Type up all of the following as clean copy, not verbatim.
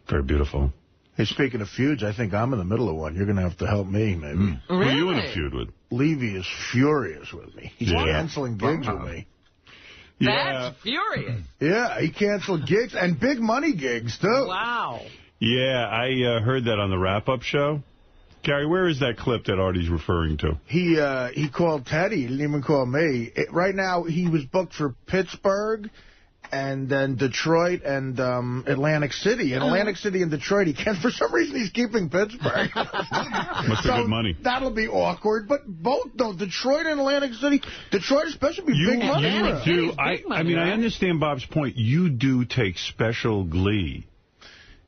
Very beautiful. Hey, speaking of feuds, I think I'm in the middle of one. You're going to have to help me, maybe. Really? Who are you in a feud with? Levy is furious with me. He's canceling gigs with me. That's furious. Yeah, he canceled gigs, and big money gigs, too. Wow. Yeah, I heard that on the wrap-up show. Gary, where is that clip that Artie's referring to? He called Teddy. He didn't even call me. Right now, he was booked for Pittsburgh, and then Detroit and Atlantic City. In Atlantic City and Detroit, he can't. For some reason, he's keeping Pittsburgh. Must be good money. That'll be awkward. But both, though, Detroit and Atlantic City, Detroit especially be big money. I mean, I understand Bob's point. You do take special glee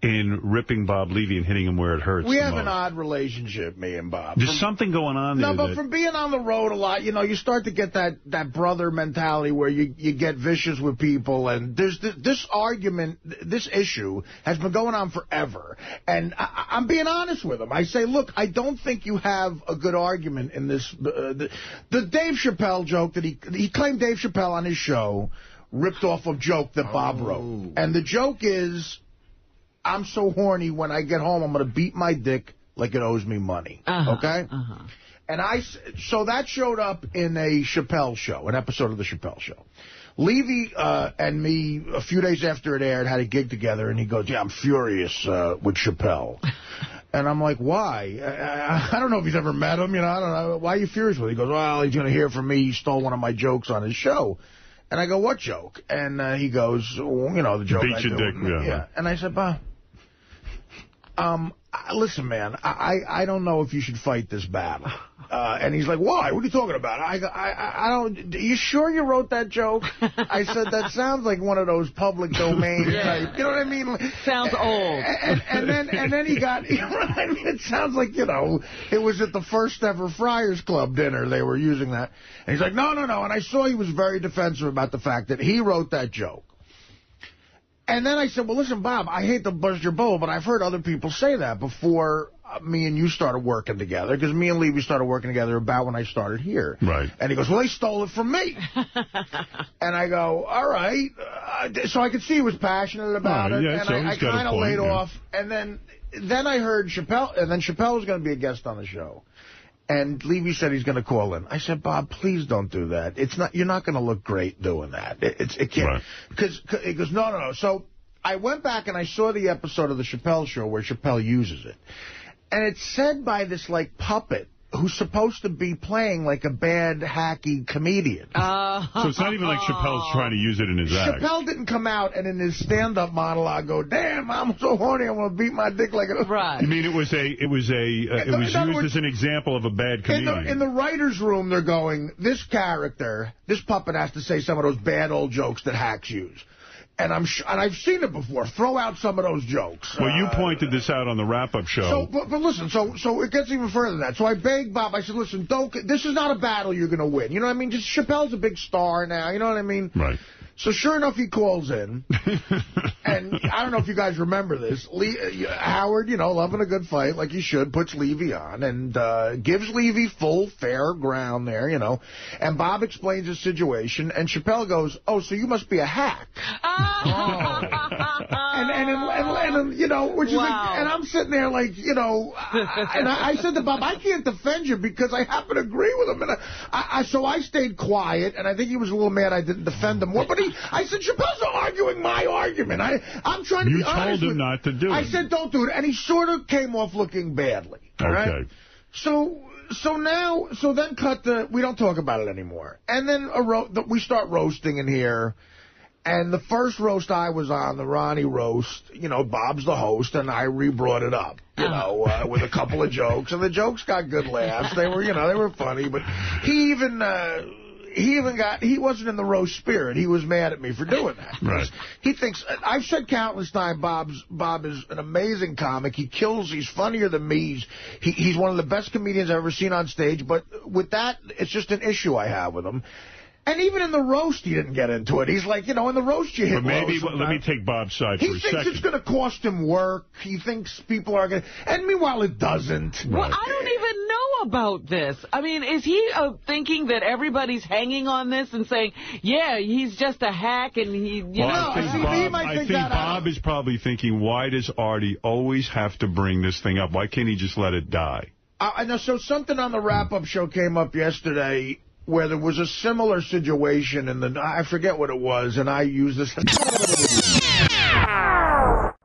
in ripping Bob Levy and hitting him where it hurts. We have an odd relationship, me and Bob. There's something going on there. No, but from being on the road a lot, you know, you start to get that brother mentality where you get vicious with people. And there's this argument, this issue has been going on forever. And I'm being honest with him. I say, look, I don't think you have a good argument in this. The Dave Chappelle joke that he claimed Dave Chappelle on his show ripped off a joke that Bob wrote. And the joke is, I'm so horny when I get home, I'm going to beat my dick like it owes me money. Okay? And so that showed up in a Chappelle show, an episode of the Chappelle show. Levy and me, a few days after it aired, had a gig together, and he goes, yeah, I'm furious with Chappelle. And I'm like, why? I don't know if he's ever met him. You know, I don't know. Why are you furious with him? He goes, well, he's going to hear from me. He stole one of my jokes on his show. And I go, what joke? And he goes, well, you know, the joke beat your dick. Yeah. And I said, Bob, listen, man, I don't know if you should fight this battle. And he's like, why? What are you talking about? I don't. Are you sure you wrote that joke? I said, that sounds like one of those public domain type. You know what I mean? Sounds old. And then he got, you know what I mean? It sounds like, you know, it was at the first ever Friars Club dinner they were using that. And he's like, no. And I saw he was very defensive about the fact that he wrote that joke. And then I said, well, listen, Bob, I hate to bust your bubble, but I've heard other people say that before me and you started working together, because me and Levy started working together about when I started here. Right. And he goes, well, they stole it from me. And I go, all right. So I could see he was passionate about it. Yeah, and I kind of laid off. And then I heard Chappelle, and then Chappelle was going to be a guest on the show. And Levy said he's going to call in. I said, Bob, please don't do that. You're not going to look great doing that. It can't. Because he goes, no. So I went back and I saw the episode of the Chappelle show where Chappelle uses it. And it's said by this, like, puppet who's supposed to be playing like a bad, hacky comedian. So it's not even like Chappelle's trying to use it in his act. Chappelle didn't come out and in his stand-up monologue go, damn, I'm so horny, I'm going to beat my dick like a... Right. You mean it was used as an example of a bad comedian? In the writer's room, they're going, this character, this puppet has to say some of those bad old jokes that hacks use. And I've seen it before. Throw out some of those jokes. Well, you pointed this out on the wrap-up show. But listen, so it gets even further than that. So I begged Bob. I said, listen, this is not a battle you're going to win. You know what I mean? Just Chappelle's a big star now. You know what I mean? Right. So sure enough, he calls in. And I don't know if you guys remember this. Howard, you know, loving a good fight like he should, puts Levy on and gives Levy full, fair ground there, you know. And Bob explains his situation. And Chappelle goes, oh, so you must be a hack. And you know, which is like, and I'm sitting there like, you know, and I said to Bob, I can't defend you because I happen to agree with him. And so I stayed quiet, and I think he was a little mad I didn't defend him more. But I said, Chappelle's arguing my argument. I'm trying to be honest. You told him not to do it. I said, don't do it. And he sort of came off looking badly. All right? So then we don't talk about it anymore. And then we start roasting in here. And the first roast I was on, the Ronnie roast, you know, Bob's the host, and I re-brought it up, you know, with a couple of jokes. And the jokes got good laughs. They were, you know, they were funny. But he wasn't in the roast spirit. He was mad at me for doing that. Right. He thinks, I've said countless times, Bob is an amazing comic. He kills. He's funnier than me. He's one of the best comedians I've ever seen on stage. But with that, it's just an issue I have with him. And even in the roast, he didn't get into it. He's like, you know, in the roast, you hit But maybe, let me take Bob's side for a second. He thinks it's going to cost him work. He thinks people are going to... And meanwhile, it doesn't. Well, I don't even know about this? I mean, is he thinking that everybody's hanging on this and saying, yeah, he's just a hack and he, I think Bob is probably thinking, why does Artie always have to bring this thing up? Why can't he just let it die? I know. So something on the wrap-up show came up yesterday where there was a similar situation, and I forget what it was, and I used this.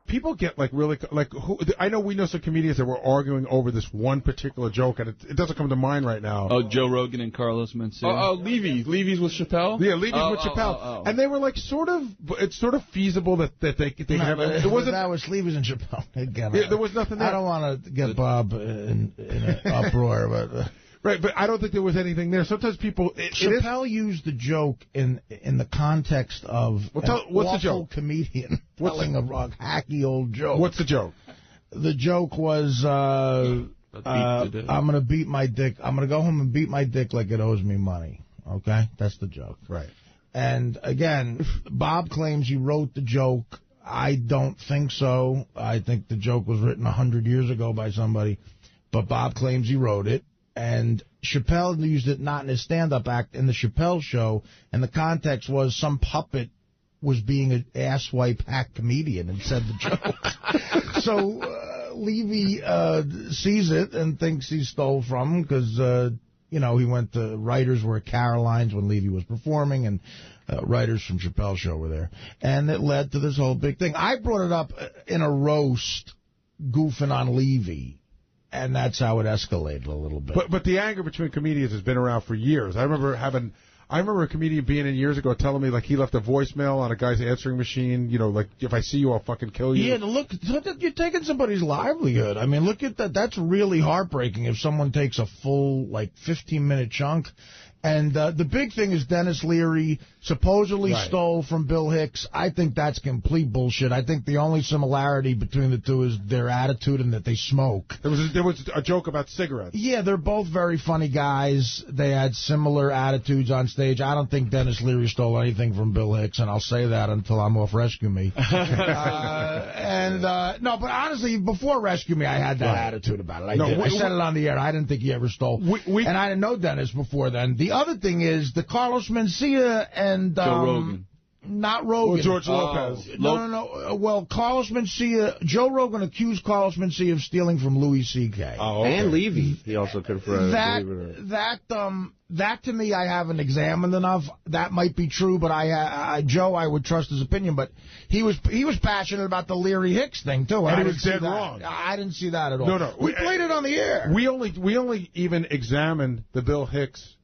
People get I know we know some comedians that were arguing over this one particular joke, and it doesn't come to mind right now. Oh, Joe Rogan and Carlos Mencia. Oh, Levy's with Chappelle. Yeah, Levy's with Chappelle, and they were like it's sort of feasible that they can have. It wasn't that was Levy's and Chappelle. Again, yeah, there was nothing there. I don't want to get Bob in an uproar, but. Right, but I don't think there was anything there. Sometimes people... Chappelle used the joke in the context of what's the joke? Comedian telling a hacky old joke. What's the joke? The joke was, I'm going to beat my dick. I'm going to go home and beat my dick like it owes me money. Okay? That's the joke. Right. And, again, Bob claims he wrote the joke. I don't think so. I think the joke was written 100 years ago by somebody. But Bob claims he wrote it. And Chappelle used it not in his stand-up act, in the Chappelle show, and the context was some puppet was being an asswipe hack comedian and said the joke. So Levy sees it and thinks he stole from him because, he went to writers were at Caroline's when Levy was performing, and writers from Chappelle's show were there. And it led to this whole big thing. I brought it up in a roast, goofing on Levy. And that's how it escalated a little bit. But the anger between comedians has been around for years. I remember a comedian being in years ago telling me, like, he left a voicemail on a guy's answering machine, like, if I see you, I'll fucking kill you. Yeah, look, you're taking somebody's livelihood. I mean, look at that. That's really heartbreaking if someone takes a full, 15-minute chunk. And the big thing is Dennis Leary supposedly stole from Bill Hicks. I think that's complete bullshit. I think the only similarity between the two is their attitude and that they smoke. There was a joke about cigarettes. Yeah, they're both very funny guys. They had similar attitudes on stage. I don't think Dennis Leary stole anything from Bill Hicks, and I'll say that until I'm off Rescue Me. No, but honestly, before Rescue Me, I had that attitude about it. I said it on the air. I didn't think he ever stole. And I didn't know Dennis before then. The other thing is the Carlos Mencia and Joe Rogan. Not Rogan. Or George Lopez. No. Well, Carlos Mencia, Joe Rogan accused Carlos Mencia of stealing from Louis C.K. Oh, okay. And Levy. He also confronted that to me, I haven't examined enough. That might be true, but Joe, I would trust his opinion. But he was passionate about the Leary Hicks thing too. And he was dead wrong. I didn't see that at all. No. We played it on the air. We only even examined the Bill Hicks,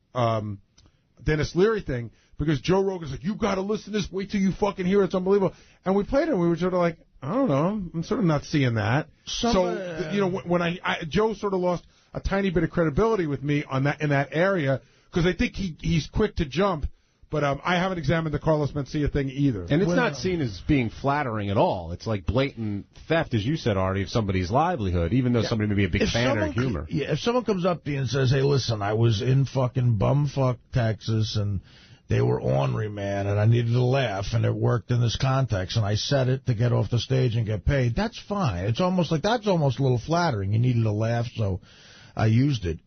Dennis Leary thing because Joe Rogan's like, you got to listen to this. Wait till you fucking hear it. It's unbelievable. And we played it, and we were sort of like, I don't know. I'm sort of not seeing that. When Joe sort of lost a tiny bit of credibility with me on that in that area because I think he's quick to jump. But I haven't examined the Carlos Mencia thing either. And it's not seen as being flattering at all. It's like blatant theft, as you said, Artie, of somebody's livelihood, even though somebody may be a big fan of humor. Yeah, if someone comes up to you and says, hey, listen, I was in fucking bumfuck Texas, and they were ornery, man, and I needed to laugh, and it worked in this context, and I said it to get off the stage and get paid, that's fine. It's almost like that's almost a little flattering. You needed a laugh, so I used it.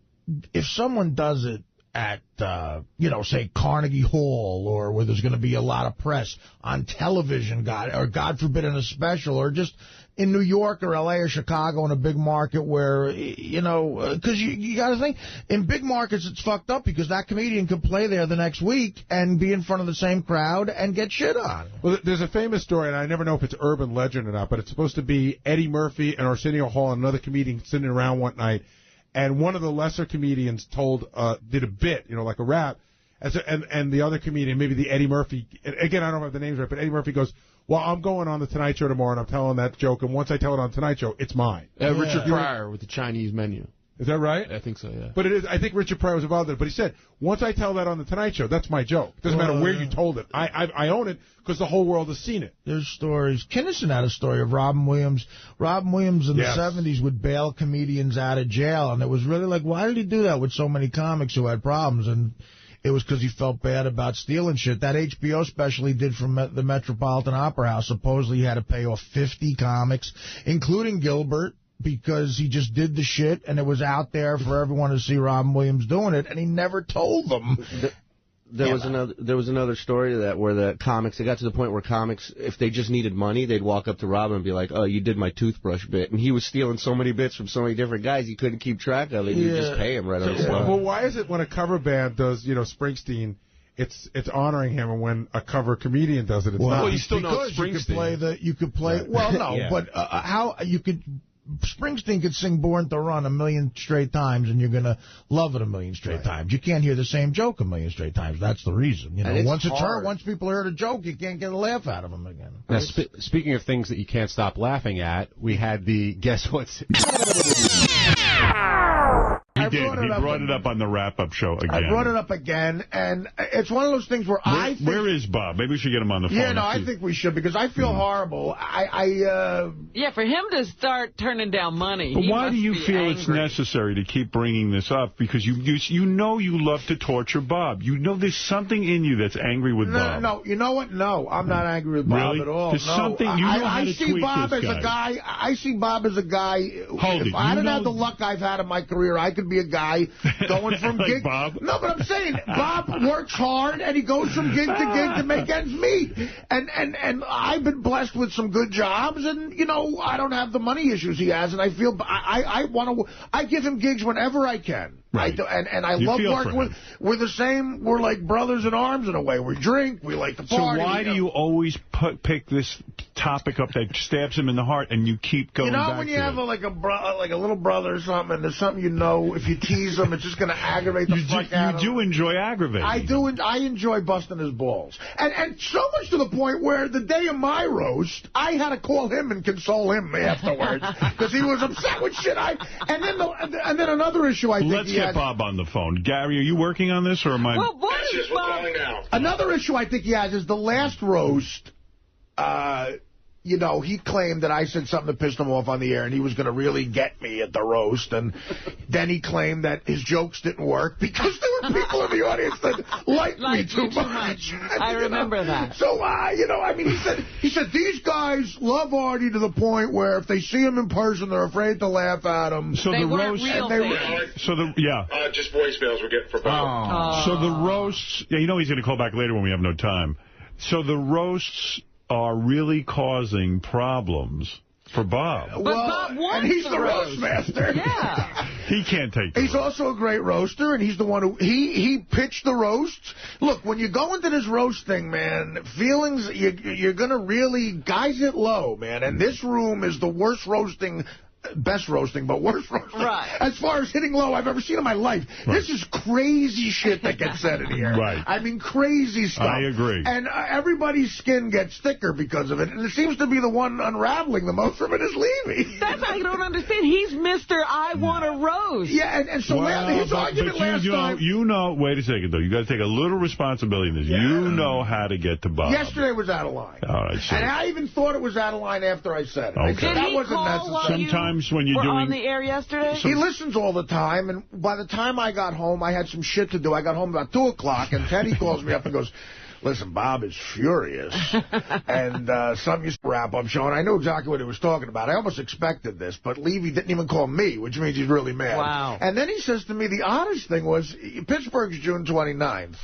If someone does it at, say Carnegie Hall, or where there's going to be a lot of press on television, God forbid in a special, or just in New York or L.A. or Chicago in a big market where, because you got to think, in big markets it's fucked up because that comedian could play there the next week and be in front of the same crowd and get shit on. Well, there's a famous story, and I never know if it's urban legend or not, but it's supposed to be Eddie Murphy and Arsenio Hall and another comedian sitting around one night, and one of the lesser comedians did a bit, like a rap, and the other comedian, maybe the Eddie Murphy, again, I don't have the names right, but Eddie Murphy goes, well, I'm going on the Tonight Show tomorrow, and I'm telling that joke, and once I tell it on Tonight Show, it's mine. Richard Pryor with the Chinese menu. Is that right? I think so, yeah. But it is. I think Richard Pryor was involved in it. But he said, once I tell that on the Tonight Show, that's my joke. Doesn't matter where you told it. I own it because the whole world has seen it. There's stories. Kinnison had a story of Robin Williams. Robin Williams in the 70s would bail comedians out of jail, and it was really like, why did he do that with so many comics who had problems? And it was because he felt bad about stealing shit. That HBO special he did from the Metropolitan Opera House, supposedly he had to pay off 50 comics, including Gilbert, because he just did the shit, and it was out there for everyone to see Robin Williams doing it, and he never told them. There was another story where the comics, they got to the point where comics, if they just needed money, they'd walk up to Robin and be like, "Oh, you did my toothbrush bit," and he was stealing so many bits from so many different guys he couldn't keep track of it. You just pay him right on the spot. Well, why is it when a cover band does, Springsteen, it's honoring him, and when a cover comedian does it, it's not? Well, you still know it's Springsteen. You could play. Right. Well, no, Yeah. but how you could. Springsteen could sing Born to Run 1,000,000 straight times, and you're going to love it 1,000,000 straight times. You can't hear the same joke 1,000,000 straight times. That's the reason. Once people heard a joke, you can't get a laugh out of them again. Now, speaking of things that you can't stop laughing at, we had the Guess What's... He brought it up on the wrap-up show again. I brought it up again, and it's one of those things where I think... Where is Bob? Maybe we should get him on the phone. Yeah, no, I think we should, because I feel horrible. Yeah, for him to start turning down money, But why do you feel it's necessary to keep bringing this up? Because you know you love to torture Bob. You know there's something in you that's angry with Bob. No, you know what? No, I'm not angry with Bob at all. There's something, you know how to tweak Bob this as guy. I see Bob as a guy. If I didn't have the luck I've had in my career, I could be a guy going from like gig. Bob? No, but I'm saying Bob works hard and he goes from gig to gig to make ends meet. And I've been blessed with some good jobs, and I don't have the money issues he has, and I feel I give him gigs whenever I can. Right. I love working we're the same. We're like brothers in arms in a way. We drink. We like to party. So why do you always pick this topic up that stabs him in the heart, and you keep going back when you to have it? like a little brother or something, and there's something if you tease him, it's just going to aggravate the fuck out of him. You do enjoy aggravating. I do. I enjoy busting his balls, and so much to the point where the day of my roast, I had to call him and console him afterwards because he was upset with shit. And then another issue I think Let's get Bob on the phone. Gary, are you working on this, or am I? Well, what is Bob? Another issue I think he has is the last roast. He claimed that I said something that pissed him off on the air, and he was going to really get me at the roast. And then he claimed that his jokes didn't work because there were people in the audience that liked me too much. I remember that. So, he said these guys love Artie to the point where if they see him in person, they're afraid to laugh at him. So they the weren't roast. real just voicemails we're getting for Bob. So the roasts. Yeah, he's going to call back later when we have no time. So the roasts are really causing problems for Bob. But Bob wants and he's the roast master. Yeah. He can't take He's also a great roaster, and he's the one who... He pitched the roasts. Look, when you go into this roast thing, man, feelings, you're going to really... Guys get low, man, and this room is the worst roasting... Best roasting, but worst roasting. Right. As far as hitting low I've ever seen in my life. Right. This is crazy shit that gets said in here. Right. I mean, crazy stuff. I agree. And everybody's skin gets thicker because of it. And it seems to be the one unraveling the most from it is Levy. That's I don't understand. He's Mr. I want a roast. Yeah, and so his argument last time... wait a second, though. You got to take a little responsibility in this. Yeah. You know how to get to Bob. Yesterday was out of line. All right, so. And I even thought it was out of line after I said it. Okay. That wasn't necessary. Sometimes when you're on the air yesterday? He listens all the time, and by the time I got home, I had some shit to do. I got home about 2 o'clock, and Teddy calls me up and goes, listen, Bob is furious. And some used to wrap-up show, and I knew exactly what he was talking about. I almost expected this, but Levy didn't even call me, which means he's really mad. Wow. And then he says to me, the oddest thing was, Pittsburgh's June 29th.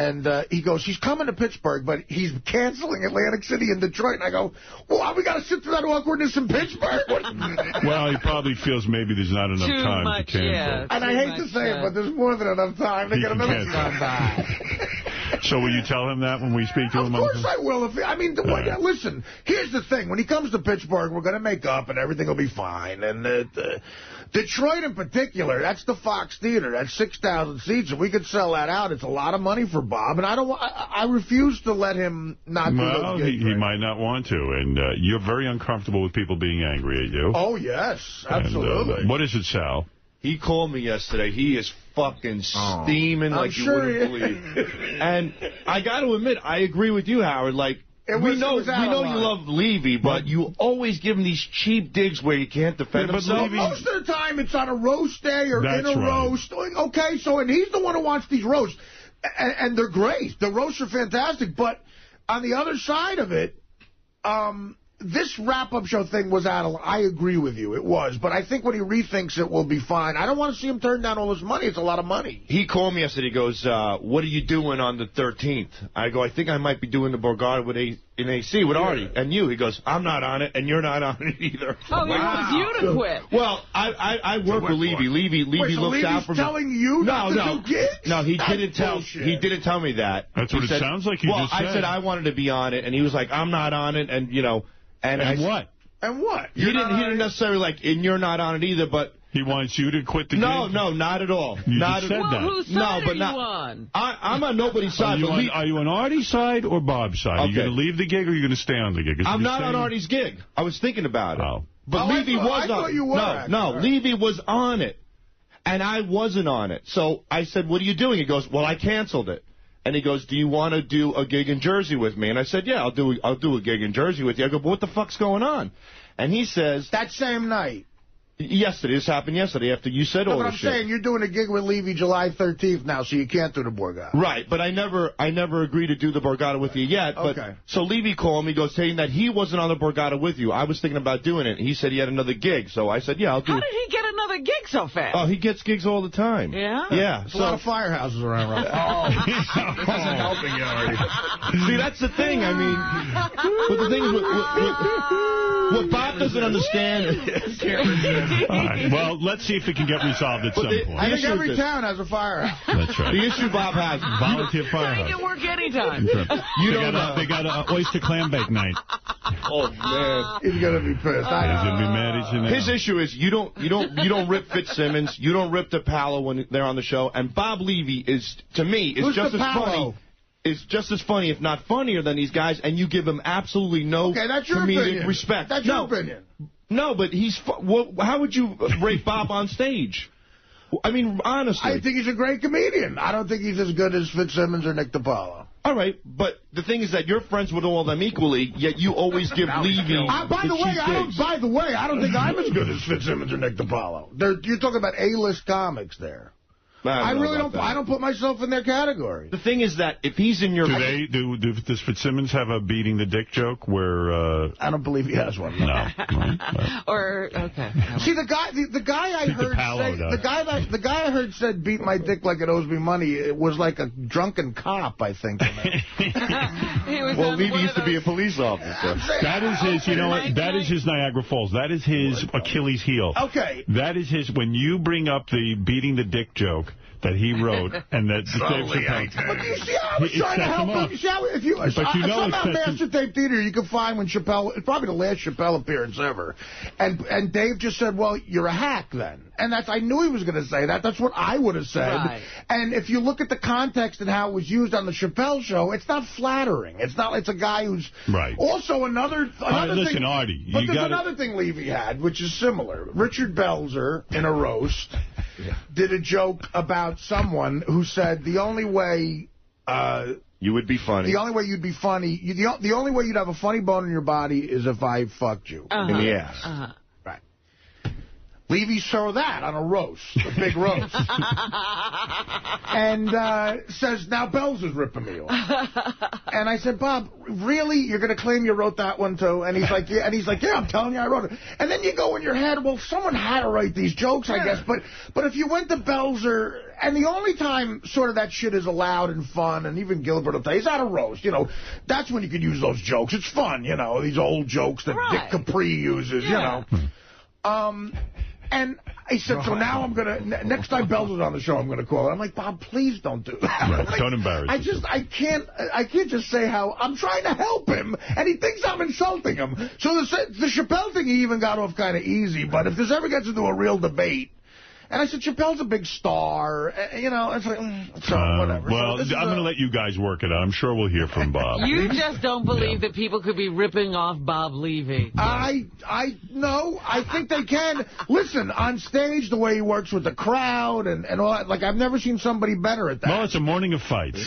And he goes, he's coming to Pittsburgh, but he's canceling Atlantic City and Detroit. And I go, well, we got to sit through that awkwardness in Pittsburgh? Well, he probably feels maybe there's not enough time to cancel. Yeah, and I hate to say it, but there's more than enough time to get another time back. So will you tell him that when we speak to him? Of course I will. Listen, here's the thing. When he comes to Pittsburgh, we're going to make up and everything will be fine. And Detroit in particular, that's the Fox Theater. That's 6,000 seats. If we could sell that out, it's a lot of money for Bob. And I refuse to let him not do those gigs. He might not want to. And you're very uncomfortable with people being angry at you. Oh, yes. Absolutely. And, what is it, Sal? He called me yesterday. He is fucking steaming like you wouldn't believe. And I got to admit, I agree with you, Howard. Like, we know you love Levy, but you always give him these cheap digs where he can't defend himself. Most of the time, it's on a roast day or in a roast. Okay, and he's the one who wants these roasts. And they're great. The roasts are fantastic. But on the other side of it, this wrap-up show thing was out of line. I agree with you. It was. But I think when he rethinks it, will be fine. I don't want to see him turn down all this money. It's a lot of money. He called me yesterday. He goes, what are you doing on the 13th? I go, I think I might be doing the Borgata with in AC with Artie and you. He goes, I'm not on it, and you're not on it either. Oh, he wants you to quit. Well, I work with Levy. Levy looks out for me. Telling you not to do gigs? No, he didn't tell me that. That's what it sounds like you just said. Well, I said I wanted to be on it, and he was like, I'm not on it, and, you know. And what? And what? He didn't necessarily like, and you're not on it either, but... He wants you to quit the gig? No, not at all. You just said that. Whose side are you on? I'm on nobody's side. Are you on Artie's side or Bob's side? Okay. Are you going to leave the gig or are you going to stay on the gig? I'm not on Artie's gig. I was thinking about it. Oh. But Levy was on it. I thought you were. No, Levy was on it. And I wasn't on it. So I said, what are you doing? He goes, well, I canceled it. And he goes, do you want to do a gig in Jersey with me? And I said, yeah, I'll do a gig in Jersey with you. I go, but what the fuck's going on? And he says... That same night. Yesterday. This happened yesterday after you said all this shit. But I'm saying you're doing a gig with Levy July 13th now, so you can't do the Borgata. Right, but I never agreed to do the Borgata with you yet. But, okay. So Levy called me, saying that he wasn't on the Borgata with you. I was thinking about doing it. He said he had another gig, so I said, yeah, I'll do it. How did he get another gig so fast? Oh, he gets gigs all the time. Yeah? Yeah. There's a lot of firehouses around right now. Isn't helping you already. See, that's the thing. I mean, but the thing is, what Bob doesn't understand... All right, well, let's see if it can get resolved at some point. I think every town has a firehouse. That's right. The issue Bob has... Volunteer firehouse. They can work anytime. They got an oyster clam bake night. Oh, man. He's going to be pissed. He's going to be mad as you know. His issue is you don't rip Fitzsimmons, you don't rip DePaolo when they're on the show, and Bob Levy is, to me, is just as funny. Is just as funny, if not funnier, than these guys, and you give him absolutely no comedic respect. That's your opinion. No, but how would you rate Bob on stage? I mean, honestly. I think he's a great comedian. I don't think he's as good as Fitzsimmons or Nick DiPaolo. All right, but the thing is that you're friends with all of them equally, yet you always give Levy By the way, I don't think I'm as good as Fitzsimmons or Nick DiPaolo. You're talking about A-list comics there. I really don't. I don't put myself in their category. The thing is that if he's in your... Does Fitzsimmons have a beating the dick joke where... I don't believe he has one. No. Or, okay. See, the guy I heard say... The guy I heard said, beat my dick like it owes me money, it was like a drunken cop, I think. Well, Levy used to be a police officer. That is his, you know what, that is his Niagara Falls. That is his Achilles heel. Okay. That is his, when you bring up the beating the dick joke that he wrote, and that Dave Chappelle... But you see how I was trying to help him? You see how, if you... But you know somehow Master Tape Theater, you can find when Chappelle... It's probably the last Chappelle appearance ever. And Dave just said, well, you're a hack then. And I knew he was going to say that. That's what I would have said. Right. And if you look at the context and how it was used on the Chappelle show, it's not flattering. It's a guy who's... Right. Also, another listen, thing... Artie, but there's another thing Levy had, which is similar. Richard Belzer, in a roast, did a joke about someone who said the only way... you would be funny. The only way you'd be funny... The only way you'd have a funny bone in your body is if I fucked you in the ass. Right. Levy saw that on a roast, a big roast. And says, now Belzer's ripping me off. And I said, Bob, really? You're going to claim you wrote that one, too? And he's like, yeah, I'm telling you I wrote it. And then you go in your head, well, someone had to write these jokes, I guess. But if you went to Belzer, and the only time sort of that shit is allowed and fun, and even Gilbert will tell you, he's at a roast, you know, that's when you could use those jokes. It's fun, you know, these old jokes that Dick Capri uses, you know. And I said, so now I'm going to, next time Belzer's on the show, I'm going to call her. I'm like, Bob, please don't do that. Right, like, don't embarrass yourself. I can't just say how I'm trying to help him, and he thinks I'm insulting him. So the Chappelle thing, he even got off kind of easy, but if this ever gets into a real debate, and I said, Chappelle's a big star. You know, it's like, so whatever. Well, so I'm going to let you guys work it out. I'm sure we'll hear from Bob. You just don't believe that people could be ripping off Bob Levy. No, I think they can. Listen, on stage, the way he works with the crowd and all that, like, I've never seen somebody better at that. Well, it's a morning of fights,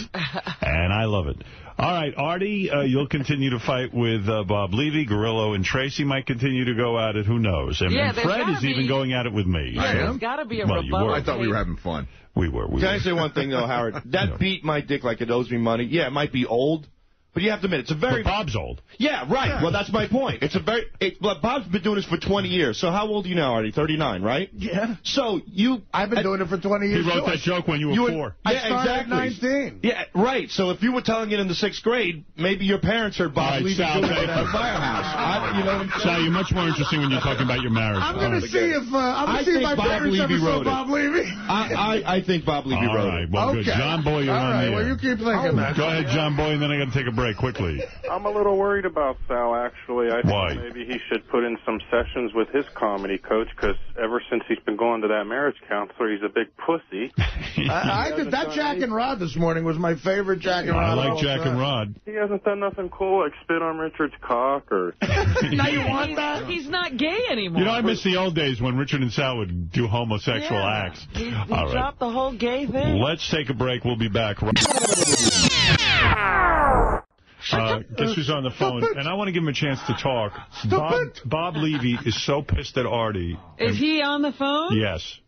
and I love it. All right, Artie, you'll continue to fight with Bob Levy. Gorillo and Tracy might continue to go at it. Who knows? And Fred is even going at it with me. Yeah, there's got to be a rebuttal. I thought we were having fun. We were. Can I say one thing, though, Howard? That beat my dick like it owes me money. Yeah, it might be old, But you have to admit, it's a very... But Bob's old. Yeah, right. Yeah. Well, that's my point. It's a very... Bob's been doing this for 20 years. So how old are you now, Artie? 39, right? Yeah. So you... I've been doing it for 20 years. He wrote that joke when you were 4. I started at 19. Yeah, right. So if you were telling it in the 6th grade, maybe your parents heard Bob Levy doing it at the firehouse. You know what I'm saying? Sal, you're much more interesting when you're talking about your marriage. I'm going to see if my parents ever saw Bob Levy. I think Bob Levy wrote it. All right. Well, good. John Boy, you're on the air. Well, you keep thinking that. Go ahead, John Boy, and then I got to take a break quickly. I'm a little worried about Sal, actually. I think maybe he should put in some sessions with his comedy coach, because ever since he's been going to that marriage counselor, he's a big pussy. I did that Jack and Rod this morning was my favorite Jack and Rod. I like Jack and Rod. He hasn't done nothing cool, like spit on Richard's cock, or... Now you want that? He's not gay anymore. You know, I miss the old days when Richard and Sal would do homosexual acts. He dropped the whole gay thing. Let's take a break. We'll be back. Guess who's on the phone? And I want to give him a chance to talk. Bob Levy is so pissed at Artie. Is he on the phone? Yes.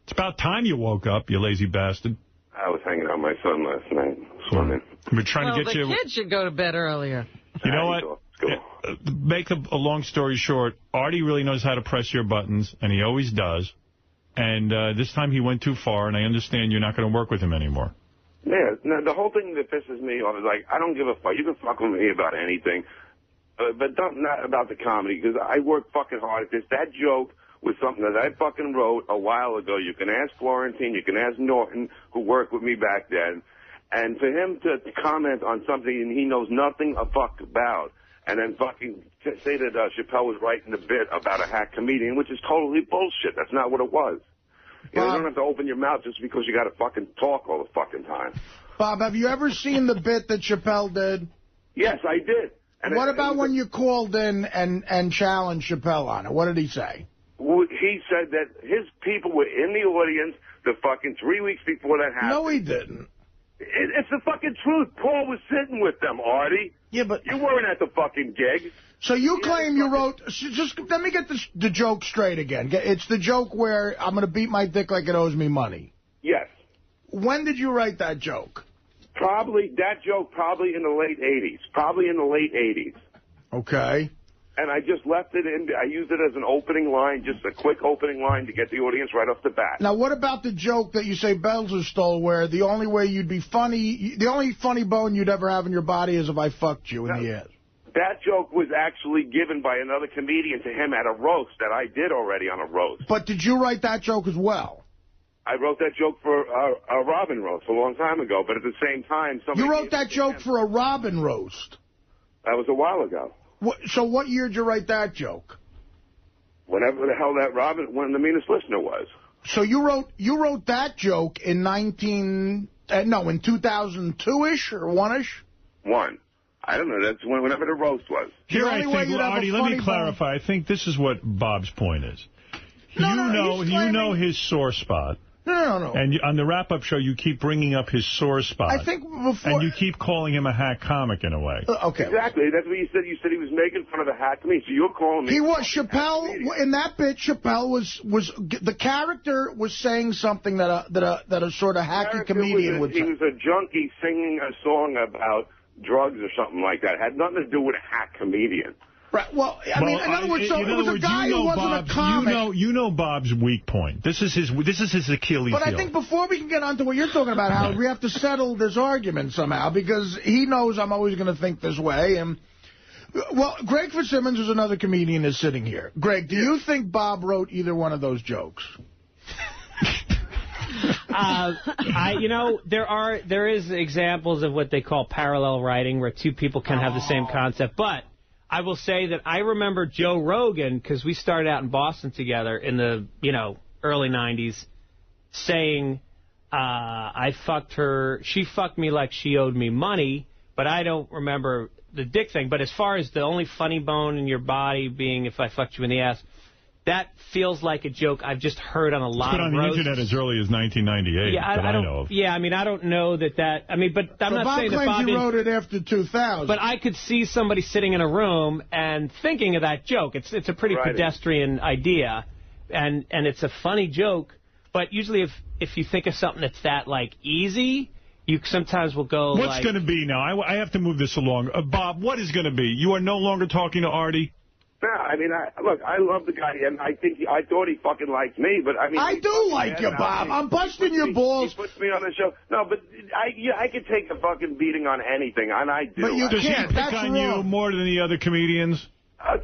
It's about time you woke up, you lazy bastard. I was hanging out with my son last night, swimming. We're trying to get you... the kid should go to bed earlier. You know what? Make a long story short, Artie really knows how to press your buttons, and he always does. And this time he went too far, and I understand you're not going to work with him anymore. Yeah, no, the whole thing that pisses me off is like, I don't give a fuck. You can fuck with me about anything, but not about the comedy, because I work fucking hard at this. That joke was something that I fucking wrote a while ago. You can ask Florentine, you can ask Norton, who worked with me back then. And for him to comment on something he knows nothing a fuck about, and then fucking say that Chappelle was writing a bit about a hack comedian, which is totally bullshit. That's not what it was. You don't have to open your mouth just because you got to fucking talk all the fucking time. Bob, have you ever seen the bit that Chappelle did? Yes, I did. And what about when you called in and challenged Chappelle on it? What did he say? He said that his people were in the audience the fucking 3 weeks before that happened. No, he didn't. It's the fucking truth. Paul was sitting with them, Artie. Yeah, but... You weren't at the fucking gig. So you claim you wrote... Just let me get the joke straight again. It's the joke where I'm going to beat my dick like it owes me money. Yes. When did you write that joke? That joke probably in the late 80s. Probably in the late 80s. Okay. And I just left it in. I used it as an opening line, just a quick opening line to get the audience right off the bat. Now, what about the joke that you say Belzer stole, where the only way you'd be funny, the only funny bone you'd ever have in your body is if I fucked you in the ass? That joke was actually given by another comedian to him at a roast that I did already on a roast. But did you write that joke as well? I wrote that joke for a Robin roast a long time ago, but at the same time... You wrote that joke for a Robin roast? That was a while ago. So what year did you write that joke? Whenever the hell that Robin, when the meanest listener was. So you wrote that joke in in 2002-ish or 1-ish? One. I don't know. That's whenever the roast was. Here, I think, Artie, let me clarify. I think this is what Bob's point is. You know his sore spot. No. And on the wrap-up show, you keep bringing up his sore spot. I think before... And you keep calling him a hack comic in a way. Okay. Exactly. That's what you said. You said he was making fun of the hack comedian. So you're calling me... He was. Chappelle, in that bit, Chappelle was... The character was saying something that a sort of hacky comedian would say. He was a junkie singing a song about drugs or something like that. It had nothing to do with a hack comedian. Right. Well, I mean, in other words, it was a guy who wasn't a comic. You know Bob's weak point. This is his Achilles heel. But I think before we can get on to what you're talking about, Howard, we have to settle this argument somehow, because he knows I'm always going to think this way. And well, Greg Fitzsimmons, who's another comedian, is sitting here. Greg, do you think Bob wrote either one of those jokes? There is examples of what they call parallel writing, where two people can have the same concept, but I will say that I remember Joe Rogan, because we started out in Boston together in the, early 90s, saying, I fucked her, she fucked me like she owed me money, but I don't remember the dick thing. But as far as the only funny bone in your body being if I fucked you in the ass, that feels like a joke I've just heard on a lot of roasts. It's been on the Internet as early as 1998 I know of. Yeah, I mean, I don't know that... I mean, but I'm not saying that Bob... Bob claims he wrote it after 2000. But I could see somebody sitting in a room and thinking of that joke. It's a pretty pedestrian idea, and it's a funny joke. But usually if you think of something that's that, easy, you sometimes will go What's going to be now? I have to move this along. Bob, what is going to be? You are no longer talking to Artie? No, I mean, look, I love the guy, and I thought he fucking liked me, but I mean... I do like you, Bob. I'm busting your balls. He puts me on the show. No, but I could take a fucking beating on anything, and I do. But you can't. Does he pick on you more than the other comedians?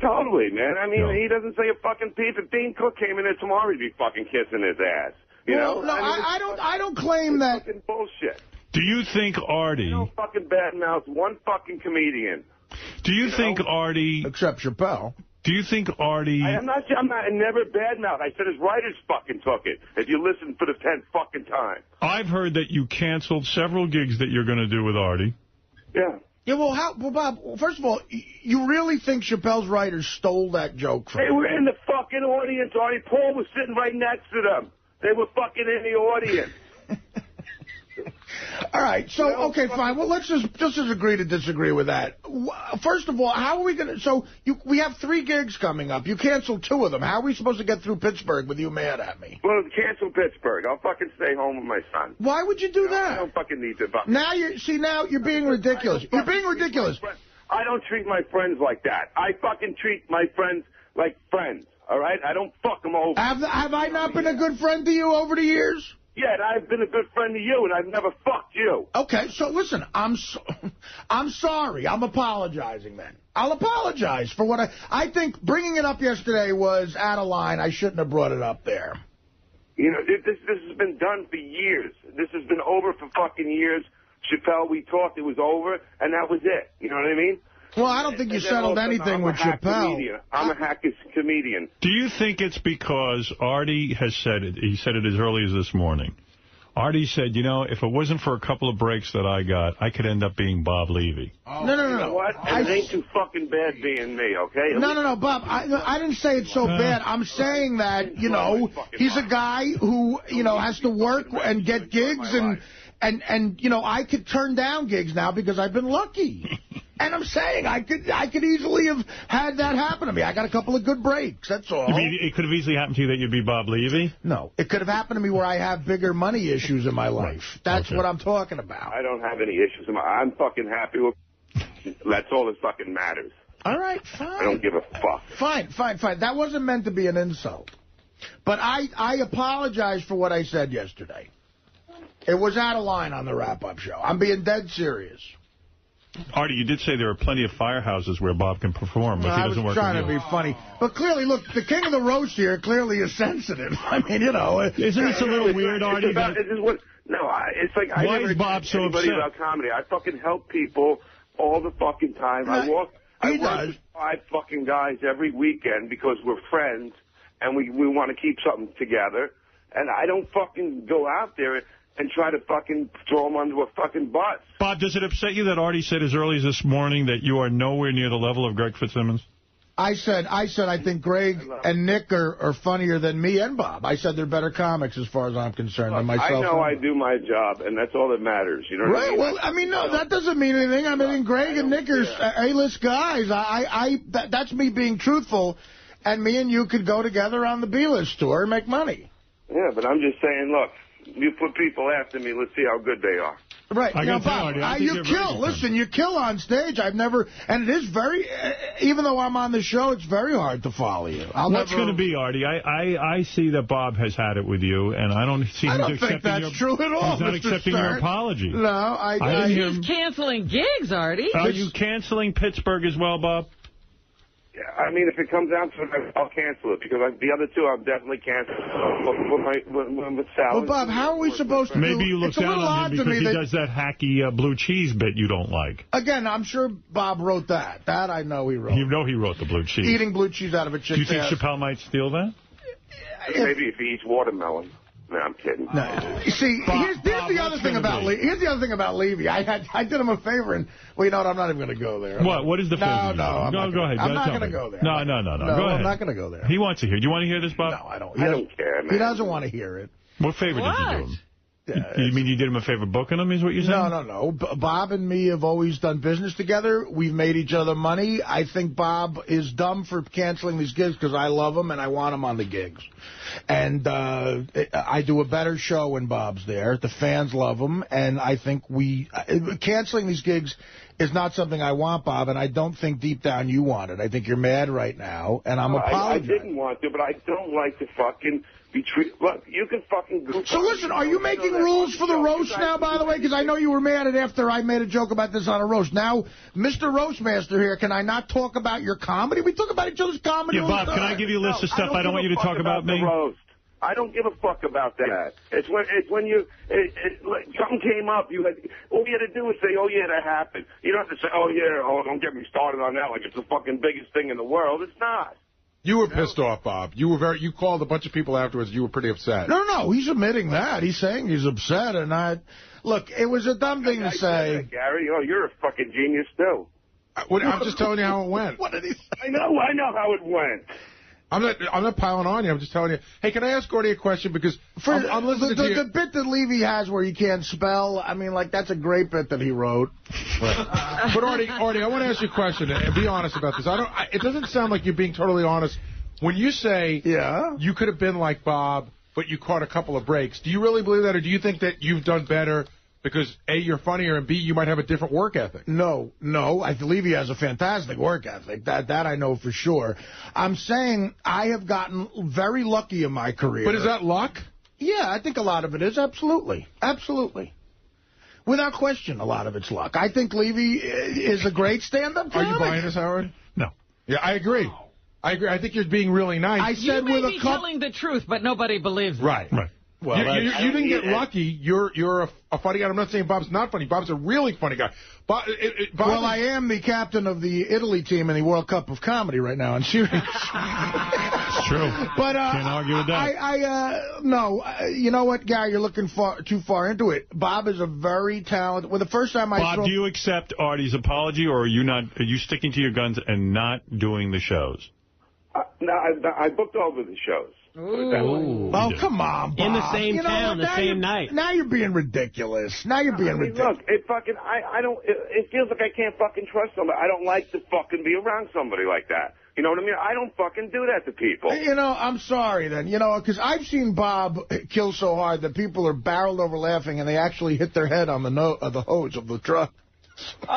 Totally, man. I mean, he doesn't say a fucking peep. If Dean Cook came in there tomorrow, he'd be fucking kissing his ass. You know? No, I don't claim that. Fucking bullshit. Do you think Artie... You don't fucking badmouth one fucking comedian. Do you think Artie... Except Chappelle. Do you think Artie... I never badmouth. I said his writers fucking took it, if you listen for the 10th fucking time. I've heard that you canceled several gigs that you're going to do with Artie. Yeah. Yeah, well, Bob, first of all, you really think Chappelle's writers stole that joke from They were in the fucking audience, Artie. Paul was sitting right next to them. They were fucking in the audience. All right, so, okay, fine. Well, let's just agree to disagree with that. First of all, how are we going to... So, we have 3 gigs coming up. You canceled 2 of them. How are we supposed to get through Pittsburgh with you mad at me? Well, cancel Pittsburgh. I'll fucking stay home with my son. Why would you do that? I don't fucking need to... Now you're being ridiculous. You're being ridiculous. I don't treat my friends like that. I fucking treat my friends like friends, all right? I don't fuck them over. Have I not been a good friend to you over the years? Yeah, and I've been a good friend to you, and I've never fucked you. Okay, so listen, I'm sorry. I'm apologizing then. I'll apologize for what I think bringing it up yesterday was out of line. I shouldn't have brought it up there. You know, this has been done for years. This has been over for fucking years. Chappelle, we talked, it was over, and that was it. You know what I mean? Well, I don't think you settled anything with Chappelle. I'm a hack comedian. Do you think it's because Artie has said it? He said it as early as this morning. Artie said, you know, if it wasn't for a couple of breaks that I got, I could end up being Bob Levy. Oh. No. You know what? It ain't too fucking bad being me, okay? No, Bob, I didn't say it's so bad. I'm saying that, you know, he's a guy who, you know, has to work and get gigs and you know, I could turn down gigs now because I've been lucky. And I'm saying I could easily have had that happen to me. I got a couple of good breaks, that's all. You mean it could have easily happened to you that you'd be Bob Levy? No, it could have happened to me where I have bigger money issues in my life. That's what I'm talking about. I don't have any issues. I'm fucking happy with... That's all that fucking matters. All right, fine. I don't give a fuck. Fine. That wasn't meant to be an insult. But I apologize for what I said yesterday. It was out of line on the wrap-up show. I'm being dead serious. Artie, you did say there are plenty of firehouses where Bob can perform, but he doesn't work. I was trying to be funny. But clearly, look, the king of the roast here clearly is sensitive. I mean, you know. Isn't this a little weird, Artie? It's like I why never is Bob so anybody upset about comedy. I fucking help people all the fucking time. I work with 5 fucking guys every weekend because we're friends and we want to keep something together. And I don't fucking go out there and try to fucking throw them under a fucking bus. Bob, does it upset you that Artie said as early as this morning that you are nowhere near the level of Greg Fitzsimmons? I said I think Greg and Nick are funnier than me and Bob. I said they're better comics as far as I'm concerned than myself. I know I do my job, and that's all that matters. You know what I mean? Well, I mean, no, that doesn't mean anything. I mean, Greg and Nick are A-list guys. That's me being truthful, and me and you could go together on the B-list tour and make money. Yeah, but I'm just saying, look, you put people after me, let's see how good they are. Right. Now, Bob, you kill. Listen, you kill on stage. I've never, and it is very, even though I'm on the show, it's very hard to follow you. What's going to be, Artie? I see that Bob has had it with you, and I don't see him accepting think that's true at all. He's not accepting your apology. No, I didn't hear him. He's canceling gigs, Artie. Are you canceling Pittsburgh as well, Bob? Yeah, I mean, if it comes down to it, I'll cancel it, because the other 2 I'm definitely canceling. With Sal. Well, Bob, how are we supposed to Maybe you look down on him because he does that hacky blue cheese bit you don't like. Again, I'm sure Bob wrote that. That I know he wrote. You know he wrote the blue cheese. Eating blue cheese out of a chick's ass. Do you think Chappelle might steal that? Maybe if he eats watermelon. No, I'm kidding. No. You see, here's the other thing about Levy. Here's the other thing about Levy. I did him a favor, and well, you know what? I'm not even going to go there. What is the favor? No, go ahead. I'm not going to go there. No. Go ahead. I'm not going to go there. He wants to hear. Do you want to hear this, Bob? No, I don't. I don't care, man. He doesn't want to hear it. What favor did you do him? You mean you did him a favor booking him, is what you're saying? No. Bob and me have always done business together. We've made each other money. I think Bob is dumb for canceling these gigs because I love him and I want him on the gigs. And I do a better show when Bob's there. The fans love him, and I think canceling these gigs is not something I want, Bob, and I don't think deep down you want it. I think you're mad right now, and I'm apologizing. I didn't want to, but I don't like to fucking... Look, you can fucking goof. So listen, are you making rules for the roast now, by the way? Because I know you were mad at after I made a joke about this on a roast. Now, Mr. Roastmaster here, can I not talk about your comedy? We talk about each other's comedy all the time. Bob, can I give you a list of stuff I don't want you to talk about me? Roast. I don't give a fuck about that. It's when you something came up. All you had to do is say, "Oh yeah, that happened." You don't have to say, "Oh yeah, don't get me started on that." Like it's the fucking biggest thing in the world. It's not. You were pissed off, Bob. You called a bunch of people afterwards. You were pretty upset. No, he's admitting that. He's saying he's upset, and look, it was a dumb thing to say. That, Gary, you're a fucking genius too. I'm just telling you how it went. What did he say? I know how it went. I'm not piling on you. I'm just telling you. Hey, can I ask Artie a question? Because I'm listening to you. The bit that Levy has where you can't spell, I mean, like, that's a great bit that he wrote. Right. But, Artie, I want to ask you a question, and be honest about this. It doesn't sound like you're being totally honest. When you say you could have been like Bob, but you caught a couple of breaks, do you really believe that, or do you think that you've done better because, A, you're funnier, and B, you might have a different work ethic? No. I believe he has a fantastic work ethic. That I know for sure. I'm saying I have gotten very lucky in my career. But is that luck? Yeah, I think a lot of it is. Absolutely. Without question, a lot of it's luck. I think Levy is a great stand-up comic. Are you buying this, Howard? No. Yeah, I agree. I think you're being really nice. I said you may be telling the truth, but nobody believes it. Right. Well, you didn't get lucky. You're a funny guy. I'm not saying Bob's not funny. Bob's a really funny guy. Bob I am the captain of the Italy team in the World Cup of Comedy right now in Syria. It's true. But can't argue with that. No. You know what, Gary? You're looking too far into it. Bob is a very talented. Well, the first time I saw... Bob, do you accept Artie's apology, or are you sticking to your guns and not doing the shows? No, I booked over the shows. Oh, come on, Bob. In the same town, the same night. Now you're being ridiculous. Look, it feels like I can't fucking trust somebody. I don't like to fucking be around somebody like that. You know what I mean? I don't fucking do that to people. I'm sorry then. Because I've seen Bob kill so hard that people are barreled over laughing and they actually hit their head on the hose of the truck. What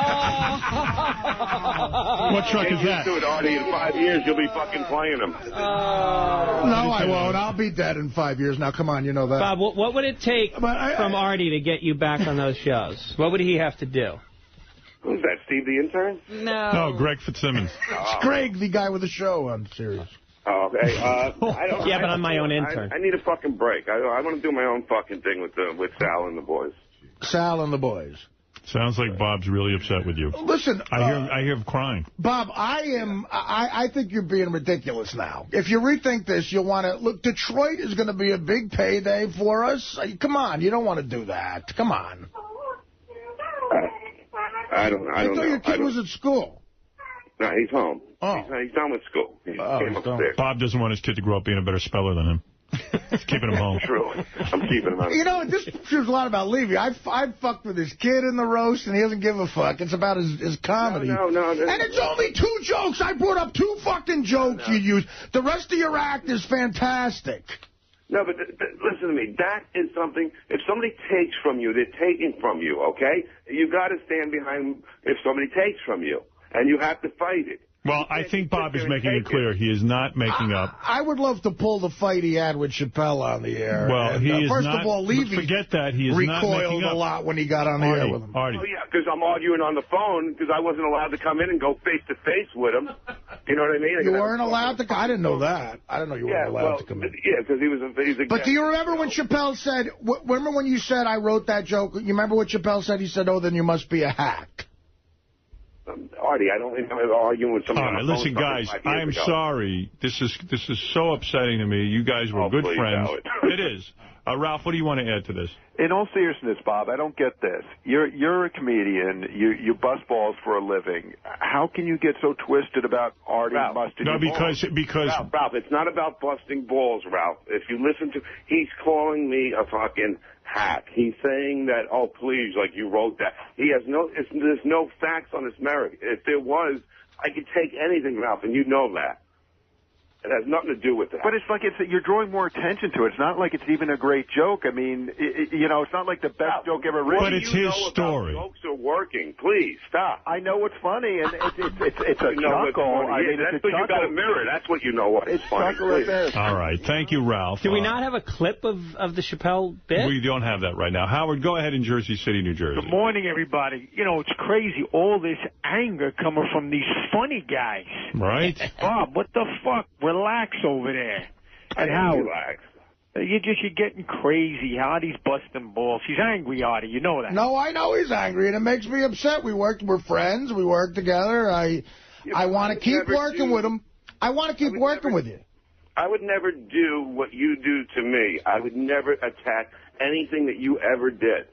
truck is that? Do it, Artie. In 5 years, you'll be fucking playing them. No, I won't. I'll be dead in 5 years. Now, come on, you know that. Bob, what would it take from Artie to get you back on those shows? What would he have to do? Who's that, Steve the intern? No, Greg Fitzsimmons. It's Greg, the guy with the show on Sirius. Oh, okay. Yeah, but I'm my own intern. I need a fucking break. I want to do my own fucking thing with Sal and the boys. Sal and the boys. Sounds like Bob's really upset with you. Listen, I hear him crying. Bob, I think you're being ridiculous now. If you rethink this, you'll want to look. Detroit is going to be a big payday for us. Come on, you don't want to do that. Come on. I don't know. I thought your kid was at school. No, he's home. Oh. He's done with school. He came upstairs. Bob doesn't want his kid to grow up being a better speller than him. He's keeping him home. True. I'm keeping him home. This proves a lot about Levy. I fucked with his kid in the roast, and he doesn't give a fuck. It's about his comedy. No. And it's only 2 jokes. I brought up 2 fucking jokes you used. The rest of your act is fantastic. No, but listen to me. That is something, if somebody takes from you, they're taking from you, okay? You got to stand behind if somebody takes from you, and you have to fight it. Well, I think Bob is making it clear. He is not making up. I would love to pull the fight he had with Chappelle on the air. Well, he is first not. of all, Levy forget that. He is not making up. recoiled a lot when he got on the air with him. Artie. Oh, yeah, because I'm arguing on the phone because I wasn't allowed to come in and go face-to-face with him. You know what I mean? You weren't allowed to? I didn't know that. I didn't know you weren't allowed to come in. Yeah, because he's a But do you remember when Chappelle said, remember when you said I wrote that joke? You remember what Chappelle said? He said, oh, then you must be a hack. Artie, I don't remember arguing with somebody. All right, listen, guys, I am sorry. This is so upsetting to me. You guys were good friends. It is. Ralph, what do you want to add to this? In all seriousness, Bob, I don't get this. You're a comedian. You bust balls for a living. How can you get so twisted about Artie busting balls? Because Ralph, it's not about busting balls, Ralph. If you listen to, he's calling me a fucking hack. He's saying that, oh, please, like you wrote that. There's no facts on his merit. If there was, I could take anything, Ralph, and you know that. It has nothing to do with that. But it's like you're drawing more attention to it. It's not like it's even a great joke. I mean, it's not like the best joke ever written. But it's his story. Jokes are working. Please, stop. I know what's funny, and it's a chuckle. I mean, that's what you got to mirror. That's what you know what it's funny. All right. Thank you, Ralph. Do we not have a clip of the Chappelle bit? We don't have that right now. Howard, go ahead in Jersey City, New Jersey. Good morning, everybody. It's crazy, all this anger coming from these funny guys. Right. Bob, what the fuck? Relax over there. And Howard, relax. You're getting crazy. Artie's busting balls. He's angry, Artie. You know that. No, I know he's angry, and it makes me upset. We're friends. We work together. I want to keep working with him. I want to keep working with you. I would never do what you do to me. I would never attack anything that you ever did.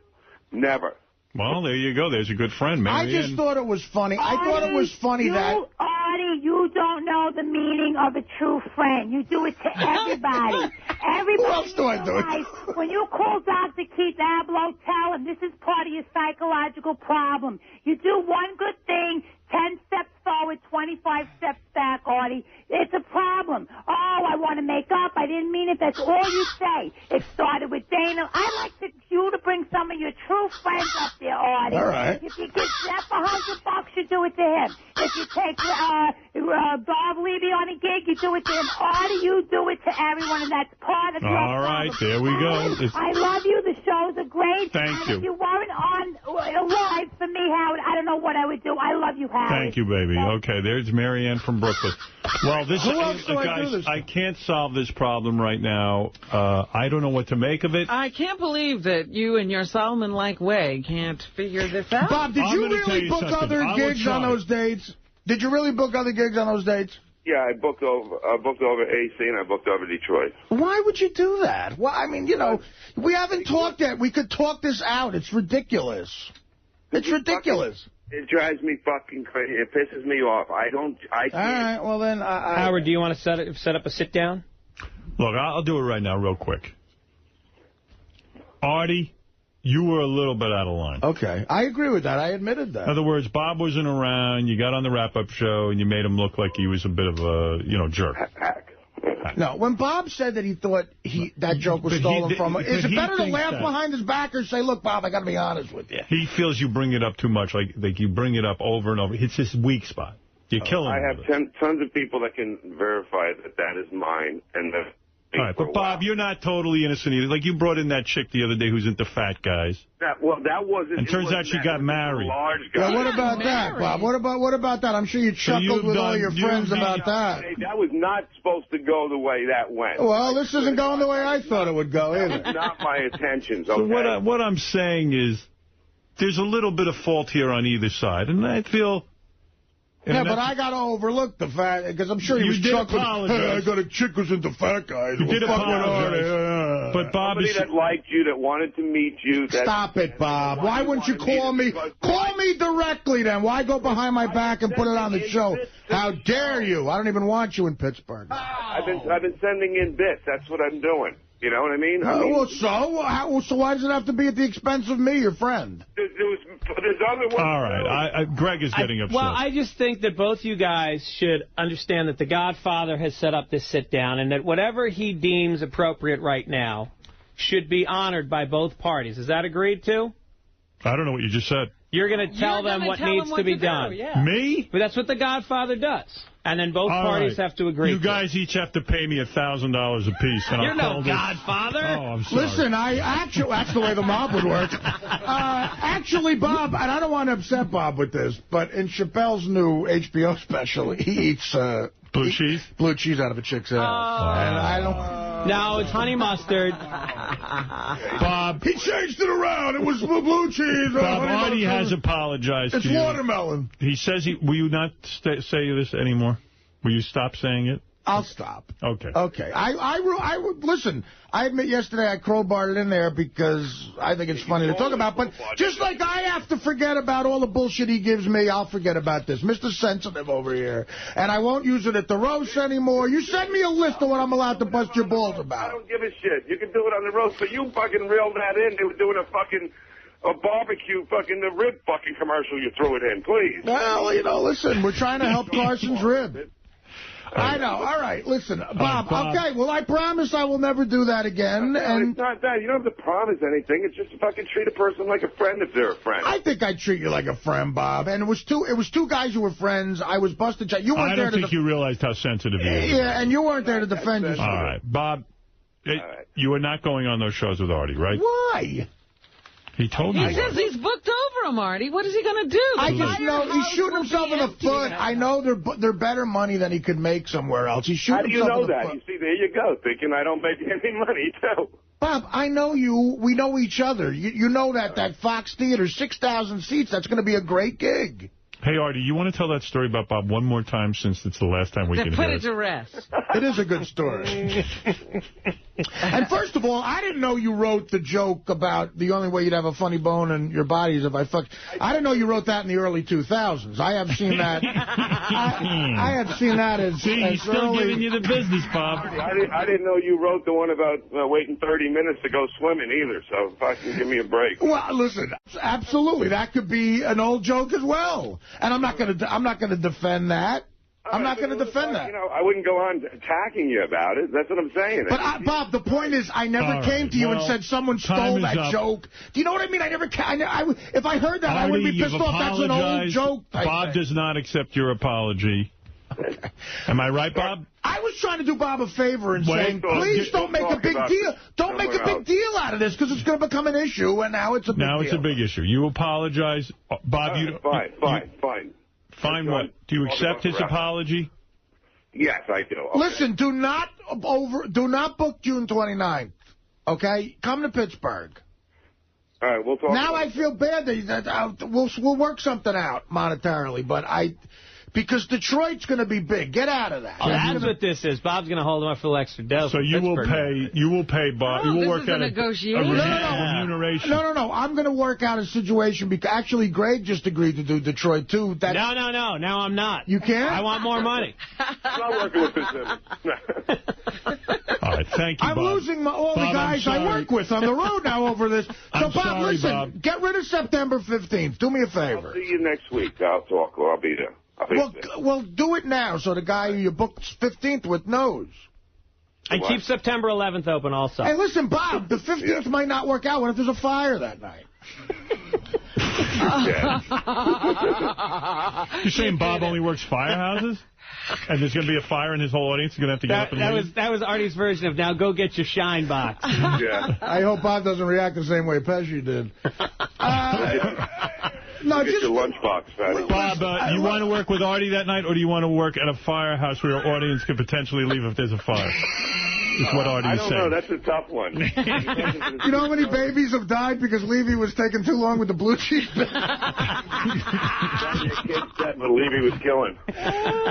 Never. Well, there you go. There's a good friend, Marianne. I just thought it was funny. I thought it was funny that... Artie, you don't know the meaning of a true friend. You do it to everybody. Everybody. Who else do I do it? When you call Dr. Keith Abloh, tell him this is part of your psychological problem. You do one good thing, 10 steps forward, 25 steps back, Artie. It's a problem. Oh, I want to make up. I didn't mean it. That's all you say. It started with Dana. I'd like you to bring some of your true friends up there, Artie. All right. If you get Jeff $100, you do it to him. If you take Bob Levy on a gig, you do it to him. Artie, you do it to everyone, and that's part of your All right, there we go. I love you. The shows are great. Thank you. If you weren't on live for me, Howard, I don't know what I would do. I love you, Howard. Thank you, baby. Okay, there's Marianne from Brooklyn. Well, this guys, I can't solve this problem right now. I don't know what to make of it. I can't believe that you in your Solomon-like way can't figure this out. Bob, did you really book other gigs on those dates? Did you really book other gigs on those dates? Yeah, I booked over AC and I booked over Detroit. Why would you do that? Well, I mean, we haven't talked yet. We could talk this out. It's ridiculous. It's ridiculous. It drives me fucking crazy. It pisses me off. I can't. All right, well then... Howard, do you want to set up a sit-down? Look, I'll do it right now real quick. Artie, you were a little bit out of line. Okay, I agree with that. I admitted that. In other words, Bob wasn't around, you got on the wrap-up show, and you made him look like he was a bit of a, jerk. No, when Bob said that he thought that joke was stolen from him, is it better to laugh behind his back or say, look, Bob, I got to be honest with you? He feels you bring it up too much, like you bring it up over and over. It's his weak spot. You're killing him. I have tons of people that can verify that is mine, and that. All right, but Bob, you're not totally innocent either. Like, you brought in that chick the other day who's into fat guys. That wasn't... And turns out she got married. Well, what about that, Bob? What about that? I'm sure you chuckled with all your friends about that. That was not supposed to go the way that went. Well, this isn't going the way I thought it would go, either. That's not my intentions, okay? So what I'm saying is there's a little bit of fault here on either side, and I feel... Yeah, but I got to overlook the fact, because I'm sure he was chuckling. Hey, I got a chick who's into fat guys. You did apologize. But Bob somebody that liked you, that wanted to meet you. Stop it, Bob. Why wouldn't you call me? Call me directly, then. Why go behind my back and put it on the show? How dare you? I don't even want you in Pittsburgh. I've been sending in bits. That's what I'm doing. You know what I mean? So why does it have to be at the expense of me, your friend? There's other ones. All right. Greg is getting upset. Well, I just think that both you guys should understand that the Godfather has set up this sit-down and that whatever he deems appropriate right now should be honored by both parties. Is that agreed to? I don't know what you just said. You're going to tell them what needs to be done. Yeah. Me? But that's what the Godfather does. And then both parties have to agree. You guys each have to pay me $1,000 apiece. And You're no Godfather. Oh, I'm sorry. Listen, that's the way the mob would work. Actually, Bob, and I don't want to upset Bob with this, but in Chappelle's new HBO special, he eats blue cheese? Blue cheese out of a chick's ass. And I don't... No, it's honey mustard. Bob. He changed it around. It was blue cheese. Bob, Artie has apologized to you. It's watermelon. He says will you not say this anymore? Will you stop saying it? I'll stop. Okay. Okay. Listen, I admit yesterday I crowbarred it in there because I think it's funny to talk about, but just like I have to forget about all the bullshit he gives me, I'll forget about this. Mr. Sensitive over here. And I won't use it at the roast anymore. You send me a list of what I'm allowed to bust your balls about. I don't give a shit. You can do it on the roast, but you fucking reeled that in. They were doing a barbecue the rib fucking commercial. You threw it in, please. Well, listen, we're trying to help Carson's rib. I know. All right, listen, Bob. Okay, well, I promise I will never do that again. No, and it's not that. You don't have to promise anything. It's just fucking treat a person like a friend if they're a friend. I think I treat you like a friend, Bob. And it was two guys who were friends. I was busted. You weren't there to. I don't think you realized how sensitive you were. Yeah, and you weren't there to defend yourself. All right, Bob. You were not going on those shows with Artie, right? Why? He told me. He says he's booked over him, Artie. What is he going to do? I just know he's shooting himself in the foot. I know they're better money than he could make somewhere else. He's shooting himself in the foot. How do you know that? You see, there you go, thinking I don't make any money, too. Bob, I know you. We know each other. You know that Fox Theater, 6,000 seats, that's going to be a great gig. Hey, Artie, you want to tell that story about Bob one more time since it's the last time we can hear it? Put it to rest. It is a good story. And first of all, I didn't know you wrote the joke about the only way you'd have a funny bone in your body is if I fucked. I didn't know you wrote that in the early 2000s. I have seen that. I have seen that as he's still giving you the business, Bob. I didn't know you wrote the one about waiting 30 minutes to go swimming either, so fucking give me a break. Well, listen, absolutely. That could be an old joke as well. And I'm not going to defend that. I'm not going to defend that. I wouldn't go on attacking you about it. That's what I'm saying. But, Bob, the point is I never came to you and said someone stole that joke. Do you know what I mean? If I heard that, I wouldn't be pissed off. That's an old joke. Bob does not accept your apology. Am I right, Bob? I was trying to do Bob a favor and saying, please don't make a big deal. Don't make a big deal out of this because it's going to become an issue, and now it's a big deal. Now it's a big issue. You apologize. Bob, Fine. Fine what? Do you accept his apology? Yes, I do. Okay. Listen, do not book June 29th, okay? Come to Pittsburgh. All right, we'll talk. Now I feel bad that we'll work something out monetarily, but because Detroit's going to be big. Get out of that. Oh, that's what this is. Bob's going to hold him up for a little extra dough. So you will pay Bob. You will work out a remuneration. No. I'm going to work out a situation because actually Greg just agreed to do Detroit too. No. Now I'm not. You can't? I want more money. I'm not working with this. All right, thank you, I'm Bob. losing all the guys I work with on the road now over this. So, Bob, listen, get rid of September 15th. Do me a favor. I'll see you next week. I'll talk or I'll be there. Well, do it now so the guy who you booked 15th with knows. And keep September 11th open also. Hey, listen, Bob, the 15th might not work out. What if there's a fire that night? You're saying Bob only works firehouses? And there's going to be a fire and his whole audience is going to have to get up and leave? That was Artie's version of now go get your shine box. Yeah. I hope Bob doesn't react the same way Pesci did. No, get your lunchbox, Fatty. Bob, do you want to work with Artie that night, or do you want to work at a firehouse where your audience could potentially leave if there's a fire? Is what Artie is saying. I don't know. That's a tough one. You know how many babies have died because Levy was taking too long with the blue cheese? Levy was killing.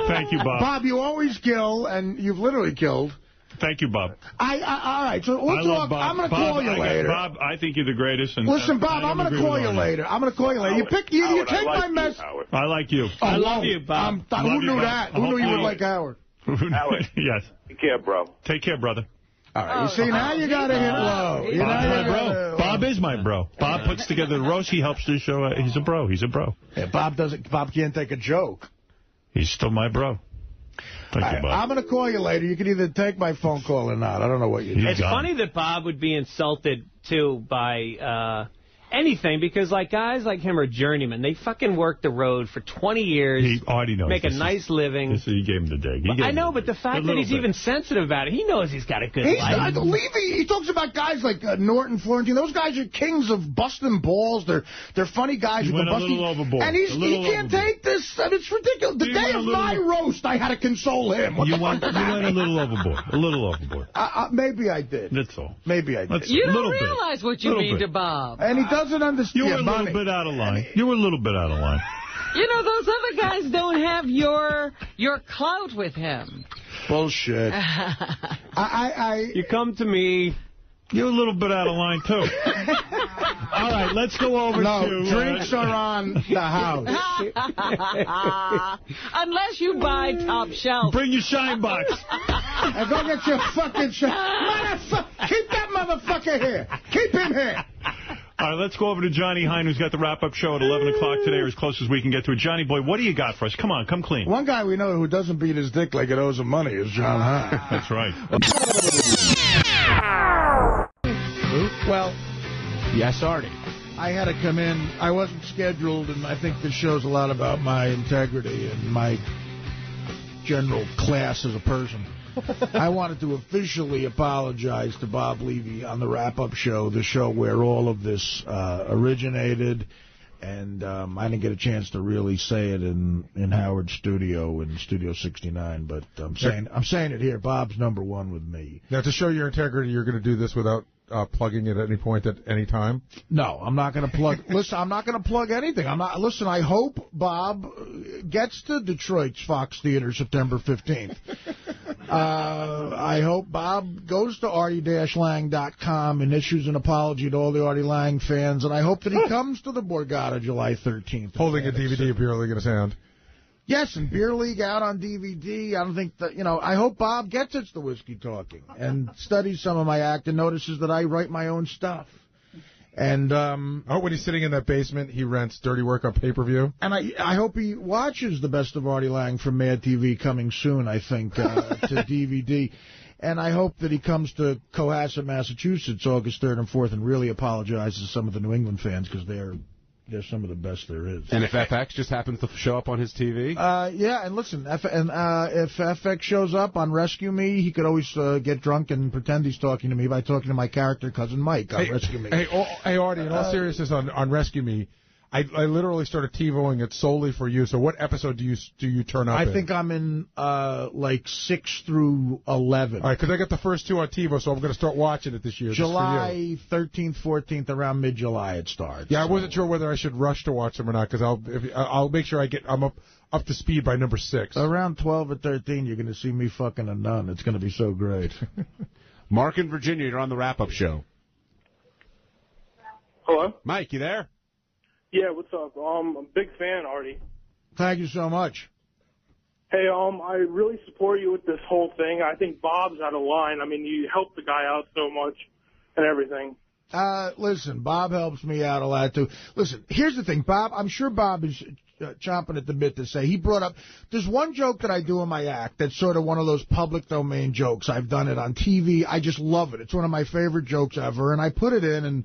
Thank you, Bob. Bob, you always kill, and you've literally killed. Thank you, Bob. All right, so we'll talk. I'm going to call you later. Bob, I think you're the greatest. And, listen, Bob, I'm going to call you later. You take my message. I like you. I love you, Bob. Who knew that? Who knew you would like Howard? Howard. Yes. Take care, bro. Take care, brother. All right. You see, now you got to hit low. Bob is my bro. Bob puts together the roast. He helps the show. He's a bro. Yeah, Bob can't take a joke. He's still my bro. Thank you, Bob. I'm going to call you later. You can either take my phone call or not. I don't know what you do. It's funny that Bob would be insulted, too, by anything, because like guys like him are journeymen. They fucking work the road for 20 years. He already knows. Make a nice living. He gave him the dig. I know, but the fact that he's even sensitive about it, he knows he's got a good life. Levy, he talks about guys like Norton, Florentine. Those guys are kings of busting balls. They're funny guys. He went a little overboard. And he can't take this. I mean, it's ridiculous. The day of my roast, I had to console him. You went a little overboard. A little overboard. Maybe I did. That's all. Maybe I did. You don't realize what you mean to Bob. And he doesn't understand. You were a little bit out of line. You were a little bit out of line. You know, those other guys don't have your clout with him. Bullshit. You come to me. You're a little bit out of line, too. All right, let's go over to... drinks are on the house. Unless you buy top shelf. Bring your shine box. And go get your fucking shine. Motherfucker, keep that motherfucker here. Keep him here. All right, let's go over to Johnny Hine, who's got the wrap-up show at 11 o'clock today, or as close as we can get to it. Johnny boy, what do you got for us? Come on, come clean. One guy we know who doesn't beat his dick like it owes him money is John Hine. That's right. Well, yes, Artie. I had to come in. I wasn't scheduled, and I think this shows a lot about my integrity and my general class as a person. I wanted to officially apologize to Bob Levy on the wrap-up show, the show where all of this originated, and I didn't get a chance to really say it in Howard's studio, in Studio 69, but I'm saying it here. Bob's #1 with me. Now, to show your integrity, you're going to do this without plugging it at any point at any time? No, I'm not going to plug. Listen, I'm not going to plug anything. Listen, I hope Bob gets to Detroit's Fox Theater September 15th. I hope Bob goes to artie-lang.com and issues an apology to all the Artie Lang fans, and I hope that he comes to the Borgata July 13th. Holding a DVD of Beer League in his hand. Yes, and Beer League out on DVD. I don't think that, I hope Bob gets It's the Whiskey Talking and studies some of my act and notices that I write my own stuff. And when he's sitting in that basement, he rents Dirty Work on pay-per-view. And I hope he watches the Best of Artie Lang from Mad TV coming soon, I think, to DVD. And I hope that he comes to Cohasset, Massachusetts, August 3rd and 4th, and really apologizes to some of the New England fans, because they're some of the best there is. And if FX just happens to show up on his TV? Yeah, and listen, if FX shows up on Rescue Me, he could always get drunk and pretend he's talking to me by talking to my character, Cousin Mike, on Rescue Me. Hey, Artie, in all seriousness, on Rescue Me, I literally started TiVoing it solely for you. So what episode do you turn up in? I think I'm in, 6 through 11. All right, because I got the first 2 on TiVo, so I'm going to start watching it this year. July 13th, 14th, around mid-July it starts. Yeah, I wasn't sure whether I should rush to watch them or not, because I'll make sure I'm up to speed by number 6. Around 12 or 13, you're going to see me fucking a nun. It's going to be so great. Mark in Virginia, you're on the wrap-up show. Hello? Mike, you there? Yeah, what's up? I'm a big fan, Artie. Thank you so much. Hey, I really support you with this whole thing. I think Bob's out of line. I mean, you helped the guy out so much and everything. Listen, Bob helps me out a lot, too. Listen, here's the thing, Bob. I'm sure Bob is chomping at the bit to say. He brought up, there's one joke that I do in my act that's sort of one of those public domain jokes. I've done it on TV. I just love it. It's one of my favorite jokes ever, and I put it in, and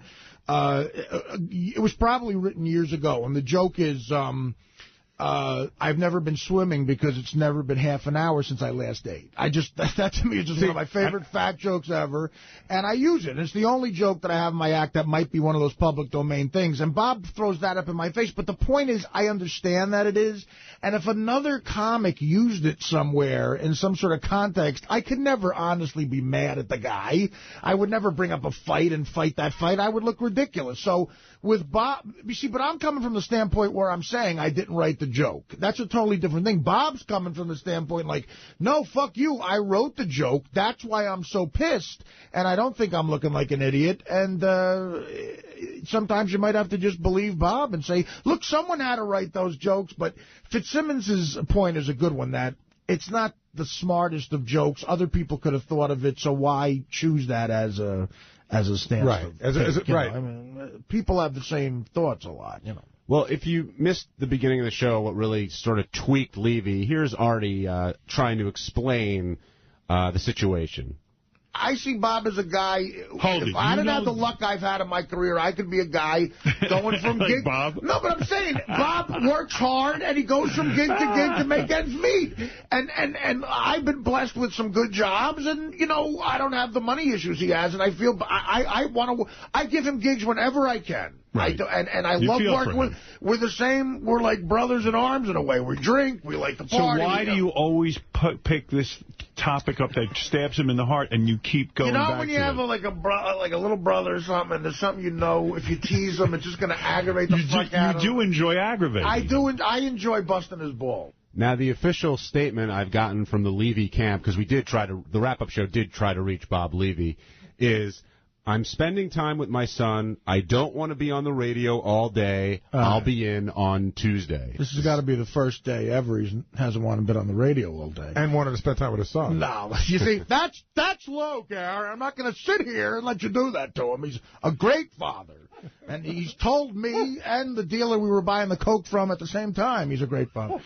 it was probably written years ago, and the joke is, I've never been swimming because it's never been half an hour since I last ate. That to me is just one of my favorite fat jokes ever, and I use it. It's the only joke that I have in my act that might be one of those public domain things, and Bob throws that up in my face, but the point is, I understand that it is, and if another comic used it somewhere in some sort of context, I could never honestly be mad at the guy. I would never bring up a fight and fight that fight. I would look ridiculous. So with Bob, you see, but I'm coming from the standpoint where I'm saying I didn't write the joke. That's a totally different thing. Bob's coming from the standpoint like, no, fuck you, I wrote the joke. That's why I'm so pissed, and I don't think I'm looking like an idiot. And sometimes you might have to just believe Bob and say, look, someone had to write those jokes, but Fitzsimmons' point is a good one, that it's not the smartest of jokes. Other people could have thought of it, so why choose that as a stance? Right. Right. I mean, people have the same thoughts a lot, Well, if you missed the beginning of the show, what really sort of tweaked Levy, here's Artie trying to explain the situation. I see Bob as a guy, if I didn't have the luck I've had in my career, I could be a guy going from gig. Bob? No, but I'm saying, Bob works hard, and he goes from gig to gig to make ends meet. And I've been blessed with some good jobs, and, I don't have the money issues he has, and I feel, I give him gigs whenever I can. Right. I love working with, we're the same, we're like brothers in arms in a way. We drink, we like to party. So why do you always pick this topic up that stabs him in the heart, and you keep going back to it? When you have a little brother or something, and there's something if you tease them, it's just going to aggravate the fuck out of him. You do enjoy aggravating. I do, and I enjoy busting his ball. Now, the official statement I've gotten from the Levy camp, because the wrap-up show did try to reach Bob Levy, is, I'm spending time with my son. I don't want to be on the radio all day. I'll be in on Tuesday. This has got to be the first day ever he hasn't wanted to be on the radio all day. And wanted to spend time with his son. No. You see, that's low, Gary. I'm not going to sit here and let you do that to him. He's a great father. And he's told me and the dealer we were buying the Coke from at the same time he's a great father.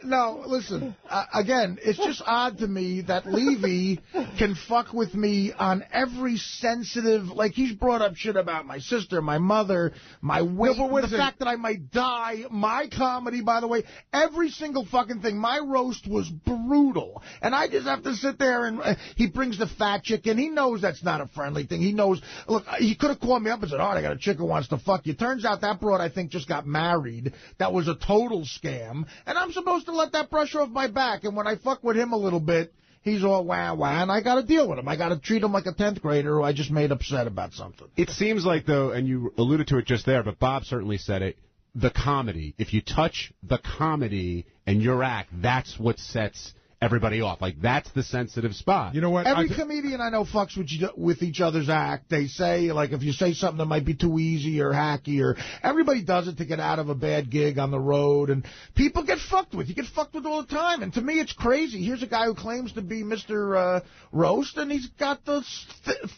No, listen, again, it's just odd to me that Levy can fuck with me on every sensitive, like he's brought up shit about my sister, my mother, my weight, the fact that I might die, my comedy, by the way, every single fucking thing. My roast was brutal. And I just have to sit there and he brings the fat chick in. He knows that's not a friendly thing. He knows, look, he could have called me up and said, I got a chick who wants to fuck you. Turns out that broad, I think, just got married. That was a total scam. And I'm supposed to let that brush off my back, and when I fuck with him a little bit, he's all wah-wah, and I got to deal with him. I got to treat him like a 10th grader who I just made upset about something. It seems like, though, and you alluded to it just there, but Bob certainly said it, the comedy. If you touch the comedy and your act, that's what sets everybody off. Like, that's the sensitive spot. You know what? Every comedian I know fucks with each other's act. They say, like, if you say something that might be too easy or hacky, or everybody does it to get out of a bad gig on the road, and people get fucked with. You get fucked with all the time, and to me it's crazy. Here's a guy who claims to be Mr. Roast, and he's got the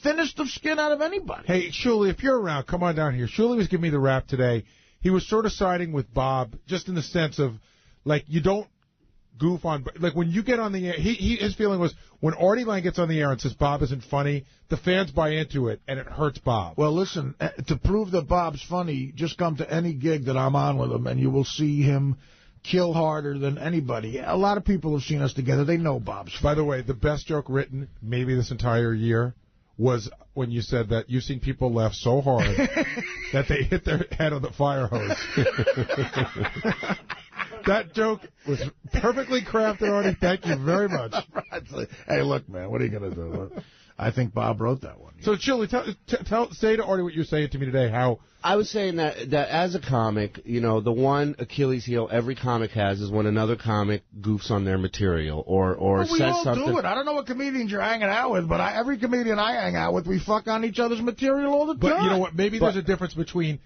thinnest of skin out of anybody. Hey, Shuli, if you're around, come on down here. Shuli was giving me the rap today. He was sort of siding with Bob, just in the sense of, like, you don't goof on, like, when you get on the air, his feeling was when Artie Lang gets on the air and says Bob isn't funny, the fans buy into it, and it hurts Bob. Well, listen, to prove that Bob's funny, just come to any gig that I'm on with him, and you will see him kill harder than anybody. A lot of people have seen us together. They know Bob's funny. By the way, the best joke written, maybe this entire year, was when you said that you've seen people laugh so hard that they hit their head on the fire hose. That joke was perfectly crafted, Artie. Thank you very much. Hey, look, man, what are you going to do? I think Bob wrote that one. So, Chili, say to Artie what you're saying to me today. How I was saying that as a comic, you know, the one Achilles heel every comic has is when another comic goofs on their material or says something. We all do it. I don't know what comedians you're hanging out with, but every comedian I hang out with, we fuck on each other's material all the time. But you know what? Maybe there's a difference between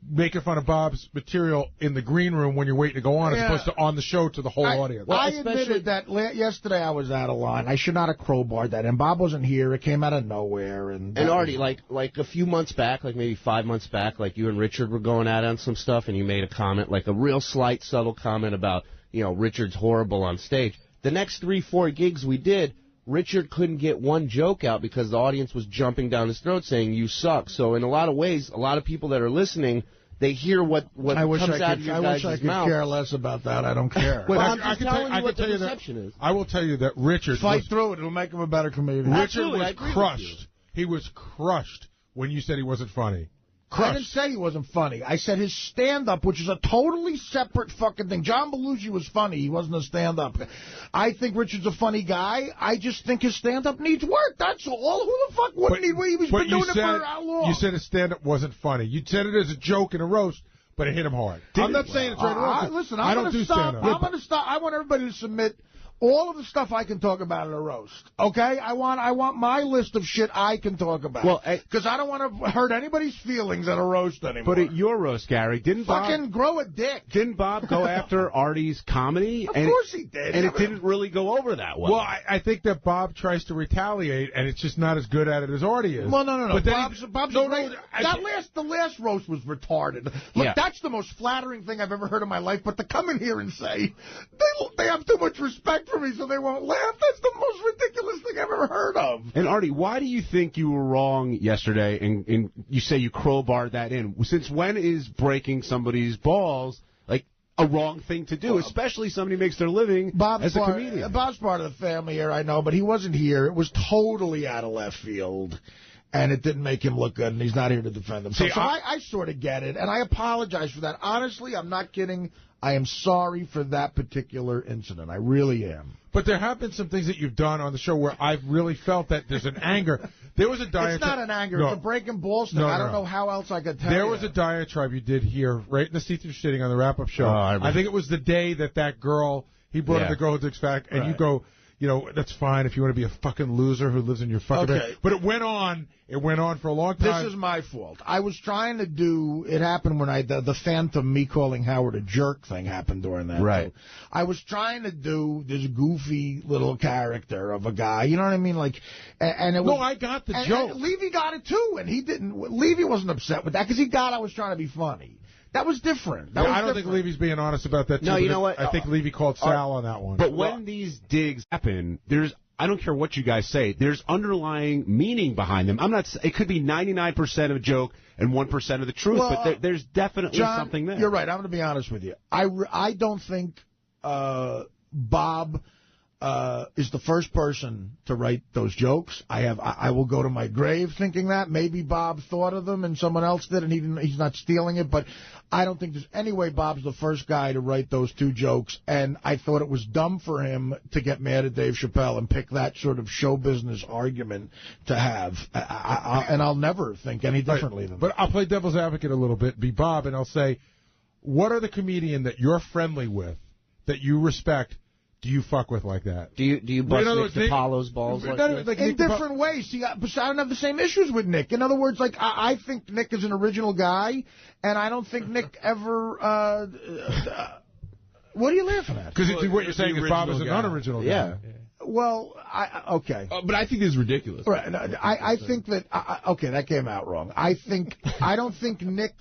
making fun of Bob's material in the green room when you're waiting to go on, as opposed to on the show to the whole audience. Well, I admitted that yesterday I was out of line. I should not have crowbarred that, and Bob wasn't here. It came out of nowhere. And Artie, like a few months back, like maybe 5 months back, like you and Richard were going at on some stuff, and you made a comment, like a real slight, subtle comment about, you know, Richard's horrible on stage. The next 3-4 gigs we did, Richard couldn't get one joke out because the audience was jumping down his throat saying, you suck. So in a lot of ways, a lot of people that are listening, they hear what comes out of your guys' mouth. I wish I could care less about that. I don't care. Well, I'm just telling you what the perception is. I will tell you that Richard... Fight through it. It'll make him a better comedian. Richard was crushed. He was crushed when you said he wasn't funny. Crushed. I didn't say he wasn't funny. I said his stand-up, which is a totally separate fucking thing. John Belushi was funny. He wasn't a stand-up. I think Richard's a funny guy. I just think his stand-up needs work. That's all. Who the fuck wouldn't he? He's been doing it for how long? You said his stand-up wasn't funny. You said it as a joke in a roast, but it hit him hard. I'm not saying it's right or wrong. Listen, I don't do stand-up. I'm going to stop. I want everybody to submit all of the stuff I can talk about in a roast, okay? I want my list of shit I can talk about. Well, because I don't want to hurt anybody's feelings at a roast anymore. But at your roast, Gary, didn't Bob... Fucking grow a dick. Didn't Bob go after Artie's comedy? Of course he did. And it didn't really go over that well. Well, I think that Bob tries to retaliate, and it's just not as good at it as Artie is. Well, no. But Bob's great. The last roast was retarded. Look, that's the most flattering thing I've ever heard in my life, but to come in here and say, they have too much respect for me, so they won't laugh, that's the most ridiculous thing I've ever heard of. And, Artie, why do you think you were wrong yesterday, and you say you crowbarred that in? Since when is breaking somebody's balls, like, a wrong thing to do, especially somebody makes their living as a comedian? Bob's part of the family here, I know, but he wasn't here. It was totally out of left field. and it didn't make him look good, and he's not here to defend himself. So I sort of get it, and I apologize for that. Honestly, I'm not kidding. I am sorry for that particular incident. I really am. But there have been some things that you've done on the show where I've really felt that there's an anger. There was a diatribe. It's not an anger. No. It's a breaking balls thing. I don't know how else I could tell you. There was a diatribe you did here, right in the seat you're sitting on the wrap-up show. I think it was the day that girl, he brought up the girl who took back, and you go, you know, that's fine if you want to be a fucking loser who lives in your fucking bed. But it went on for a long time. This is my fault. I was trying to do, it happened when the Phantom, me calling Howard a jerk thing happened during that. Right. I was trying to do this goofy little character of a guy, you know what I mean? Like, and it was. No, I got the joke. And Levy got it too, and he didn't, Levy wasn't upset with that because he got I was trying to be funny. That was different. I don't think Levy's being honest about that, too. No, you know what? I think Levy called Sal on that one. But when these digs happen, I don't care what you guys say, there's underlying meaning behind them. It could be 99% of a joke and 1% of the truth, but there's definitely something there. You're right. I'm going to be honest with you. I don't think Bob is the first person to write those jokes. I will go to my grave thinking that. Maybe Bob thought of them and someone else did, and he's not stealing it. But I don't think there's any way Bob's the first guy to write those two jokes. And I thought it was dumb for him to get mad at Dave Chappelle and pick that sort of show business argument to have. And I'll never think any differently than that. But I'll play devil's advocate a little bit, be Bob, and I'll say, what are the comedian that you're friendly with, that you respect, do you fuck with like that? Do you bust Nick DiPaolo's balls like that? Like in different ways. See, I don't have the same issues with Nick. In other words, like I think Nick is an original guy, and I don't think Nick ever. What are you laughing at? Because what you're saying is Bob is an unoriginal guy. Yeah. Well, okay. But I think this is ridiculous. Right. I think that. Okay, that came out wrong. I don't think Nick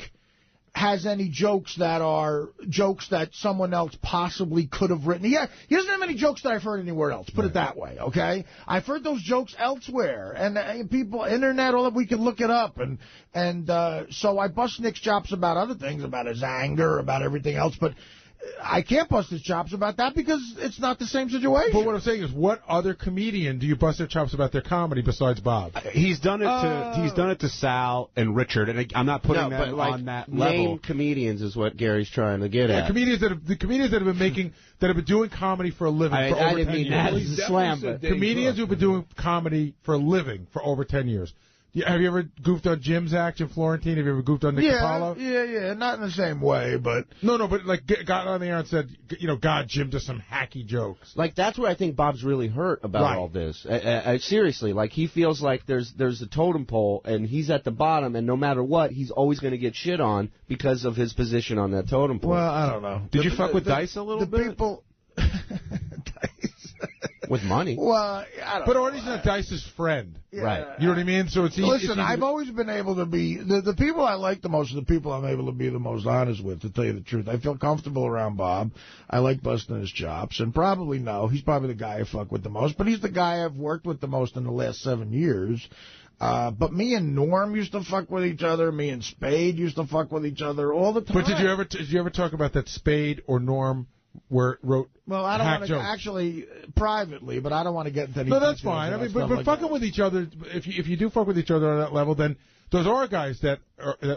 has any jokes that are jokes that someone else possibly could have written. He doesn't have any jokes that I've heard anywhere else. Put it that way, okay? I've heard those jokes elsewhere, and people, internet, all that, we can look it up, and so I bust Nick's chops about other things, about his anger, about everything else, but I can't bust his chops about that because it's not the same situation. But what I'm saying is, what other comedian do you bust their chops about their comedy besides Bob? He's done it to Sal and Richard, and I'm not putting them on that level. Name comedians is what Gary's trying to get at. Comedians that have been doing comedy for a living for over 10 years. I didn't mean that as a slam, but comedians who've been doing comedy for a living for over 10 years. Have you ever goofed on Jim's act, Jim Florentine? Have you ever goofed on Nick DiPaolo? Yeah, not in the same way, but... No, but like got on the air and said, God, Jim does some hacky jokes. Like, that's where I think Bob's really hurt about all this. Seriously, like, he feels like there's a totem pole, and he's at the bottom, and no matter what, he's always going to get shit on because of his position on that totem pole. Well, I don't know. Did you fuck with Dice a little bit? People... With money. Well, I don't know. But Artie's not Dice's friend. Yeah. Right. You know what I mean? So it's easy. Listen, I've always been able to be... The people I like the most are the people I'm able to be the most honest with, to tell you the truth. I feel comfortable around Bob. I like busting his chops. And he's probably the guy I fuck with the most. But he's the guy I've worked with the most in the last 7 years. But me and Norm used to fuck with each other. Me and Spade used to fuck with each other all the time. But did you ever talk about that Spade or Norm wrote? Well, I don't want to actually privately, but I don't want to get into any. No, that's fine. I mean, but like fucking with each other. If you do fuck with each other on that level, then those are guys that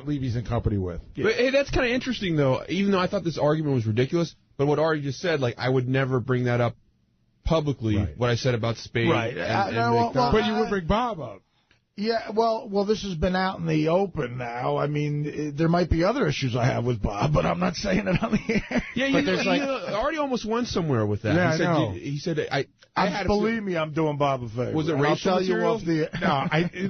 Levy's in company with. Yeah. But hey, that's kind of interesting, though. Even though I thought this argument was ridiculous, but what Artie just said, like, I would never bring that up publicly. Right. What I said about Spade, right? But you would bring Bob up. Yeah, well, this has been out in the open now. I mean, there might be other issues I have with Bob, but I'm not saying it on the air. Yeah, Artie almost went somewhere with that. Yeah, he said, believe me, I'm doing Bob a favor. Was it racial material? No,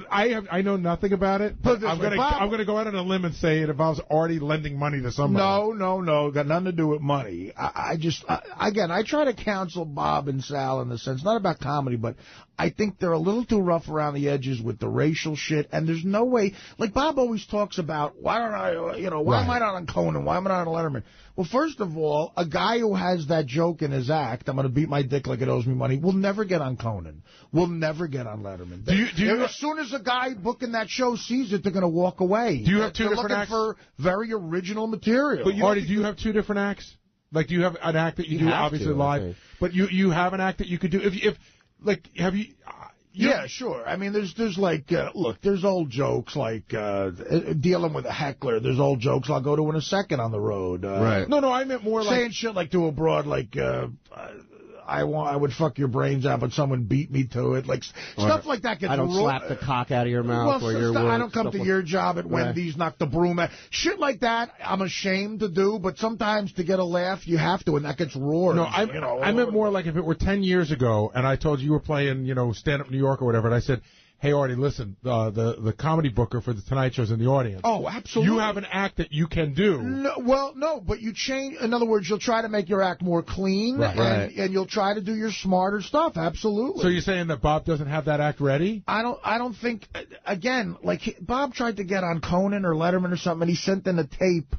I know nothing about it, but I'm going to go out on a limb and say it involves Artie lending money to somebody. No, got nothing to do with money. I try to counsel Bob and Sal in the sense, not about comedy, but I think they're a little too rough around the edges with the racial shit, and there's no way, like Bob always talks about, why am I not on Conan, why am I not on Letterman? Well, first of all, a guy who has that joke in his act, I'm going to beat my dick like it owes me money, will never get on Conan, will never get on Letterman. As soon as a guy booking that show sees it, they're going to walk away. Do you have two different acts? For very original material. But Artie, do you have two different acts? Like, do you have an act that you do obviously live, but you have an act that you could do if like, have you? Yeah, sure. I mean, there's like, look, there's old jokes like dealing with a heckler. There's old jokes I'll go to in a second on the road. Right. No, I meant more like saying shit like to a broad, like, I would fuck your brains out, but someone beat me to it. Like stuff like that gets. I don't slap the cock out of your mouth or your work. I don't come to your job at Wendy's, knock the broom out. Shit like that, I'm ashamed to do, but sometimes to get a laugh, you have to, and that gets roared. No, I meant more like if it were 10 years ago, and I told you were playing, Stand Up New York or whatever, and I said, hey, Artie, listen, the comedy booker for the Tonight Show's in the audience. Oh, absolutely. You have an act that you can do. No, but you change. In other words, you'll try to make your act more clean, and you'll try to do your smarter stuff. Absolutely. So you're saying that Bob doesn't have that act ready? I don't think. Again, like Bob tried to get on Conan or Letterman or something, and he sent in a tape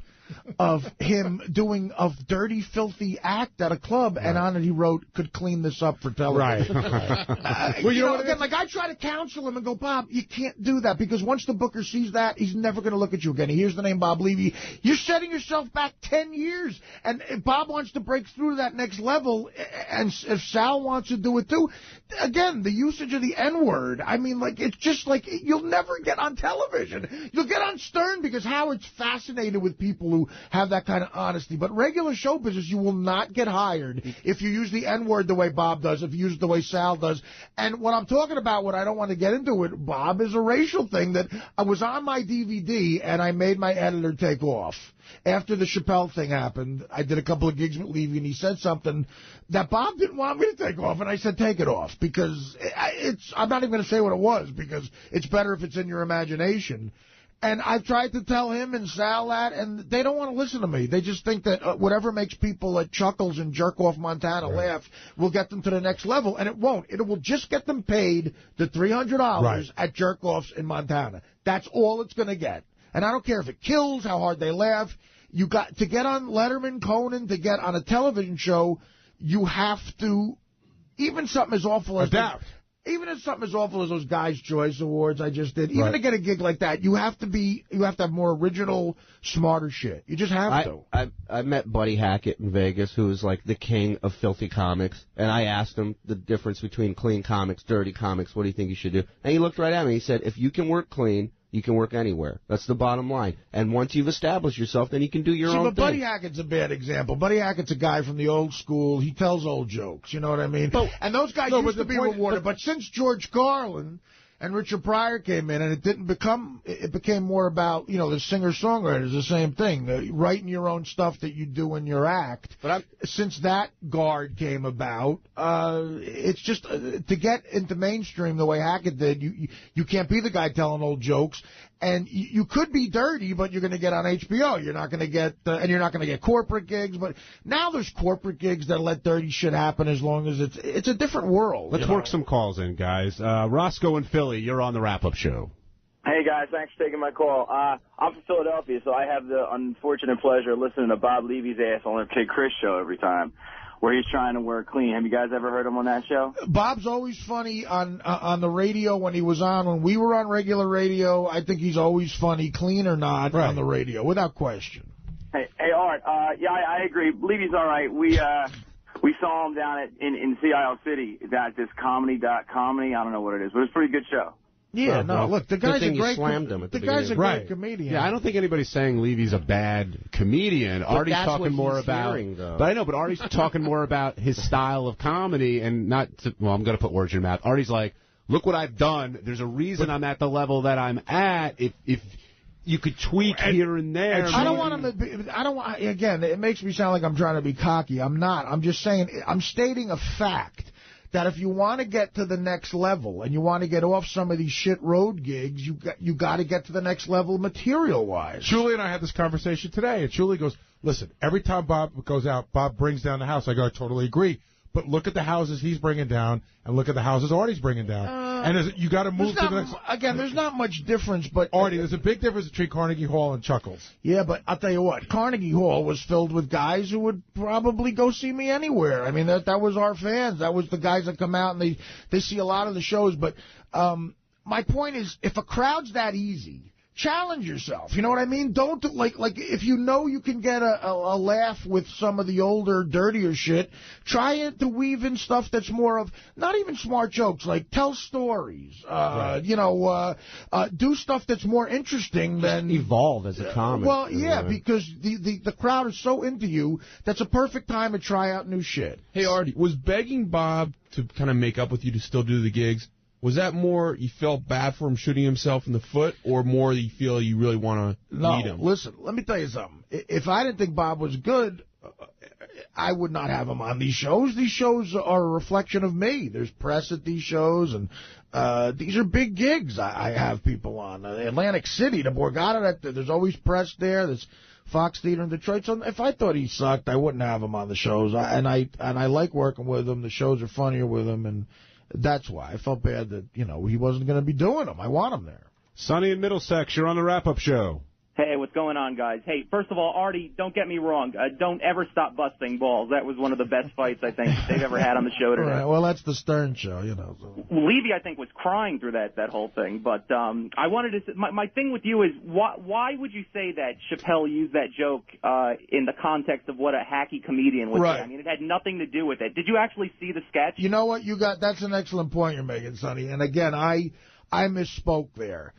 of him doing a dirty, filthy act at a club, and on it he wrote, could clean this up for television. Right. Well, again, like I try to counsel him and go, Bob, you can't do that, because once the booker sees that, he's never going to look at you again. He hears the name Bob Levy. You're setting yourself back 10 years, and if Bob wants to break through to that next level, and if Sal wants to do it too, again, the usage of the N-word, I mean, like, it's just like, you'll never get on television. You'll get on Stern because Howard's fascinated with people who have that kind of honesty. But regular show business, you will not get hired if you use the N-word the way Bob does, if you use it the way Sal does. And what I'm talking about, what I don't want to get into it, Bob, is a racial thing that I was on my DVD, and I made my editor take off. After the Chappelle thing happened, I did a couple of gigs with Levy, and he said something that Bob didn't want me to take off, and I said, take it off, because I'm not even going to say what it was, because it's better if it's in your imagination. And I've tried to tell him and Sal that, and they don't want to listen to me. They just think that whatever makes people at Chuckles and Jerk Off Montana laugh will get them to the next level, and it won't. It will just get them paid the $300 at Jerk Offs in Montana. That's all it's going to get. And I don't care if it kills, how hard they laugh. You got to get on Letterman, Conan, to get on a television show, you have to, even something as awful as adapt. Even if something as awful as those Guys' Choice Awards I just did, even to get a gig like that, you have to have more original, smarter shit. You just have to. I met Buddy Hackett in Vegas, who is like the king of filthy comics, and I asked him the difference between clean comics, dirty comics, what do you think you should do? And he looked right at me. He said, if you can work clean, you can work anywhere. That's the bottom line. And once you've established yourself, then you can do your own thing. But Buddy Hackett's a bad example. Buddy Hackett's a guy from the old school. He tells old jokes. You know what I mean? And those guys used to be rewarded. But since George Carlin and Richard Pryor came in, and it became more about, the singer-songwriters, the same thing, writing your own stuff that you do in your act. But since that guard came about, it's just, to get into mainstream the way Hackett did, you can't be the guy telling old jokes. And you could be dirty, but you're going to get on HBO. You're not going to get, and you're not going to get corporate gigs. But now there's corporate gigs that let dirty shit happen as long as it's a different world. Let's work some calls in, guys. Roscoe in Philly, you're on the wrap-up show. Hey, guys, thanks for taking my call. I'm from Philadelphia, so I have the unfortunate pleasure of listening to Bob Levy's ass on the Kid Chris show every time, where he's trying to work clean. Have you guys ever heard him on that show? Bob's always funny on the radio when he was on. When we were on regular radio, I think he's always funny, clean or not, on the radio, without question. Hey, Art, yeah, I agree. Levy's all right. We saw him down in Sea Isle City at this comedy.comedy. I don't know what it is, but it's a pretty good show. Yeah, look, the guy's a great great comedian. Yeah, I don't think anybody's saying Levy's a bad comedian. But Artie's that's talking what more he's about. hearing, though. But I know, but Artie's talking more about his style of comedy and not. Well, I'm going to put words in your mouth. Artie's like, look what I've done. There's a reason I'm at the level that I'm at. If you could tweak here and there. I don't want him to be, again, it makes me sound like I'm trying to be cocky. I'm not. I'm just saying, I'm stating a fact. That if you want to get to the next level and you want to get off some of these shit road gigs, you got to get to the next level material-wise. Julie and I had this conversation today, and Julie goes, listen, every time Bob goes out, Bob brings down the house. I go, I totally agree. But look at the houses he's bringing down, and look at the houses Artie's bringing down. And you got to move to the next. Again, there's not much difference, but Artie, there's a big difference between Carnegie Hall and Chuckles. Yeah, but I'll tell you what, Carnegie Hall was filled with guys who would probably go see me anywhere. I mean, that was our fans. That was the guys that come out and they see a lot of the shows. But my point is, if a crowd's that easy challenge yourself. You know what I mean? Don't, like if you know you can get a laugh with some of the older, dirtier shit, try to weave in stuff that's more of, not even smart jokes, like tell stories, do stuff that's more interesting than... evolve as a comic. Well, yeah, because the crowd is so into you, that's a perfect time to try out new shit. Hey, Artie, was begging Bob to kind of make up with you to still do the gigs, was that more you felt bad for him shooting himself in the foot, or more you feel you really want to meet him? Listen, let me tell you something. If I didn't think Bob was good, I would not have him on these shows. These shows are a reflection of me. There's press at these shows, and these are big gigs I have people on. Atlantic City, the Borgata, there's always press there. There's Fox Theater in Detroit. So if I thought he sucked, I wouldn't have him on the shows. And I like working with him. The shows are funnier with him, and that's why I felt bad that, he wasn't going to be doing them. I want him there. Sonny in Middlesex, you're on the wrap-up show. Hey, what's going on, guys? Hey, first of all, Artie, don't get me wrong. Don't ever stop busting balls. That was one of the best fights I think they've ever had on the show today. Right, well, that's the Stern show, So. Levy, I think, was crying through that whole thing. But I wanted to. My thing with you is why would you say that Chappelle used that joke in the context of what a hacky comedian would say? I mean, it had nothing to do with it. Did you actually see the sketch? You know what? That's an excellent point you're making, Sonny. And again, I misspoke there.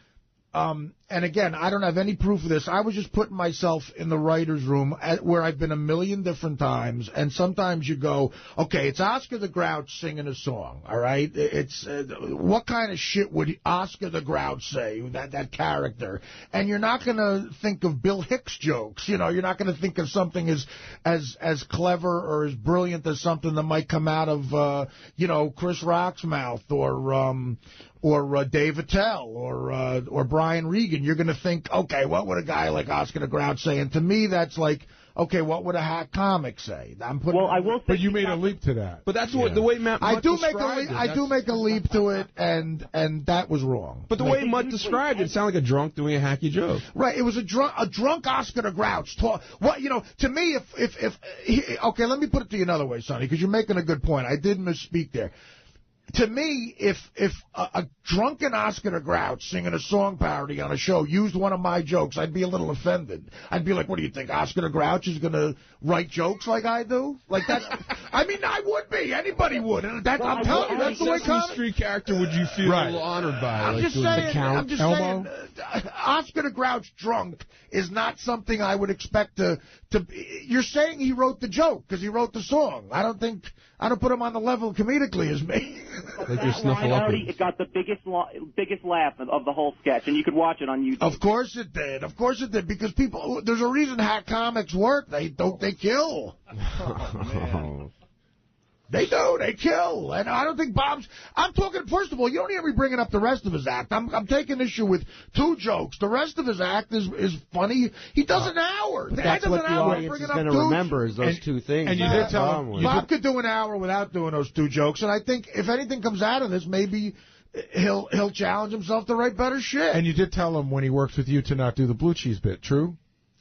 And again, I don't have any proof of this. I was just putting myself in the writer's room where I've been a million different times, and sometimes you go, okay, it's Oscar the Grouch singing a song, all right? It's what kind of shit would Oscar the Grouch say, that character? And you're not going to think of Bill Hicks jokes. You're not going to think of something as clever or as brilliant as something that might come out of, Chris Rock's mouth or Dave Attell or Brian Regan. You're going to think, okay, what would a guy like Oscar the Grouch say? And to me, that's like, okay, what would a hack comic say? I will say, but you made a leap to that. But that's what the way Mutt I do make a leap to it, and that was wrong. But the way Mutt described it sounded like a drunk doing a hacky joke. Right, it was a drunk Oscar the Grouch. To me, okay, let me put it to you another way, Sonny, because you're making a good point. I did misspeak there. To me, if a drunken Oscar the Grouch singing a song parody on a show used one of my jokes, I'd be a little offended. I'd be like, what do you think, Oscar the Grouch is going to write jokes like I do? Like that? I mean, I would be. Anybody would. And I'm telling you, that's the way Sesame Street character would you feel a little honored by? I'm just saying, Oscar the Grouch drunk is not something I would expect to you're saying he wrote the joke because he wrote the song. I don't put him on the level comedically as me. That line, Artie, it got the biggest laugh of the whole sketch, and you could watch it on YouTube. Of course it did, because there's a reason hack comics work. They kill. Oh, they do. They kill. And I don't think I'm talking, first of all, you don't hear me bringing up the rest of his act. I'm taking issue with 2 jokes. The rest of his act is funny. He does an hour. But that's what the audience is going to remember is those 2 things. And you did tell him. Bob could do an hour without doing those 2 jokes. And I think if anything comes out of this, maybe he'll challenge himself to write better shit. And you did tell him when he works with you to not do the blue cheese bit, true?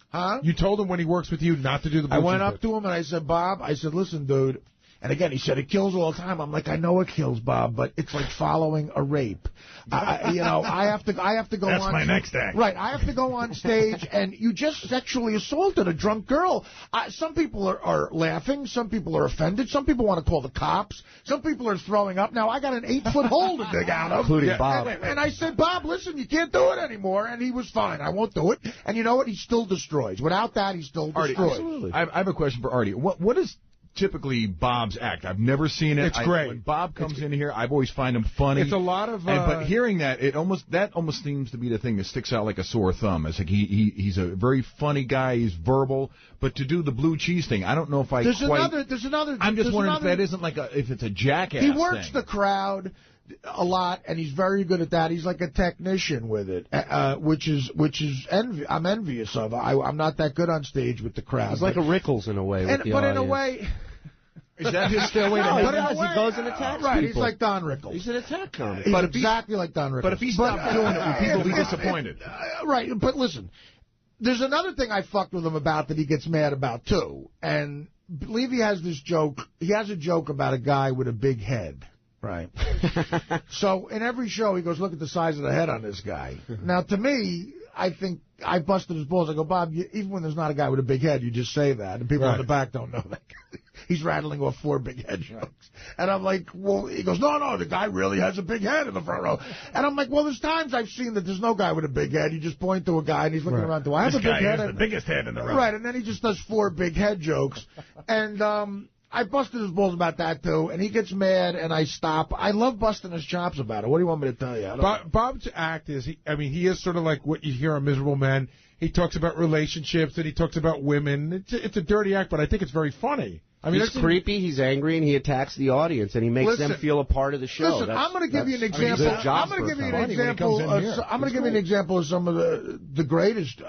Huh? You told him when he works with you not to do the blue cheese bit. I went up to him and I said, Bob, listen, dude. And again, he said, it kills all the time. I'm like, I know it kills, Bob, but it's like following a rape. I have to go on. That's my next act. Right. I have to go on stage, and you just sexually assaulted a drunk girl. Some people are laughing. Some people are offended. Some people want to call the cops. Some people are throwing up. Now, I got an 8-foot hole to dig out of. Including Bob. And I said, Bob, listen, you can't do it anymore. And he was fine. I won't do it. And you know what? He still destroys. Without that, he still destroys. Artie, absolutely. I have a question for Artie. What is typically Bob's act? I've never seen it. It's great. When Bob comes in here, I've always find him funny. It's a lot of but hearing that, that almost seems to be the thing that sticks out like a sore thumb. It's like he's a very funny guy, he's verbal, but to do the blue cheese thing, I don't know if there's another I'm just wondering if that isn't if it's a jackass thing. He works thing. the crowd a lot, and he's very good at that. He's like a technician with it, which is I'm envious of. I'm not that good on stage with the crowd. He's like a Rickles in a way. With the but audience. in a way. Is that his stairway to heaven? He goes and attacks right, people. He's like Don Rickles. He's an attack comic. He's exactly like Don Rickles. But if he stopped doing it, would people be disappointed? Right, but listen, there's another thing I fucked with him about that he gets mad about, too. And Levy has this joke. He has a joke about a guy with a big head. Right. So in every show, he goes, look at the size of the head on this guy. Now, to me, I think I busted his balls. I go, Bob, even when there's not a guy with a big head, you just say that. And people in the back don't know that. He's rattling off 4 big head jokes. And I'm like, well, he goes, no, the guy really has a big head in the front row. And I'm like, well, there's times I've seen that there's no guy with a big head. You just point to a guy, and he's looking around, do I have a big head? The biggest head in the room. Right, and then he just does 4 big head jokes. And I busted his balls about that, too, and he gets mad, and I stop. I love busting his chops about it. What do you want me to tell you? Bob's act is, he is sort of like what you hear on Miserable Men. He talks about relationships, and he talks about women. It's a dirty act, but I think it's very funny. I mean, he's creepy, he's angry, and he attacks the audience, and he makes them feel a part of the show. Listen, I'm going to give you an example. I'm going to give you an example of some of the greatest.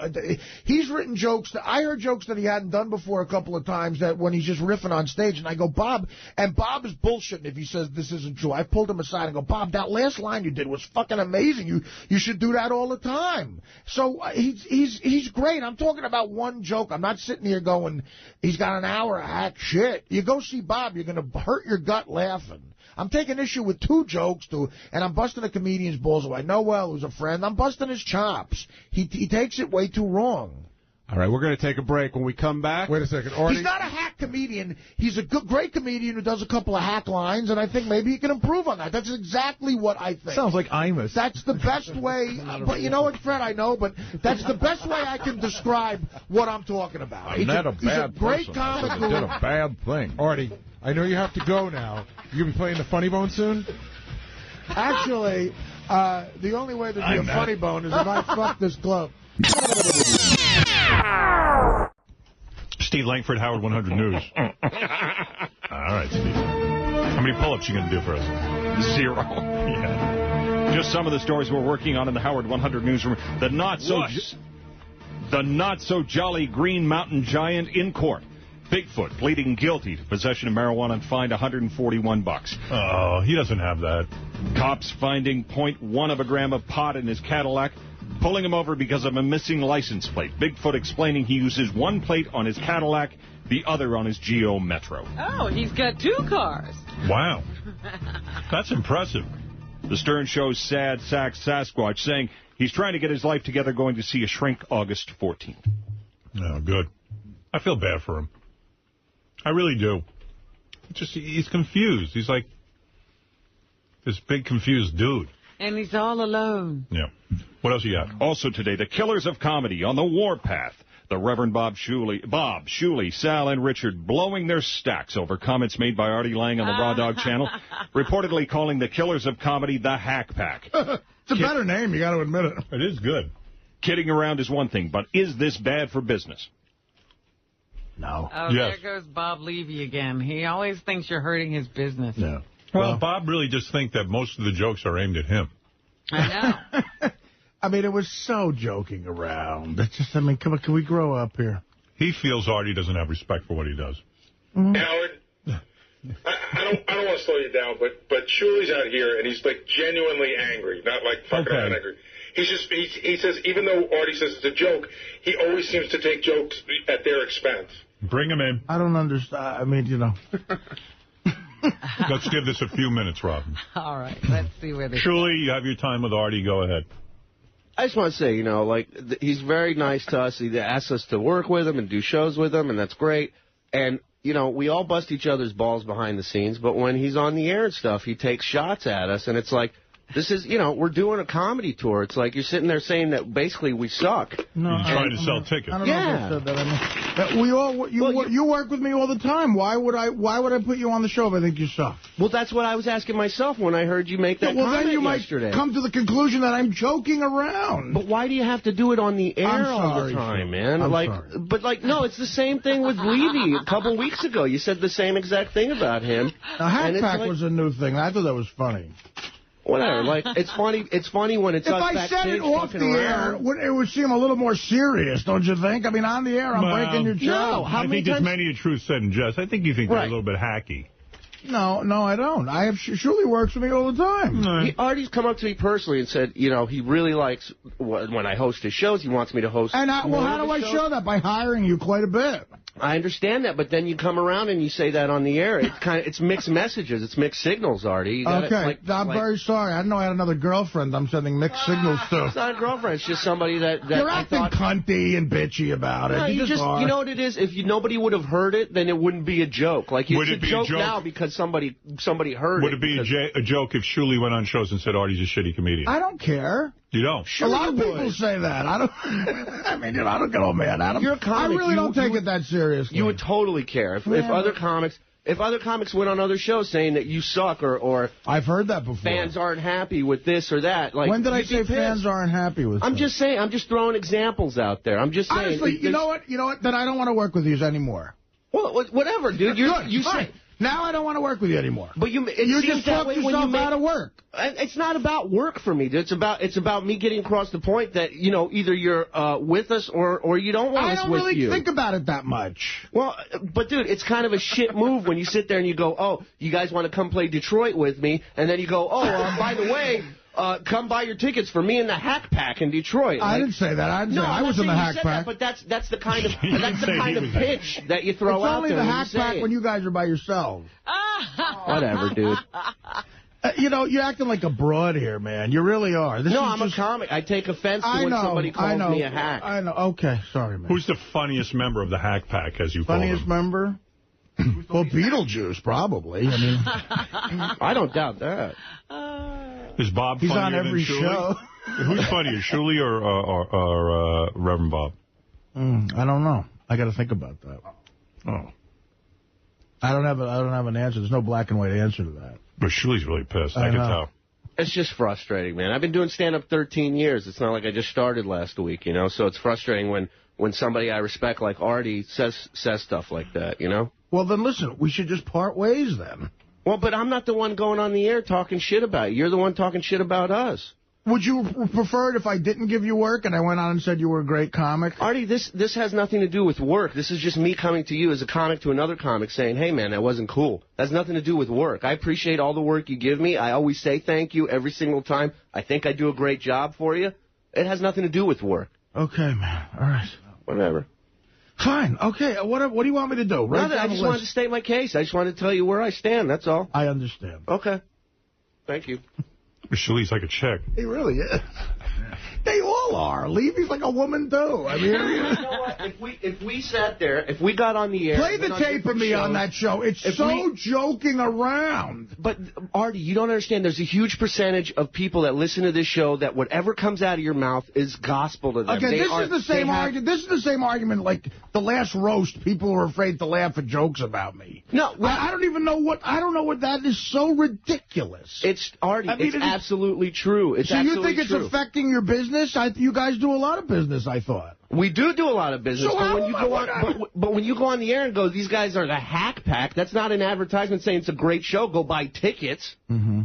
He's written jokes. I heard jokes that he hadn't done before a couple of times that when he's just riffing on stage, and I go, Bob, and Bob is bullshitting if he says this isn't true. I pulled him aside and go, Bob, that last line you did was fucking amazing. You should do that all the time. So he's great. I'm talking about one joke. I'm not sitting here going, he's got an hour of hack shit. You go see Bob, you're going to hurt your gut laughing. I'm taking issue with 2 jokes, and I'm busting a comedian's balls away. Noel, who's a friend, I'm busting his chops. He takes it way too wrong. All right, we're going to take a break. When we come back... Wait a second. Artie? He's not a hack comedian. He's a great comedian who does a couple of hack lines, and I think maybe he can improve on that. That's exactly what I think. Sounds like Imus. That's the best way. But you know what, Fred, I know, but that's the best way I can describe what I'm talking about. He's a great comic. He did a bad thing. Artie, I know you have to go now. You going to be playing the Funny Bone soon? Actually, the only way to be a funny bone is if I fuck this club. Steve Langford, Howard 100 News. All right, Steve. How many pull-ups are you going to do for us? 0. Yeah. Just some of the stories we're working on in the Howard 100 newsroom. The not-so-jolly Green Mountain Giant in court. Bigfoot pleading guilty to possession of marijuana and fined $141. Oh, he doesn't have that. Cops finding 0.1 of a gram of pot in his Cadillac, pulling him over because of a missing license plate. Bigfoot explaining he uses one plate on his Cadillac, the other on his Geo Metro. Oh, he's got 2 cars. Wow. That's impressive. The Stern Show's sad sack Sasquatch saying he's trying to get his life together, going to see a shrink August 14th. Oh, good. I feel bad for him. I really do. He's confused. He's like this big confused dude. And he's all alone. Yeah. What else you got? Also today, the killers of comedy on the warpath. The Reverend Bob Shuley, Sal, and Richard blowing their stacks over comments made by Artie Lang on the Raw Dog channel, reportedly calling the killers of comedy the Hackpack. It's a better name, you got to admit it. It is good. Kidding around is one thing, but is this bad for business? No. Oh, yes. There goes Bob Levy again. He always thinks you're hurting his business. No. Well, Bob really just thinks that most of the jokes are aimed at him. I know. I mean, it was so joking around. It's just, I mean, come on, can we grow up here? He feels Artie doesn't have respect for what he does. Mm-hmm. Howard, I don't want to slow you down, but Shuley's out here, and he's, like, genuinely angry, not, like, fucking around angry. He says, even though Artie says it's a joke, he always seems to take jokes at their expense. Bring him in. I don't understand. I mean, you know. Let's give this a few minutes, Robin. All right. Let's see where they Shuley, you have your time with Artie. Go ahead. I just want to say, you know, like, he's very nice to us. He asks us to work with him and do shows with him, and that's great. And, you know, we all bust each other's balls behind the scenes, but when he's on the air and stuff, he takes shots at us, and it's like, this is, you know, we're doing a comedy tour. It's like you're sitting there saying that basically we suck. No, you're trying to sell tickets. I don't know if I said that. I mean, you work with me all the time. Why would I put you on the show if I think you suck? Well, that's what I was asking myself when I heard you make that comment then you yesterday. Might come to the conclusion that I'm joking around. But why do you have to do it on the air all the time, man? I'm like, sorry. But like, no, it's the same thing with Levy. A couple weeks ago, you said the same exact thing about him. Now, Hackpack was a new thing. I thought that was funny. Whatever, like, it's funny. It's funny when it's us backstage. If I said it off the air, it would seem a little more serious, don't you think? I mean, on the air, I'm breaking your joke. No, I think there's many a truth said in jest. I think you think they're a little bit hacky. No, I don't. I have Shuley works with me all the time. Artie's come up to me personally and said, you know, he really likes when I host his shows. He wants me to host. And how do I show that? By hiring you quite a bit. I understand that, but then you come around and you say that on the air. It's mixed messages. It's mixed signals, Artie. Okay, I'm very sorry. I didn't know I had another girlfriend I'm sending mixed signals to. It's not a girlfriend. It's just somebody that You're acting cunty and bitchy about it. No, you know what it is? If nobody would have heard it, then it wouldn't be a joke. Like, it's a joke now because somebody heard it. Would it be a joke if Shuli went on shows and said Artie's a shitty comedian? I don't care. You don't? A lot of people say that. I don't. I mean, I don't get all mad at them. You're a comic. I really don't take it that seriously. You would totally care if other comics went on other shows saying that you suck or I've heard that before. Fans aren't happy with this or that. Like, when did I say fans aren't happy with? I'm just saying. I'm just throwing examples out there. I'm just saying. Honestly, you know what? Then I don't want to work with you anymore. Well, whatever, dude. You say. Now I don't want to work with you anymore. But you just talked yourself out of work. It's not about work for me. It's about me getting across the point that, either you're with us or you don't want us with you. I don't really think about it that much. Well, but, dude, it's kind of a shit move when you sit there and you go, oh, you guys want to come play Detroit with me? And then you go, oh, by the way... come buy your tickets for me in the Hackpack in Detroit. I didn't say that. I was in the Hackpack. But that's the kind of pitch that you throw out there. It's only the Hackpack when you guys are by yourselves. Whatever, dude. You're acting like a broad here, man. You really are. I'm a comic. I take offense to when somebody calls me a hack. I know. Okay, sorry, man. Who's the funniest member of the Hackpack, as you call him? Funniest member? Well, Beetlejuice, probably. I mean, I don't doubt that. Is Bob He's funnier on every than show. Who's funnier, Shuli or Reverend Bob? I don't know. I got to think about that. Oh, I don't have an answer. There's no black and white answer to that. But Shuli's really pissed. I can tell. It's just frustrating, man. I've been doing stand-up 13 years. It's not like I just started last week, So it's frustrating when somebody I respect like Artie says stuff like that, Well, then listen, we should just part ways then. Well, but I'm not the one going on the air talking shit about you. You're the one talking shit about us. Would you prefer it if I didn't give you work and I went on and said you were a great comic? Artie, this has nothing to do with work. This is just me coming to you as a comic to another comic saying, hey, man, that wasn't cool. That has nothing to do with work. I appreciate all the work you give me. I always say thank you every single time. I think I do a great job for you. It has nothing to do with work. Okay, man. All right. Whatever. Fine. Okay. What do you want me to do? I just wanted to state my case. I just wanted to tell you where I stand. That's all. I understand. Okay. Thank you. Shuli's like a chick. He really is. They all are. Levy's like a woman, too. I mean, you know what? If we sat there, if we got on the air... Play the tape of me on that show. It's joking around. But, Artie, you don't understand. There's a huge percentage of people that listen to this show that whatever comes out of your mouth is gospel to them. Okay, this is the same argument. This is the same argument like the last roast. People were afraid to laugh at jokes about me. No, I don't even know what... I don't know what that is so ridiculous. It's, Artie, it's absolutely true. It's you think it's affecting your business? You guys do a lot of business, I thought. We do a lot of business, so but when you go on the air and go, these guys are the Hackpack, that's not an advertisement saying it's a great show, go buy tickets. Mm-hmm.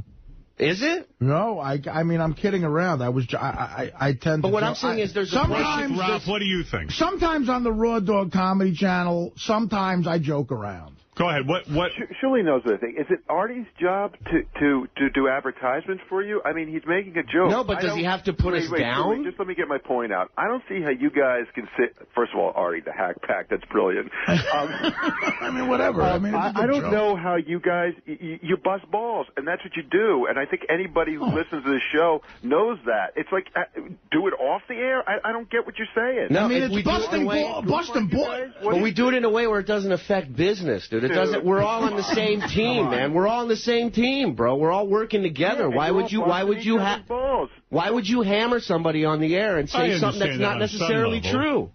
Is it? No, I mean, I'm kidding around. I tend to... But what I'm saying is there's sometimes... Ralph, what do you think? Sometimes on the Raw Dog Comedy Channel, sometimes I joke around. Go ahead. What? Shuli knows the thing. Is it Artie's job to do advertisements for you? I mean, he's making a joke. No, but does he have to put us down? Shuli, just let me get my point out. I don't see how you guys can sit. First of all, Artie, the Hackpack, that's brilliant. I mean, whatever. I mean, I don't know how you guys you bust balls, and that's what you do. And I think anybody who listens to this show knows that. It's like do it off the air. I don't get what you're saying. No, I mean, it's busting balls. But we do it in a way where it doesn't affect business, dude. It doesn't. We're all on the same team, man. We're all on the same team, bro. We're all working together. Yeah, why would you hammer somebody on the air and say something that's not necessarily true?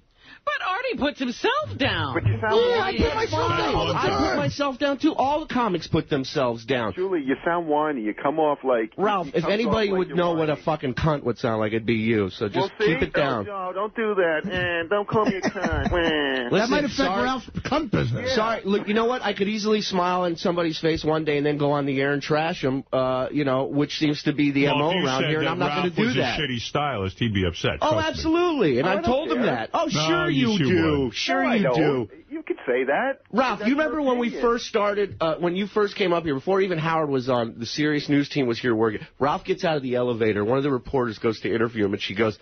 But Artie puts himself down. But you sound I put myself down all the time. I put myself down, too. All the comics put themselves down. Julie, you sound whiny. You come off like... Ralph, if anybody would know what a fucking cunt would sound like, it'd be you. So just keep it down. No, don't do that. And don't call me a cunt. That might affect Ralph's cunt business. Yeah. Sorry. Look, you know what? I could easily smile in somebody's face one day and then go on the air and trash them, which seems to be the MO around here, and I'm not going to do that. If he said that Ralph was a shitty stylist, he'd be upset. Oh, absolutely. And I told him that. Oh, sure you do. Sure you do. You could say that. Ralph, you remember when we first started, when you first came up here, before even Howard was on, the Serious News team was here working. Ralph gets out of the elevator. One of the reporters goes to interview him, and she goes,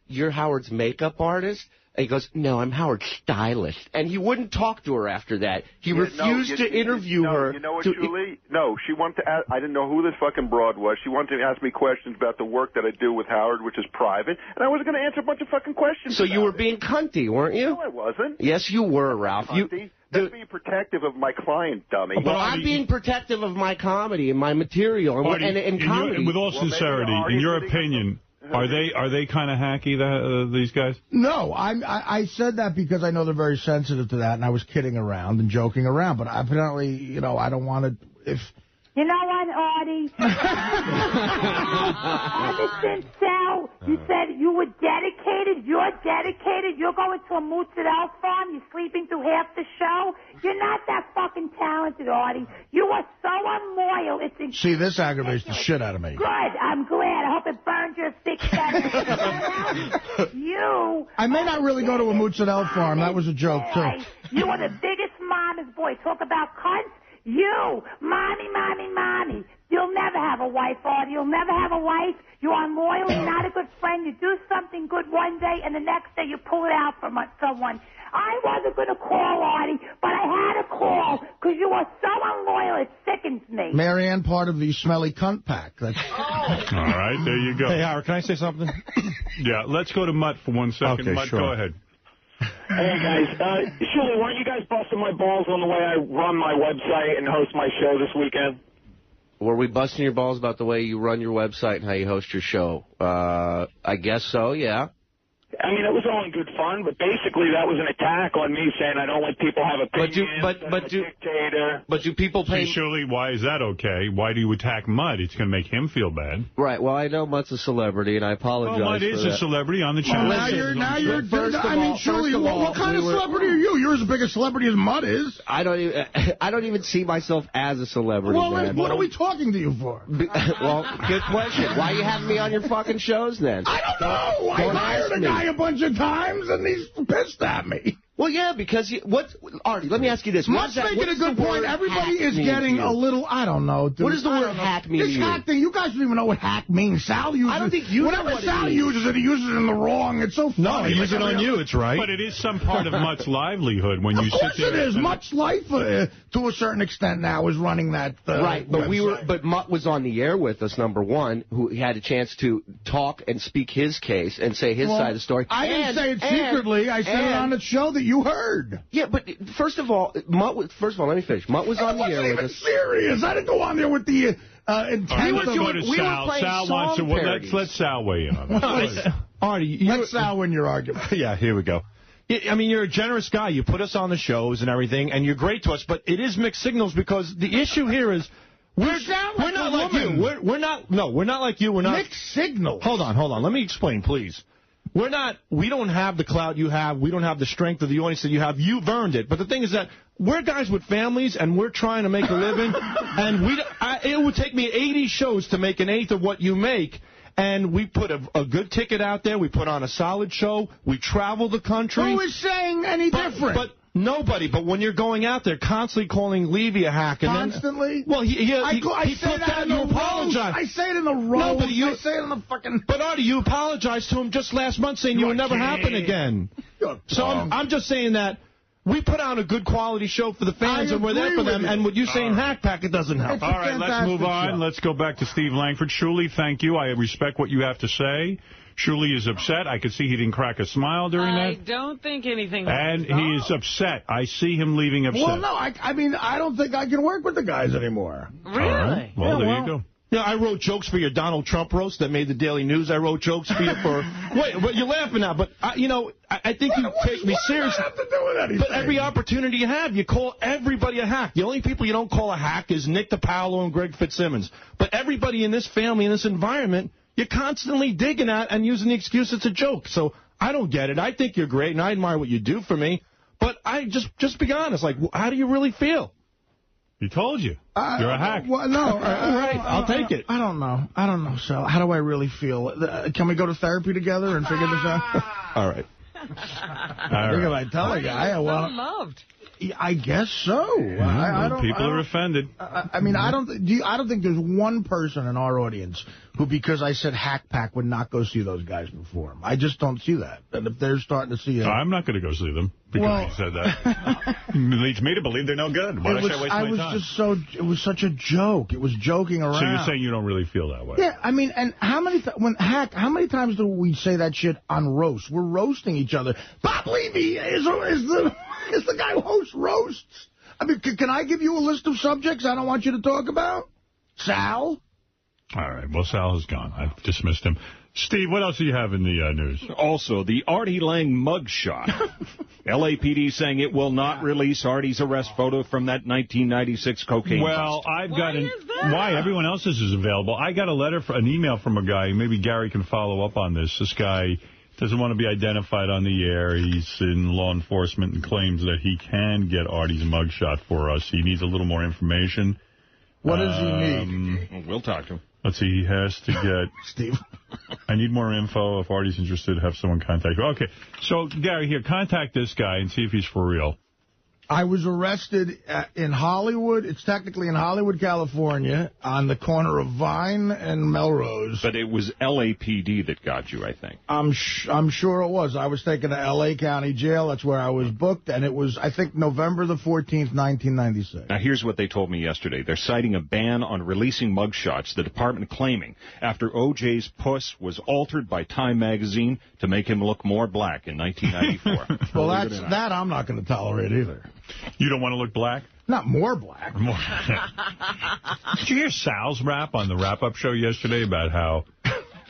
you're Howard's makeup artist? And he goes, no, I'm Howard's stylist. And he wouldn't talk to her after that. He refused to interview her. You know what, Julie? No, she wanted to ask, I didn't know who this fucking broad was. She wanted to ask me questions about the work that I do with Howard, which is private, and I was going to answer a bunch of fucking questions. So you were being cunty, weren't you? No, I wasn't. Yes, you were, Ralph. That's being protective of my client, dummy. Well, I'm being protective of my comedy and my material and comedy. With all sincerity, in your opinion, are they kind of hacky, these guys? No, I said that because I know they're very sensitive to that, and I was kidding around and joking around. But apparently, you know, I don't want to. You know what, Artie? Ever since Sal, you said you were dedicated. You're dedicated. You're going to a mozzarella farm. You're sleeping through half the show. You're not that fucking talented, Artie. You are so unloyal. It's See, this aggravates the shit out of me. Good. I'm glad. I hope it burns your thick fat. You. I may not really go to a mozzarella farm. That was a joke, too. You are the biggest mama's boy. Talk about cunts. You, mommy. You'll never have a wife, Artie. You'll never have a wife. You're unloyal. You're not a good friend. You do something good one day, and the next day you pull it out from someone. I wasn't going to call, Artie, but I had to call because you are so unloyal. It sickens me. Marianne, part of the smelly cunt pack. That's... All right, there you go. Hey, Howard, can I say something? Yeah, let's go to Mutt for 1 second. Okay, Mutt, sure. go ahead. Hey, guys. Shirley, weren't you guys busting my balls on the way I run my website and host my show this weekend? Were we busting your balls about the way you run your website and how you host your show? I guess so, yeah. I mean, it was all in good fun, but basically that was an attack on me saying I don't let people have opinions. But do people pay... See, surely, why is that okay? Why do you attack Mutt? It's going to make him feel bad. Right. Well, I know Mutt's a celebrity, and I apologize Mutt is a celebrity on the channel. Well, now you're surely, what kind of celebrity are you? You're as big a celebrity as Mutt is. I don't even see myself as a celebrity, man. What are we talking to you for? Well, good question. Why are you having me on your fucking shows, then? I don't know. I hired a guy a bunch of times, and he's pissed at me. Well, yeah, because Artie, let me ask you this. Mutt's making a good point. Everybody is getting a little, I don't know, dude. What does the word hack mean to you? This hack thing, you guys don't even know what hack means. Sal uses it. I don't think you know whenever what Sal it means. uses it, he uses it in the wrong. It's so funny. No, he uses it on you. It's right. But it is some part of Mutt's livelihood when you sit there. Of course it is. Mutt's life, to a certain extent now, is running that right, but website. But Mutt was on the air with us, number one, who had a chance to talk and speak his case and say his side of the story. I didn't say it secretly. I said it on the show that you heard. Yeah, but first of all, let me finish. Mutt was on the air with us. Serious. I didn't go on there with the intent. Let's go to Sal. Sal wants to. Let Sal weigh in on that. Artie, let Sal win your argument. Yeah, here we go. I mean, you're a generous guy. You put us on the shows and everything, and you're great to us. But it is mixed signals because the issue here is we're not like you. We're not like you. We're not mixed signals. Hold on. Let me explain, please. We don't have the clout you have. We don't have the strength of the audience that you have. You've earned it. But the thing is that we're guys with families, and we're trying to make a living. And it would take me 80 shows to make an eighth of what you make. And we put a good ticket out there. We put on a solid show. We travel the country. Who is saying any different? But nobody. But when you're going out there, constantly calling Levy a hack. And constantly? Well, he say that in the roast. I say it in the roast. No, I say it in the fucking... But, Artie, you apologized to him just last month saying you would never happen again. So I'm just saying that we put on a good quality show for the fans, and we're there for them. And what you saying, Hackpack, it doesn't help. All right, let's move on. Let's go back to Steve Langford. Shuli, thank you. I respect what you have to say. Shuli is upset. I could see he didn't crack a smile during that. I don't think anything. And he is upset. I see him leaving upset. Well, no, I mean, I don't think I can work with the guys anymore. Really? Right. Well, there you go. Yeah, I wrote jokes for your Donald Trump roast that made the Daily News. I wrote jokes for you for... Wait, but you're laughing now, but, I think you take me seriously. What does that have to do with anything? But every opportunity you have, you call everybody a hack. The only people you don't call a hack is Nick DiPaolo and Greg Fitzsimmons. But everybody in this family, in this environment, you're constantly digging at and using the excuse it's a joke. So I don't get it. I think you're great, and I admire what you do for me. But I just be honest. Like, how do you really feel? He told you. You're a hack. Well, no. Right. I'll take it. I don't know, Sal. How do I really feel? Can we go to therapy together and figure this out? All right. I think if I tell a guy, loved. I guess so. People are offended. I mean, I don't think there's one person in our audience who, because I said Hackpack, would not go see those guys perform. I just don't see that. And if they're starting to see it... I'm not going to go see them because he said that. It leads me to believe they're no good. Why should I waste my time? It was such a joke. It was joking around. So you're saying you don't really feel that way? Yeah, I mean, and how many times do we say that shit on roast? We're roasting each other. Bob Levy is the guy who hosts roasts. I mean, can I give you a list of subjects I don't want you to talk about? Sal? All right, well, Sal is gone. I've dismissed him. Steve, what else do you have in the news? Also, the Artie Lang mugshot. LAPD saying it will not release Artie's arrest photo from that 1996 cocaine bust. I've got why everyone else's is available. I got an email from a guy. Maybe Gary can follow up on this. This guy doesn't want to be identified on the air. He's in law enforcement and claims that he can get Artie's mugshot for us. He needs a little more information. What does he need? We'll talk to him. Let's see, he has to get... Steve. I need more info. If Artie's interested, have someone contact you. Okay, so, Gary, here, contact this guy and see if he's for real. I was arrested in Hollywood. It's technically in Hollywood, California, on the corner of Vine and Melrose. But it was LAPD that got you, I think. I'm sure it was. I was taken to L.A. County Jail. That's where I was booked. And it was, I think, November the 14th, 1996. Now, here's what they told me yesterday. They're citing a ban on releasing mugshots, the department claiming, after O.J.'s puss was altered by Time magazine to make him look more black in 1994. Well, that I'm not going to tolerate either. You don't want to look black? Not more black. Did you hear Sal's rap on the wrap-up show yesterday about how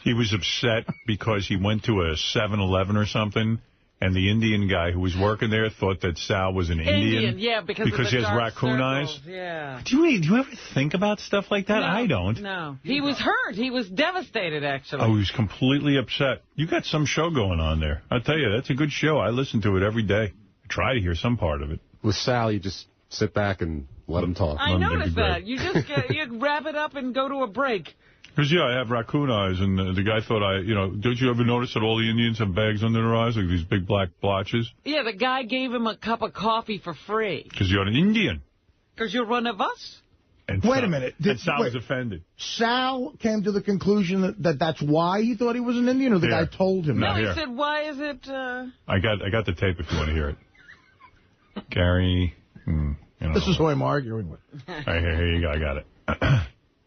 he was upset because he went to a 7-Eleven or something, and the Indian guy who was working there thought that Sal was an Indian? Yeah, because he has raccoon circles. eyes? Yeah. Do you ever think about stuff like that? No, I don't. No. He was hurt. He was devastated, actually. Oh, he was completely upset. You got some show going on there. I'll tell you, that's a good show. I listen to it every day. I try to hear some part of it. With Sal, you just sit back and let him talk. I noticed that. You just you wrap it up and go to a break. Because, yeah, I have raccoon eyes, and the guy thought don't you ever notice that all the Indians have bags under their eyes, like these big black blotches? Yeah, the guy gave him a cup of coffee for free. Because you're an Indian. Because you're one of us. And wait a minute. Sal was offended. Sal came to the conclusion that that's why he thought he was an Indian, or the guy told him? No, he said, why is it... I got the tape if you want to hear it. Gary... This is who I'm arguing with. All right, here you go. I got it.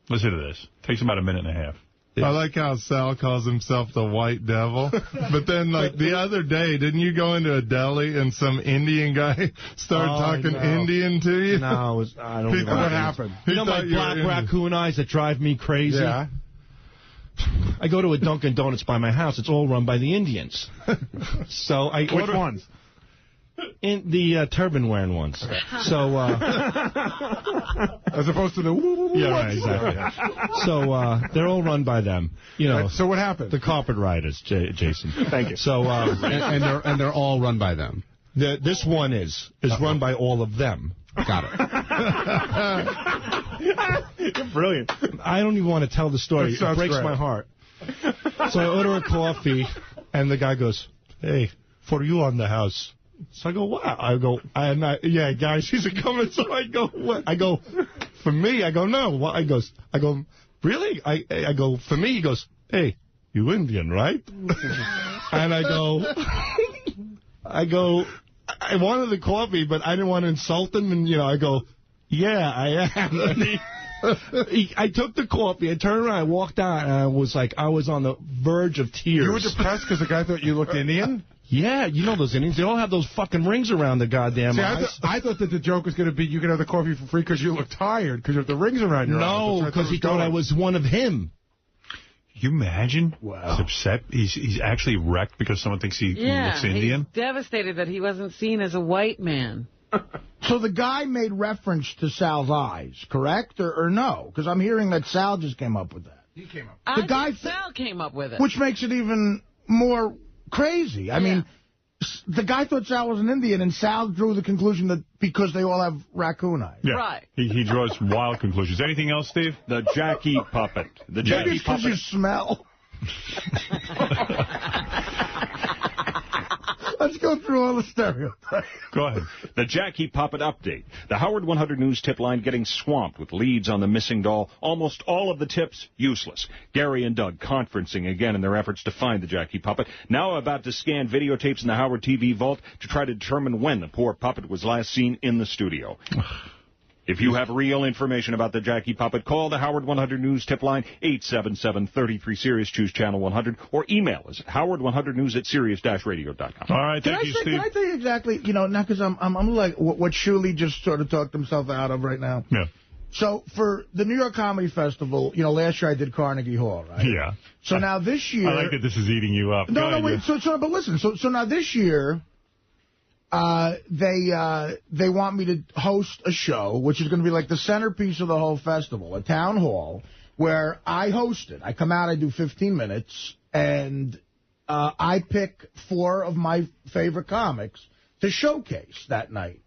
Listen to this. Takes about a minute and a half. I like how Sal calls himself the White Devil. But then, the other day, didn't you go into a deli and some Indian guy started talking Indian to you? No, I don't know what happened. You know my black raccoon eyes that drive me crazy? Yeah. I go to a Dunkin' Donuts by my house. It's all run by the Indians. So I Which ones? In the turban-wearing ones. Okay. So, as opposed to the... Yeah, right, exactly. So, they're all run by them. You know. So what happened? The carpet riders, Jason. Thank you. So, and they're all run by them. This one is run by all of them. Got it. You're brilliant. I don't even want to tell the story. It breaks my heart. So I order a coffee, and the guy goes, "Hey, for you on the house." So I go, what? I go, yeah, guys, he's a coming. So I go, what? I go, for me? I go, no. What? I go, really? I go, for me? He goes, hey, you Indian, right? And I wanted the coffee, but I didn't want to insult him. And, I go, yeah, I am. And I took the coffee, I turned around, I walked out, and I was on the verge of tears. You were depressed because the guy thought you looked Indian? Yeah, you know those Indians. They all have those fucking rings around their goddamn eyes. I thought that the joke was going to be you could have the coffee for free because you look tired, because you have the rings around your eyes. No, because he thought I was one of him. Can you imagine? Wow. He's upset. He's actually wrecked because someone thinks he looks Indian? He's devastated that he wasn't seen as a white man. So the guy made reference to Sal's eyes, correct? Or no? Because I'm hearing that Sal just came up with that. He came up. Sal came up with it. Which makes it even more crazy. I mean, the guy thought Sal was an Indian, and Sal drew the conclusion that because they all have raccoon eyes. Yeah. Right. He draws wild conclusions. Anything else, Steve? The Jackie puppet. The Jackie puppet. You smell. Let's go through all the stereotypes. Go ahead. The Jackie Puppet update. The Howard 100 News tip line getting swamped with leads on the missing doll. Almost all of the tips useless. Gary and Doug conferencing again in their efforts to find the Jackie Puppet. Now about to scan videotapes in the Howard TV vault to try to determine when the poor puppet was last seen in the studio. If you have real information about the Jackie Puppet, call the Howard 100 News tip line, 877-33-SIRIUS, choose channel 100, or email us at howard100news@sirius-radio.com. All right, thank you, Steve. Can I tell you exactly, now because I'm like what Shuley just sort of talked himself out of right now? Yeah. So for the New York Comedy Festival, last year I did Carnegie Hall, right? Yeah. So now this year... I like that this is eating you up. No, wait. But listen. So now this year... they want me to host a show, which is going to be like the centerpiece of the whole festival, a town hall, where I host it. I come out, I do 15 minutes, and I pick 4 of my favorite comics to showcase that night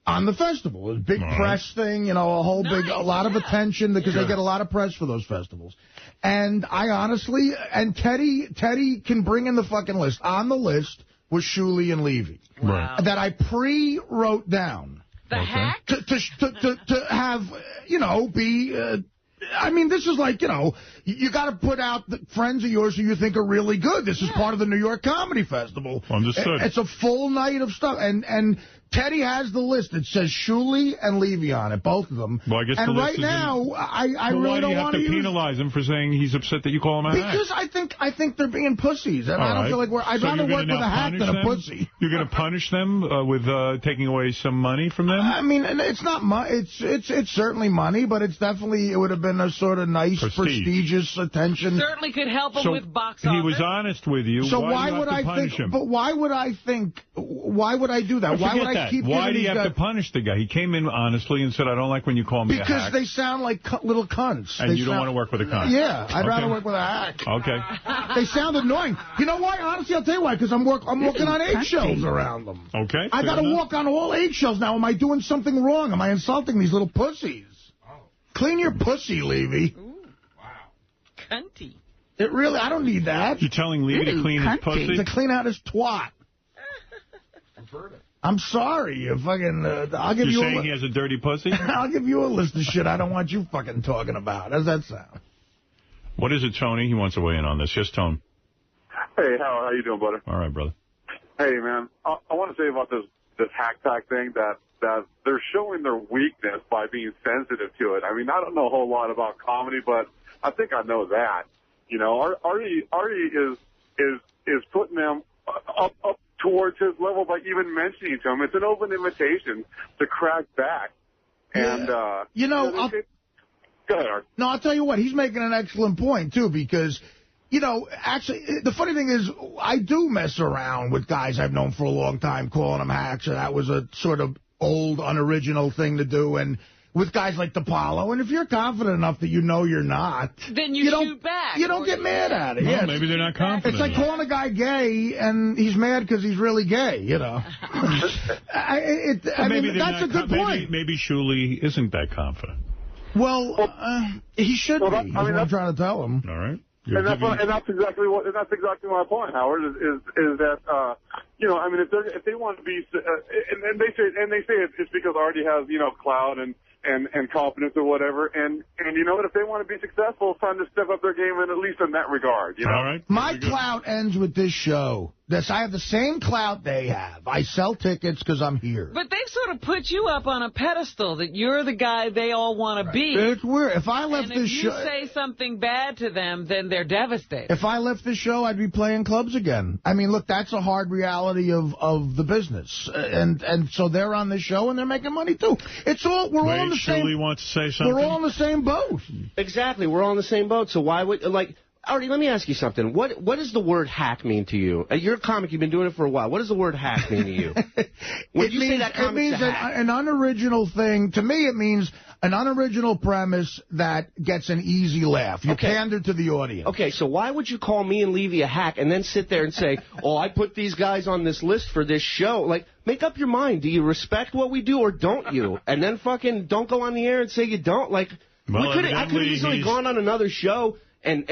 on the festival. It's a big press thing, a lot of attention, because they get a lot of press for those festivals. And I honestly, and Teddy can bring in the fucking list. On the list was Shuley and Levy. Wow. That I pre-wrote down. The hack? To have, be... I mean, this is like, you got to put out the friends of yours who you think are really good. This is part of the New York Comedy Festival. Understood. It's a full night of stuff. And Teddy has the list. It says Shuley and Levy on it, both of them. Well, I guess and the list right now, I really don't want to use... Why do you have to penalize him for saying he's upset that you call him a hack? Because I think they're being pussies, and I don't feel like I'd rather work with a hack than a pussy. You're going to punish them with taking away some money from them? I mean, it's not money. It's certainly money, but it would have been a sort of nice, prestigious attention. Certainly could help him with box office. He was honest with you. So why would I punish him? But why would I think? Why would I do that? Why would I keep? Why do you have to punish the guy? He came in honestly and said, "I don't like when you call me a hack." Because they sound like little cunts. And you don't want to work with a cunt. Yeah, I'd rather work with a hack. Okay. They sound annoying. You know why? Honestly, I'll tell you why. Because I'm working on eggshells around them. Okay. I got to walk on all eggshells now. Am I doing something wrong? Am I insulting these little pussies? Clean your pussy, Levy. Ooh. Wow. Cunty. It really, I don't need that. You're telling Levy to clean his pussy? To clean out his twat. I'm sorry. You fucking, I'll give you saying he has a dirty pussy? I'll give you a list of shit I don't want you fucking talking about. How's that sound? What is it, Tony? He wants to weigh in on this. Yes, Tone. Hey, how you doing, brother? All right, brother. Hey, man. I want to say about this Hackpack thing that they're showing their weakness by being sensitive to it. I mean, I don't know a whole lot about comedy, but I think I know that. Artie is putting them up towards his level by even mentioning to him. It's an open invitation to crack back. And, go ahead, Art. No, I'll tell you what, he's making an excellent point, too, because, actually, the funny thing is, I do mess around with guys I've known for a long time, calling them hacks, and that was a sort of old, unoriginal thing to do, and with guys like DePaulo, and if you're confident enough that you know you're not, then you shoot back. You don't get mad at it. No, maybe they're not confident. It's like calling a guy gay, and he's mad because he's really gay, I mean, that's a good point. Maybe Shuley isn't that confident. Well, he should be. That's what I'm trying to tell him. All right. And that's exactly my point, Howard. Is that I mean, if they want to be, and they say it's because Artie has clout and confidence or whatever, and if they want to be successful, it's time to step up their game, and at least in that regard. All right. My clout ends with this show. I have the same clout they have. I sell tickets because I'm here. But they've sort of put you up on a pedestal that you're the guy they all want to be. It's weird. If I left this show... if you say something bad to them, then they're devastated. If I left this show, I'd be playing clubs again. I mean, look, that's a hard reality of the business. And so they're on this show, and they're making money, too. We're all in the same... Shuley wants to say something? We're all in the same boat. Exactly. We're all in the same boat. So why would... Artie, let me ask you something. What does the word hack mean to you? You're a comic. You've been doing it for a while. What does the word hack mean to you? When you say that comic's a hack? An unoriginal thing. To me, it means an unoriginal premise that gets an easy laugh. You pander to the audience. Okay, so why would you call me and Levy a hack and then sit there and say, oh, I put these guys on this list for this show? Like, make up your mind. Do you respect what we do or don't you? And then fucking don't go on the air and say you don't. Like, I could have easily gone on another show and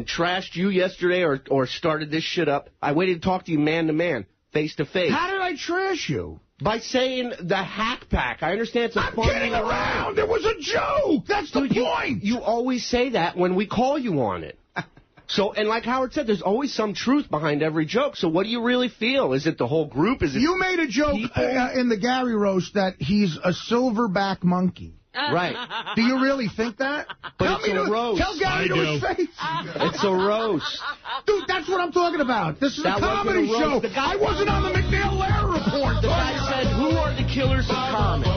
trashed you yesterday or started this shit up. I waited to talk to you man to man. face to face. How did I trash you? By saying the Hackpack. I understand it's a I'm funny kidding around. It was a joke. That's the point. You always say that when we call you on it. So, and like Howard said, there's always some truth behind every joke. So what do you really feel? Is it the whole group? Is it You made a joke in the Gary roast that he's a silverback monkey. Right. Do you really think that? But it's a roast. Tell Gary to his face. It's a roast. Dude, that's what I'm talking about. This is That a comedy wasn't a roast. show. I wasn't on the McNeil-Lehrer report. The guy said, who are the killers of comedy?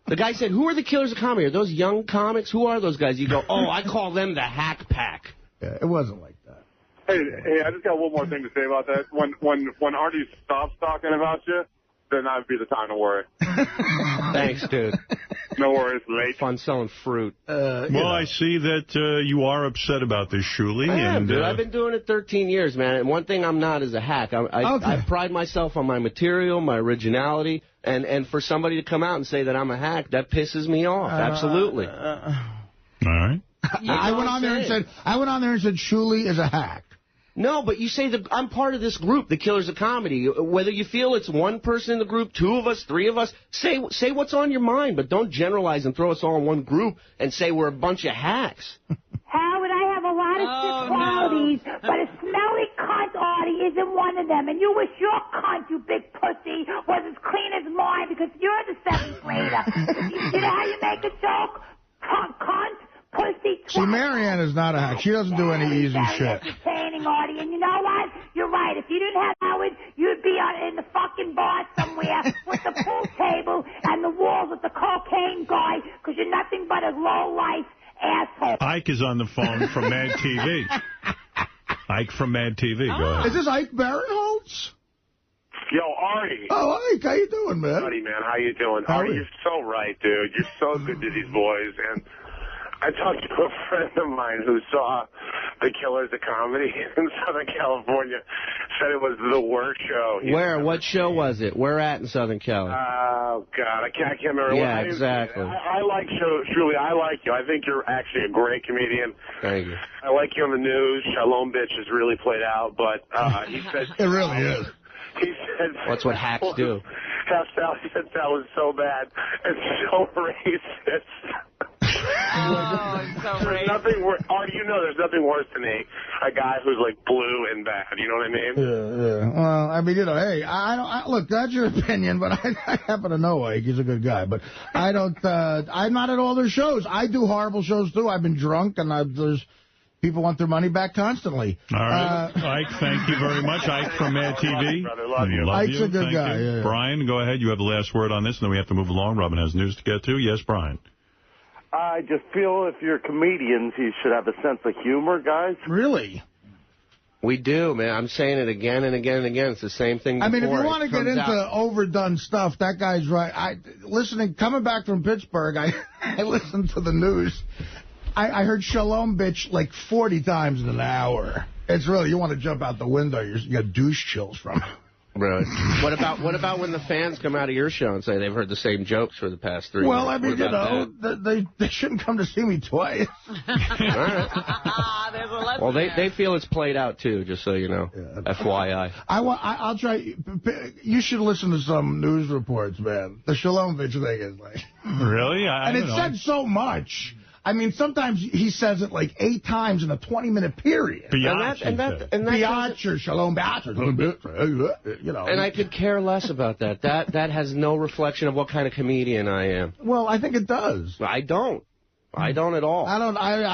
The guy said, who are the killers of comedy? Are those young comics? Who are those guys? You go, oh, I call them the Hackpack. Yeah, it wasn't like that. Hey, I just got one more thing to say about that. When Artie stops talking about you, then that'd be the time to worry. Thanks, dude. No worries, late. Fun selling fruit. Well, I see that you are upset about this, Shuli. I am, dude. I've been doing it 13 years, man. And one thing I'm not is a hack. I pride myself on my material, my originality. And for somebody to come out and say that I'm a hack, that pisses me off. Absolutely. All right. I went on there and said Shuli is a hack. No, but you say that I'm part of this group, the Killers of Comedy. Whether you feel it's one person in the group, 2 of us, 3 of us, say what's on your mind, but don't generalize and throw us all in one group and say we're a bunch of hacks. Howard, I have a lot of good qualities, but a smelly cunt, Artie, isn't one of them. And you wish your cunt, you big pussy, was as clean as mine because you're the 7th grader. You know how you make a joke? Cunt, pussy, twat. See, Marianne is not a hack. She doesn't do any easy shit. Entertaining, Artie. And you know what? You're right. If you didn't have Howard, you'd be in the fucking bar somewhere with the pool table and the walls with the cocaine guy because you're nothing but a low-life asshole. Ike is on the phone from Mad TV. Ike from Mad TV. Go ahead. Is this Ike Barinholtz? Yo, Artie. Oh, Ike, how you doing, man? Buddy, man, how you doing? How are Artie, you? you're so right, dude. You're so good to these boys. And I talked to a friend of mine who saw the Killers of Comedy in Southern California. Said it was the worst show. Where? What show was it? Where at in Southern Cali? Oh, God, I can't remember. Yeah, exactly. I like Shuli. I like you. I think you're actually a great comedian. Thank you. I like you on the news. Shalom Bitch has really played out, but he said... It really is. He said... That's what hacks do. He said that was so bad and so racist. There's nothing worse. Artie, you know there's nothing worse than a guy who's like blue and bad. You know what I mean? Yeah. Well, I mean, you know, hey, look, that's your opinion, but I happen to know Ike. He's a good guy. But I don't, I'm not at all their shows. I do horrible shows, too. I've been drunk, and there's people want their money back constantly. All right. Ike, thank you very much. Ike from Mad TV. Brother, love you. Ike's a good Thank guy. you. Yeah. Brian, go ahead. You have the last word on this, and then we have to move along. Robin has news to get to. Yes, Brian. I just feel if you're comedians, you should have a sense of humor, guys. Really? We do, man. I'm saying it again and again and again. It's the same thing before. I mean, if you want to get into overdone stuff, that guy's right. Coming back from Pittsburgh, I listened to the news. I heard Shalom Bitch like 40 times in an hour. It's really, you want to jump out the window. You got douche chills from it. Really? What about when the fans come out of your show and say they've heard the same jokes for the past 3 years? Well, I mean, you know, they shouldn't come to see me twice. All right. Well, they feel it's played out, too, just so you know. Yeah. FYI. I'll try. You should listen to some news reports, man. The Shalom Bitch thing is like... Really? I and it said so much. I mean, sometimes he says it like 8 times in a 20-minute period. Biatch, Shalom Biatch, you know. And I could care less about that. That has no reflection of what kind of comedian I am. Well, I think it does. I don't. I don't at all. I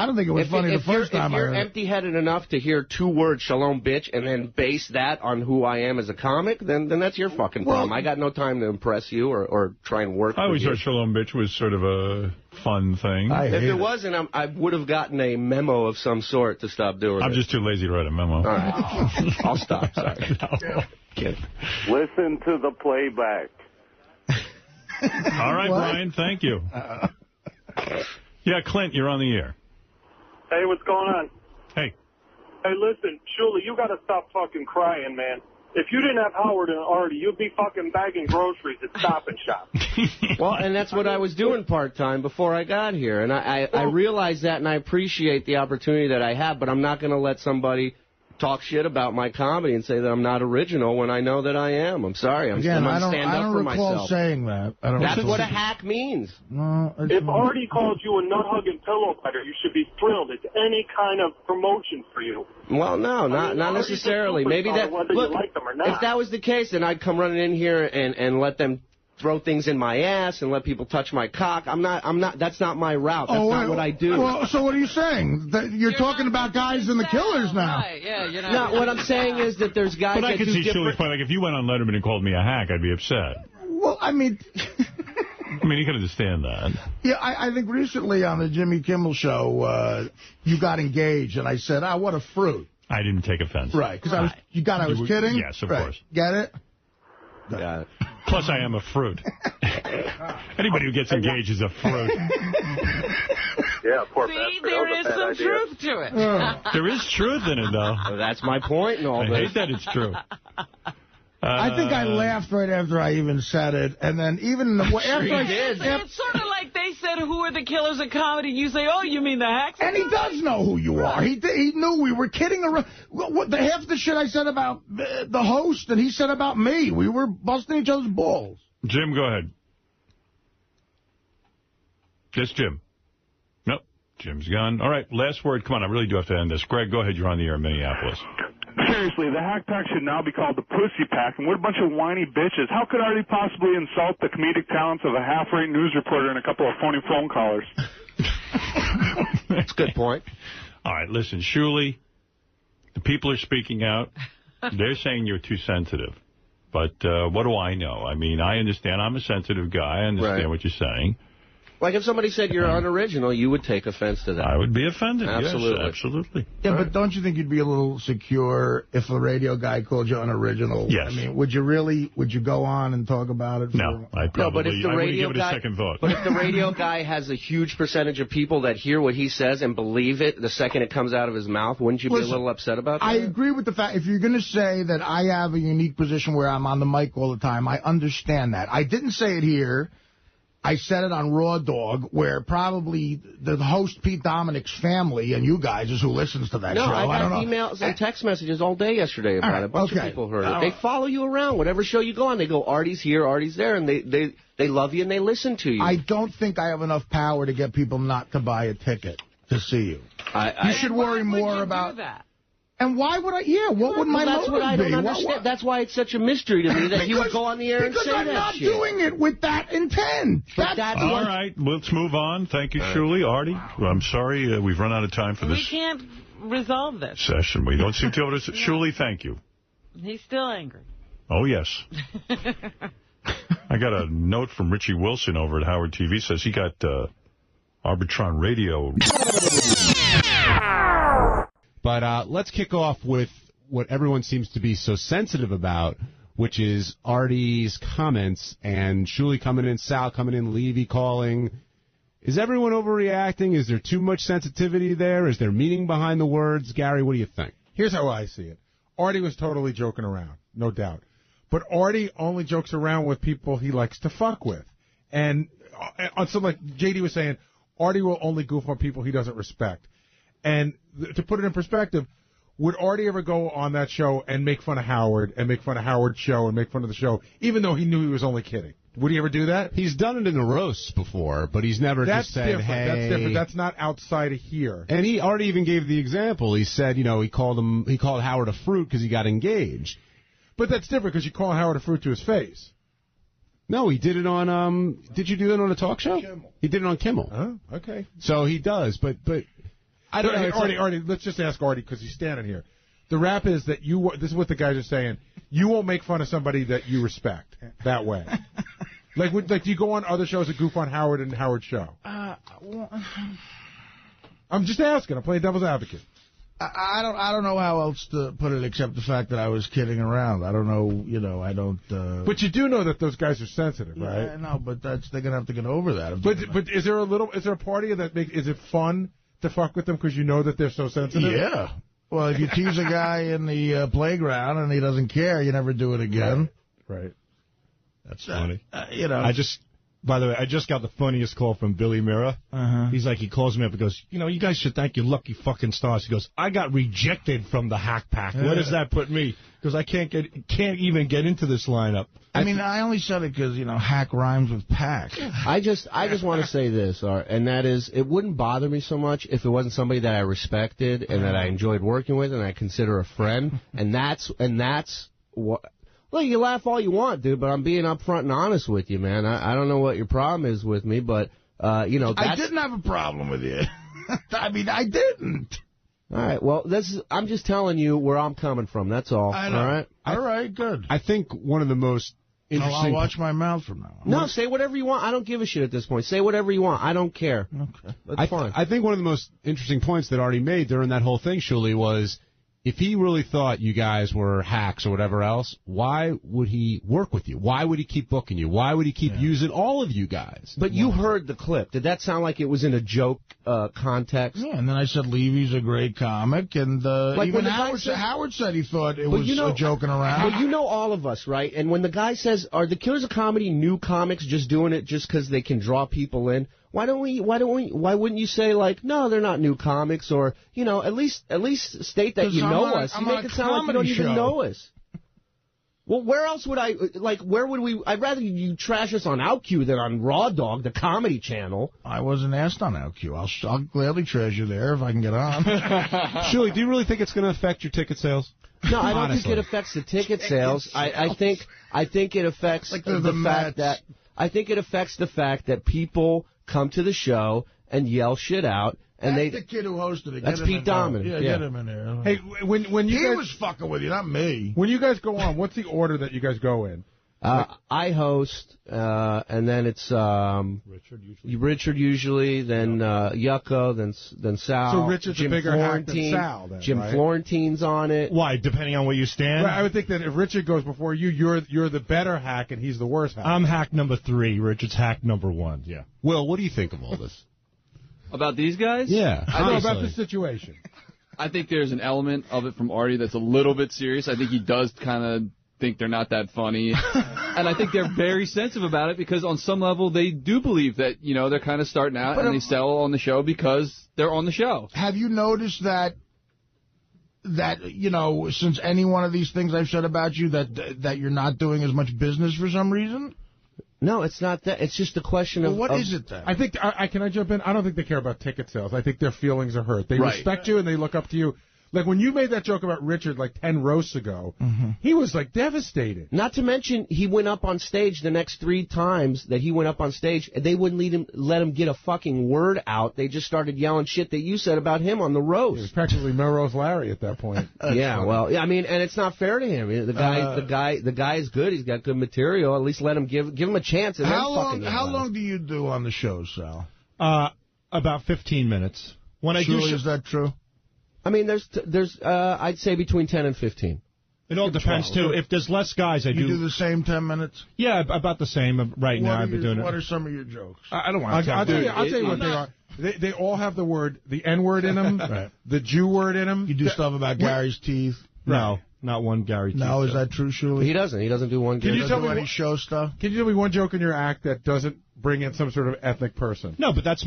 don't think it was funny the first time I heard it. If you're empty-headed enough to hear 2 words, Shalom Bitch, and then base that on who I am as a comic, then that's your fucking problem. I got no time to impress you or try and work with you. I always thought Shalom Bitch was sort of a fun thing. If it wasn't, I would have gotten a memo of some sort to stop doing it. I'm just too lazy to write a memo. All right. I'll stop. Sorry. No. Kidding. Listen to the playback. All right, Brian, thank you. Yeah, Clint, you're on the air. Hey, what's going on? Hey. Hey, listen, Shuli, you got to stop fucking crying, man. If you didn't have Howard and Artie, you'd be fucking bagging groceries at Stop and Shop. Well, and that's what I was doing part-time before I got here. And I realize that, and I appreciate the opportunity that I have, but I'm not going to let somebody talk shit about my comedy and say that I'm not original when I know that I am. I'm sorry. I'm going to stand up for myself. I don't recall saying that. That's what a hack means. No, if Artie calls you a nut-hugging pillow fighter, you should be thrilled. It's any kind of promotion for you. Well, no, not necessarily. Maybe that. Look, like them or not. if that was the case, then I'd come running in here and let them throw things in my ass and let people touch my cock. I'm not. That's not my route. That's not what I do. Well, so what are you saying? That you're talking about guys in the Killers now. Right, yeah, you know. No, what I'm saying is that there's guys but I that could do see different... Shuley's point. Like, if you went on Letterman and called me a hack, I'd be upset. Well, I mean... you can understand that. Yeah, I think recently on the Jimmy Kimmel show, you got engaged, and I said, what a fruit. I didn't take offense. Right, because I was kidding? Yes, of course. Get it? Got it. Plus, I am a fruit. Anybody who gets engaged is a fruit. Yeah, poor See, there is some truth to it. There is truth in it, though. Well, that's my point in all I this. hate that it's true. I think I laughed right after I even said it, and then even after I did. It's sort of like they said, "Who are the killers of comedy?" You say, "Oh, you mean the hacks?" And he does know who you are. He knew we were kidding around. Half the shit I said about the host, and he said about me. We were busting each other's balls. Jim, go ahead. Yes, Jim. Nope, Jim's gone. All right, last word. Come on, I really do have to end this. Greg, go ahead. You're on the air in Minneapolis. Seriously, the Hackpack should now be called the Pussy Pack, and what a bunch of whiny bitches. How could Artie possibly insult the comedic talents of a half-rate news reporter and a couple of phony phone callers? That's a good point. All right, listen, Shuley, the people are speaking out. They're saying you're too sensitive. But what do I know? I mean, I understand. I'm a sensitive guy. I understand what you're saying. Like if somebody said you're unoriginal, you would take offense to that. I would be offended. Absolutely. Yes, absolutely. Yeah, but don't you think you'd be a little secure if a radio guy called you unoriginal? Yes. I mean, would you go on and talk about it? No, I probably, but if the I wouldn't radio give it guy, a second thought. But if the radio guy has a huge percentage of people that hear what he says and believe it the second it comes out of his mouth, wouldn't you be a little upset about that? I agree with the fact, if you're going to say that I have a unique position where I'm on the mic all the time, I understand that. I didn't say it here. I said it on Raw Dog, where probably the host, Pete Dominic's family, and you guys is who listens to that show. I got emails and text messages all day yesterday about it. A bunch of people heard it. They follow you around. Whatever show you go on, they go, Artie's here, Artie's there, and they love you and they listen to you. I don't think I have enough power to get people not to buy a ticket to see you. You should worry more about that. And why would I? Yeah, what would my motive be? That's what I don't understand. That's why it's such a mystery to me that you would go on the air and say that shit. Because I'm not doing it with that intent. All right, let's move on. Thank you, Shuley. Artie, I'm sorry we've run out of time for this. We can't resolve this session. We don't seem to be able to. Shuley, thank you. He's still angry. Oh, yes. I got a note from Richie Wilson over at Howard TV. Says he got Arbitron Radio. But let's kick off with what everyone seems to be so sensitive about, which is Artie's comments and Shuley coming in, Sal coming in, Levy calling. Is everyone overreacting? Is there too much sensitivity there? Is there meaning behind the words? Gary, what do you think? Here's how I see it. Artie was totally joking around, no doubt. But Artie only jokes around with people he likes to fuck with. And on something like J.D. was saying, Artie will only goof on people he doesn't respect. And to put it in perspective, would Artie ever go on that show and make fun of Howard and make fun of Howard's show and make fun of the show, even though he knew he was only kidding? Would he ever do that? He's done it in the roasts before, but he's never just said, hey. That's different. That's not outside of here. And he already even gave the example. He said, he called Howard a fruit because he got engaged. But that's different because you call Howard a fruit to his face. No, he did it on, did you do that on a talk show? Kimmel. He did it on Kimmel. Oh, okay. So he does, but I don't know. Artie, let's just ask Artie because he's standing here. The rap is that this is what the guys are saying, you won't make fun of somebody that you respect that way. Like, do you go on other shows that goof on Howard and Howard's show? I'm just asking. I'm playing devil's advocate. I don't know how else to put it except the fact that I was kidding around. I don't know, I don't... But you do know that those guys are sensitive, right? Yeah, no, but they're going to have to get over that. But is there a party that is it fun to fuck with them because you know that they're so sensitive? Yeah. Well, if you tease a guy in the playground and he doesn't care, you never do it again. Right. That's funny. You know. By the way, I just got the funniest call from Billy Mira. He's like, he calls me up and goes, you guys should thank your lucky fucking stars. He goes, I got rejected from the Hackpack. Where does that put me? Because I can't even get into this lineup. I mean, I only said it because, hack rhymes with pack. I just want to say this, Art, and that is, it wouldn't bother me so much if it wasn't somebody that I respected and that I enjoyed working with and I consider a friend. And that's what. Look, you laugh all you want, dude, but I'm being upfront and honest with you, man. I don't know what your problem is with me, but I didn't have a problem with you. I mean, I didn't. All right, well, I'm just telling you where I'm coming from. That's all. I know. All right. All right, good. I think one of the most interesting. I'll watch my mouth from now on. No, say whatever you want. I don't give a shit at this point. Say whatever you want. I don't care. Okay, that's fine. I think one of the most interesting points that Artie made during that whole thing, Shuli, was if he really thought you guys were hacks or whatever else, why would he work with you? Why would he keep booking you? Why would he keep using all of you guys? But you heard the clip. Did that sound like it was in a joke context? Yeah, and then I said Levy's a great comic, and even Howard said he thought it was joking around. But you know all of us, right? And when the guy says, are the Killers of Comedy new comics just doing it just because they can draw people in? Why wouldn't you say, like, no, they're not new comics, or, at least state that you know us. You make it sound like you don't even know us. Well, where else would where would we, I'd rather you trash us on OutQ than on Raw Dog, the comedy channel. I wasn't asked on OutQ. I'll gladly trash you there if I can get on. Shuli, do you really think it's going to affect your ticket sales? No, I don't think it affects the ticket sales. I think it affects I think it affects the fact that people come to the show and yell shit out, and that's the kid who hosted it. That's Pete Dominant. Yeah, get him in there. Hey, when you guys was fucking with you, not me. When you guys go on, what's the order that you guys go in? I host, and then it's Richard usually, then Yucko, then Sal. So Richard's Jim a bigger hack than Florentine. Sal, then, Jim right? Florentine's on it. Why? Depending on where you stand? Right, I would think that if Richard goes before you, you're the better hack and he's the worst hack. I'm hack number 3. Richard's hack number 1. Yeah. Will, what do you think of all this? About these guys? Yeah. I know about the situation. I think there's an element of it from Artie that's a little bit serious. I think he does kind of think they're not that funny. And I think they're very sensitive about it because on some level they do believe that, they're kind of starting out and they sell on the show because they're on the show. Have you noticed that since any one of these things I've said about you, that you're not doing as much business for some reason? No, it's not that. It's just a question of... What is it then? I think, can I jump in? I don't think they care about ticket sales. I think their feelings are hurt. They respect you and they look up to you. Like, when you made that joke about Richard, 10 roasts ago, he was, devastated. Not to mention, he went up on stage the next 3 times that he went up on stage, and they wouldn't let him get a fucking word out. They just started yelling shit that you said about him on the roast. It was practically Melrose Larry at that point. Yeah, well, I mean, and it's not fair to him. The guy is good. He's got good material. At least let him give him a chance. And how long do you do on the show, Sal? About 15 minutes. When I do, is that true? I mean, there's I'd say between 10 and 15. It all depends, too. If there's less guys, You do the same 10 minutes? Yeah, about the same right now. I've been doing it. What are some of your jokes? I don't want to I'll tell you what they are. They all have the N-word in them, right. The Jew word in them. You do stuff about Gary's teeth? No, not one Gary teeth. No, is that true, Shuli? He doesn't do one. Can you tell me any show stuff? Can you tell me one joke in your act that doesn't bring in some sort of ethnic person? No, but that's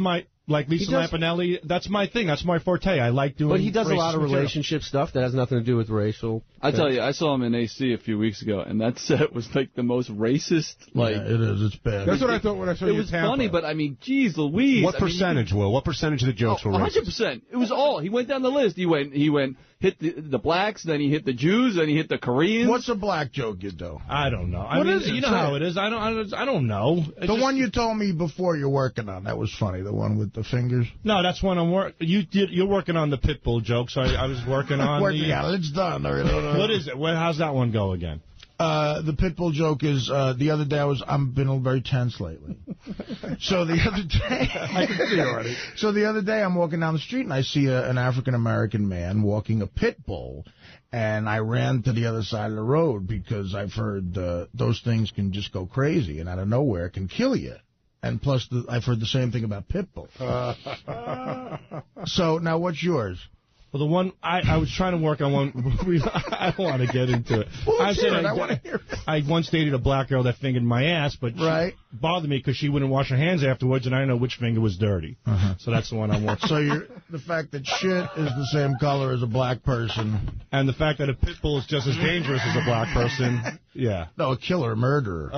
like Lisa Lampanelli, that's my thing. That's my forte. I like doing. But he does a lot of relationship stuff that has nothing to do with racial. I tell you, I saw him in AC a few weeks ago, and that set was the most racist. Yeah, it is. It's bad. That's what I thought when I saw you. It was funny, but I mean, geez Louise. What percentage, Will? What percentage of the jokes were racist? 100%. It was all. He went down the list. He went hit the blacks, then he hit the Jews, then he hit the Koreans. What's a black joke you do? I don't know. What is it? You know how it is. I don't know. The one you told me before you're working on, that was funny. The one with the fingers. No, that's one I'm working. You're working on the Pitbull joke, so I was working on It's done. What is it? How's that one go again? The Pitbull joke is the other day I've been very tense lately. So the other day, I can see already. So the other day I'm walking down the street and I see an African American man walking a pit bull, and I ran to the other side of the road because I've heard those things can just go crazy and out of nowhere can kill you. And plus, I've heard the same thing about pit bulls. So now, what's yours? Well, the one I was trying to work on one. I don't want to get into it. Well, I want to hear it. I once dated a black girl that fingered my ass, but she bothered me because she wouldn't wash her hands afterwards, and I didn't know which finger was dirty. So that's the one I'm working. So the fact that shit is the same color as a black person, and the fact that a pit bull is just as dangerous as a black person. Yeah. No, a killer, a murderer.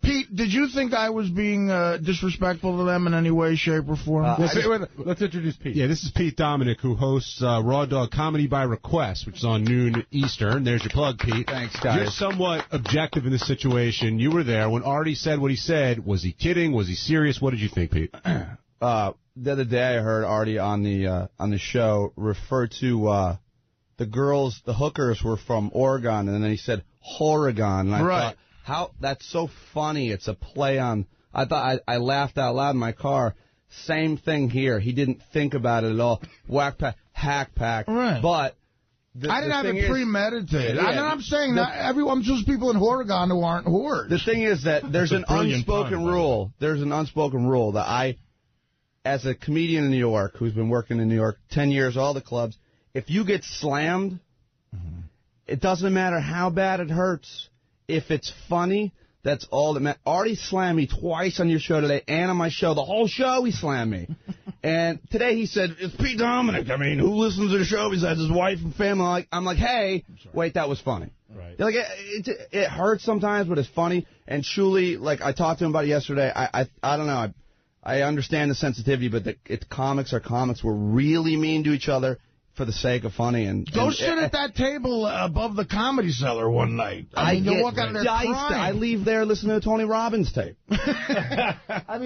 Pete, did you think I was being disrespectful to them in any way, shape, or form? Let's introduce Pete. Yeah, this is Pete Dominic, who hosts Raw Dog Comedy by Request, which is on noon Eastern. There's your plug, Pete. Thanks, guys. You're somewhat objective in this situation. You were there. When Artie said what he said, was he kidding? Was he serious? What did you think, Pete? The other day I heard Artie on the show refer to the girls, the hookers were from Oregon, and then he said Oregon. And I thought, that's so funny. It's a play on. I thought I laughed out loud in my car. Same thing here. He didn't think about it at all. Hackpack. Right. But I didn't have it premeditated. I'm saying that everyone, just people in Oregon who aren't whores. The thing is that there's an unspoken rule. There's an unspoken rule that I, as a comedian in New York, who's been working in New York 10 years, all the clubs, if you get slammed, it doesn't matter how bad it hurts. If it's funny, that's all that matters. Artie slammed me twice on your show today and on my show. The whole show he slammed me. And today he said, it's Pete Dominic. I mean, who listens to the show besides his wife and family? I'm like, hey, wait, that was funny. Right. Like, it hurts sometimes, but it's funny. And Shuli, like I talked to him about it yesterday, I don't know. I understand the sensitivity, but comics are comics. We're really mean to each other for the sake of funny. Go sit at that table above the Comedy Cellar one night. I mean, you walk out of there crying. I leave there listening to Tony Robbins tape. I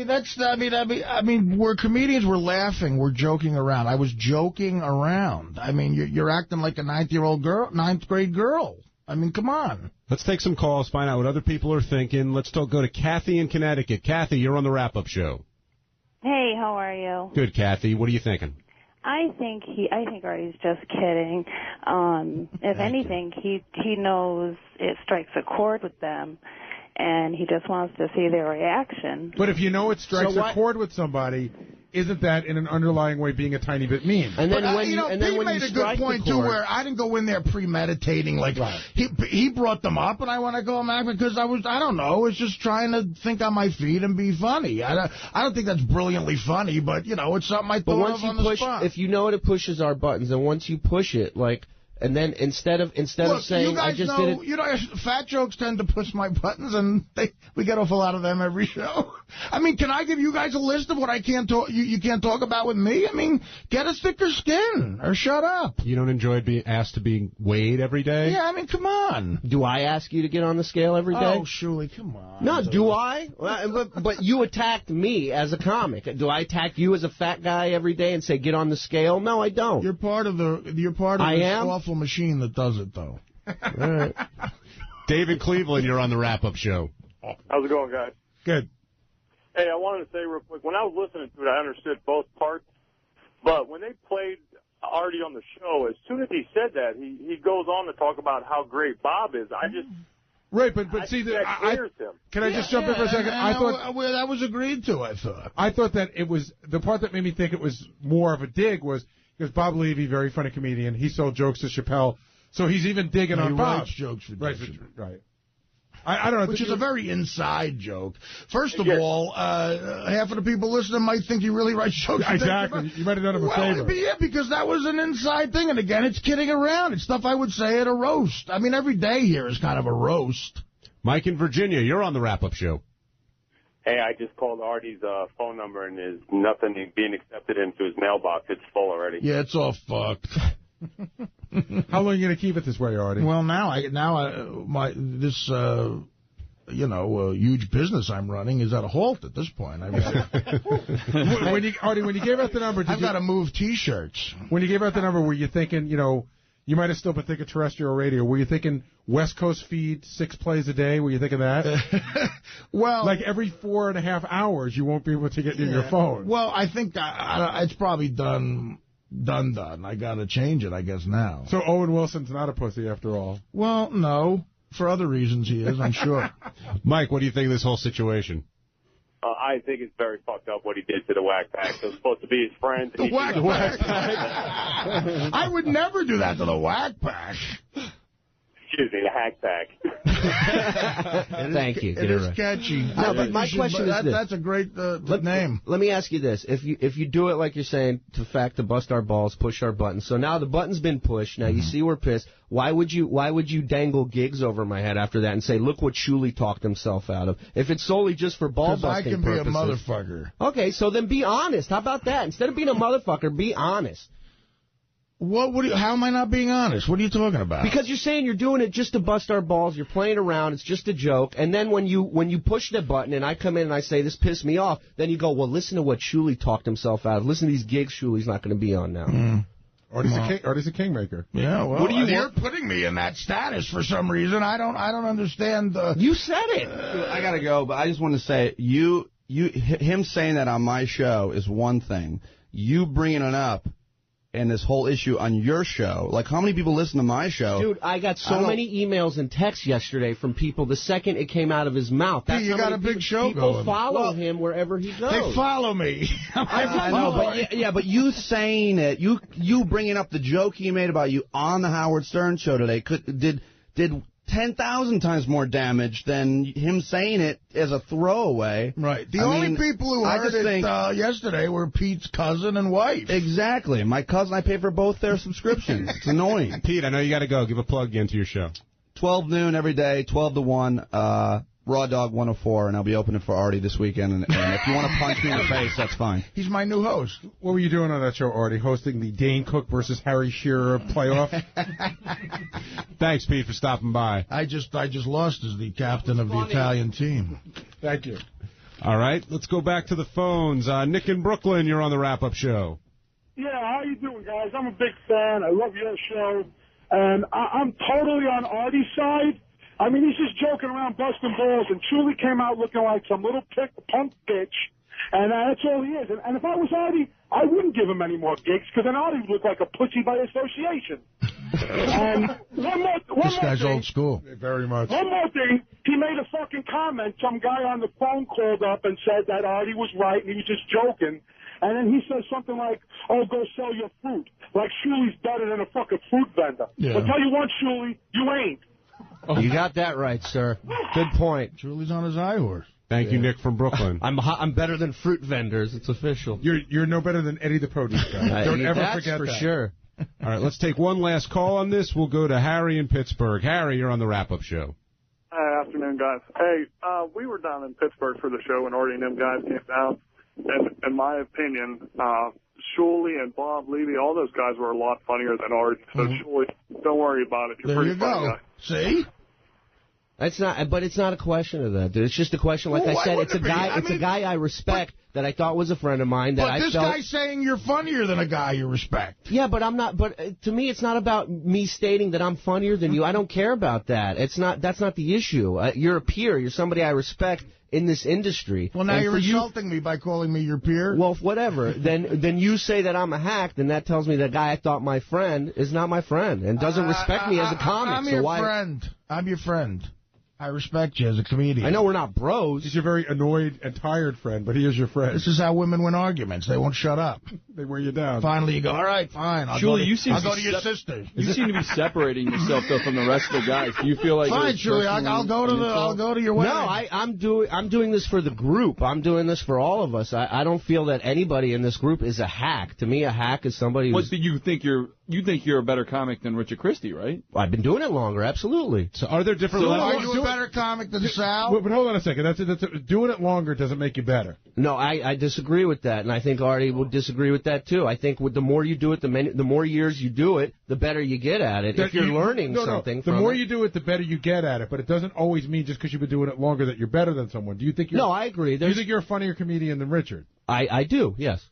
mean, we're comedians. We're laughing. We're joking around. I was joking around. I mean, you're acting like a ninth grade girl. I mean, come on. Let's take some calls, find out what other people are thinking. Let's go to Kathy in Connecticut. Kathy, you're on the wrap-up show. Hey, how are you? Good, Kathy. What are you thinking? I think Artie's just kidding. If anything, he knows it strikes a chord with them, and he just wants to see their reaction. But if you know it strikes a chord with somebody, isn't that in an underlying way being a tiny bit mean? And then Pete made a good point too, where I didn't go in there premeditating. Like he brought them up, and I want to go back because I don't know, it's just trying to think on my feet and be funny. I don't think that's brilliantly funny, but it's something I thought of on the spot. If you know it pushes our buttons, and once you push it, like. And then instead of saying I just did it, fat jokes tend to push my buttons, and we get off a lot of them every show. I mean, can I give you guys a list of what I can't talk? You can't talk about with me? I mean, get a thicker skin or shut up. You don't enjoy being asked to be weighed every day? Yeah, I mean, come on. Do I ask you to get on the scale every day? Oh, Shuli, come on. No, do I? But you attacked me as a comic. Do I attack you as a fat guy every day and say get on the scale? No, I don't. You're part of the awful machine that does it, though. All right. David Cleveland, you're on the wrap-up show. How's it going, guys? Good. Hey, I wanted to say real quick, when I was listening to it, I understood both parts. But when they played Artie on the show, as soon as he said that, he goes on to talk about how great Bob is. Right, but see, can I just jump in for a second? I thought that was agreed to. I thought that it was the part that made me think it was more of a dig was because Bob Levy, very funny comedian, he sold jokes to Chappelle, so he's even digging on Bob. He writes jokes for right. I don't know. Which is a very inside joke. First of all, half of the people listening might think he really writes jokes. Exactly. You might have done him a favor. Yeah, because that was an inside thing. And again, it's kidding around. It's stuff I would say at a roast. I mean, every day here is kind of a roast. Mike in Virginia, you're on the wrap-up show. Hey, I just called Artie's phone number, and there's nothing being accepted into his mailbox. It's full already. Yeah, it's all fucked. How long are you going to keep it this way, Artie? Well, this huge business I'm running is at a halt at this point. I mean, Artie, when you gave out the number, I've got to move T-shirts. When you gave out the number, were you thinking, you might have still been thinking terrestrial radio. Were you thinking West Coast feed, 6 plays a day? Were you thinking that? Well, like every 4.5 hours, you won't be able to get in your phone. Well, I think it's probably done. I got to change it, I guess, now. So Owen Wilson's not a pussy after all. Well, no. For other reasons he is, I'm sure. Mike, what do you think of this whole situation? I think it's very fucked up what he did to the Whack Pack. It was supposed to be his friend. The Whack Pack? I would never do that to the Whack Pack. Excuse me, the Hackpack. Thank you. It is catchy. No, but my question is this. That's a great name. Let me ask you this. If you do it like you're saying, to bust our balls, push our buttons. So now the button's been pushed. Now you see we're pissed. Why would you dangle gigs over my head after that and say, look what Shuley talked himself out of? If it's solely just for ball busting purposes. I can be a motherfucker. Okay, so then be honest. How about that? Instead of being a motherfucker, be honest. How am I not being honest? What are you talking about? Because you're saying you're doing it just to bust our balls. You're playing around. It's just a joke. And then when you push the button and I come in and I say, this pissed me off, then you go, well, listen to what Shuley talked himself out of. Listen to these gigs Shuley's not going to be on now. Artie's a kingmaker. Yeah, well, you're putting me in that status for some reason. I don't understand. You said it. I got to go, but I just want to say, him saying that on my show is one thing. You bringing it up and this whole issue on your show, like how many people listen to my show? Dude, I got so many emails and texts yesterday from people the second it came out of his mouth. That's you got a big show people going. Follow him wherever he goes. They follow me. I know, but you saying it, you bringing up the joke he made about you on the Howard Stern show today did 10,000 times more damage than him saying it as a throwaway. Right. The only people who heard it yesterday were Pete's cousin and wife. Exactly. My cousin, I pay for both their subscriptions. It's annoying. Pete, I know you got to go. Give a plug again to your show. 12 noon every day, 12 to 1, Raw Dog 104, and I'll be opening for Artie this weekend. And if you want to punch me in the face, that's fine. He's my new host. What were you doing on that show, Artie? Hosting the Dane Cook versus Harry Shearer playoff? Thanks, Pete, for stopping by. I just lost as the captain of the Italian team. Thank you. All right, let's go back to the phones. Nick in Brooklyn, you're on the wrap-up show. Yeah, how you doing, guys? I'm a big fan. I love your show. And I'm totally on Artie's side. I mean, he's just joking around, busting balls, and Shuley came out looking like some little punk bitch, and that's all he is. And if I was Artie, I wouldn't give him any more gigs, because then Artie would look like a pussy by association. And this guy's old school. Very much. One more thing, he made a fucking comment. Some guy on the phone called up and said that Artie was right, and he was just joking. And then he says something like, oh, go sell your fruit. Like Shuley's better than a fucking fruit vendor. Yeah. I'll tell you what, Shuley, you ain't. You got that right, sir. Good point. Shuley's on his high horse. Thank you, Nick from Brooklyn. I'm better than fruit vendors. It's official. You're no better than Eddie the produce guy. Don't ever forget that. That's for sure. All right, let's take one last call on this. We'll go to Harry in Pittsburgh. Harry, you're on the wrap-up show. Hi, afternoon, guys. Hey, we were down in Pittsburgh for the show, and Artie and them guys came down. And in my opinion, Shuley and Bob Levy, all those guys were a lot funnier than Artie. So, Shuley, don't worry about it. You're there pretty funny guy. See? But it's not a question of that, dude. It's just a question, like I said, it's a guy I respect that I thought was a friend of mine that I felt. But this guy's saying you're funnier than a guy you respect. Yeah, but I'm not. But to me, it's not about me stating that I'm funnier than you. I don't care about that. That's not the issue. You're a peer. You're somebody I respect in this industry. Well, now you're insulting me by calling me your peer. Well, whatever. Then you say that I'm a hack, then that tells me the guy I thought my friend is not my friend and doesn't respect me as a comic. I'm your friend. I'm your friend. I respect you as a comedian. I know we're not bros. He's your very annoyed and tired friend, but he is your friend. This is how women win arguments. They won't shut up. They wear you down. Finally, you go, all right, fine. I'll go to your sister. You seem to be separating yourself, though, from the rest of the guys. Do you feel like... Fine, Julie, I'll go to your wedding. No, I'm doing this for the group. I'm doing this for all of us. I don't feel that anybody in this group is a hack. To me, a hack is somebody who's... But you think you're a better comic than Richard Christie, right? I've been doing it longer, absolutely. So are there different levels? Are you a better comic than Sal? But hold on a second. Doing it longer doesn't make you better. No, I disagree with that, and I think Artie would disagree with that, too. I think the more you do it, the more years you do it, the better you get at it. If you're learning something from the more it. you do it, the better you get at it, but it doesn't always mean just because you've been doing it longer that you're better than someone. Do you think you're... No, I agree. Do you think you're a funnier comedian than Richard? I do, yes.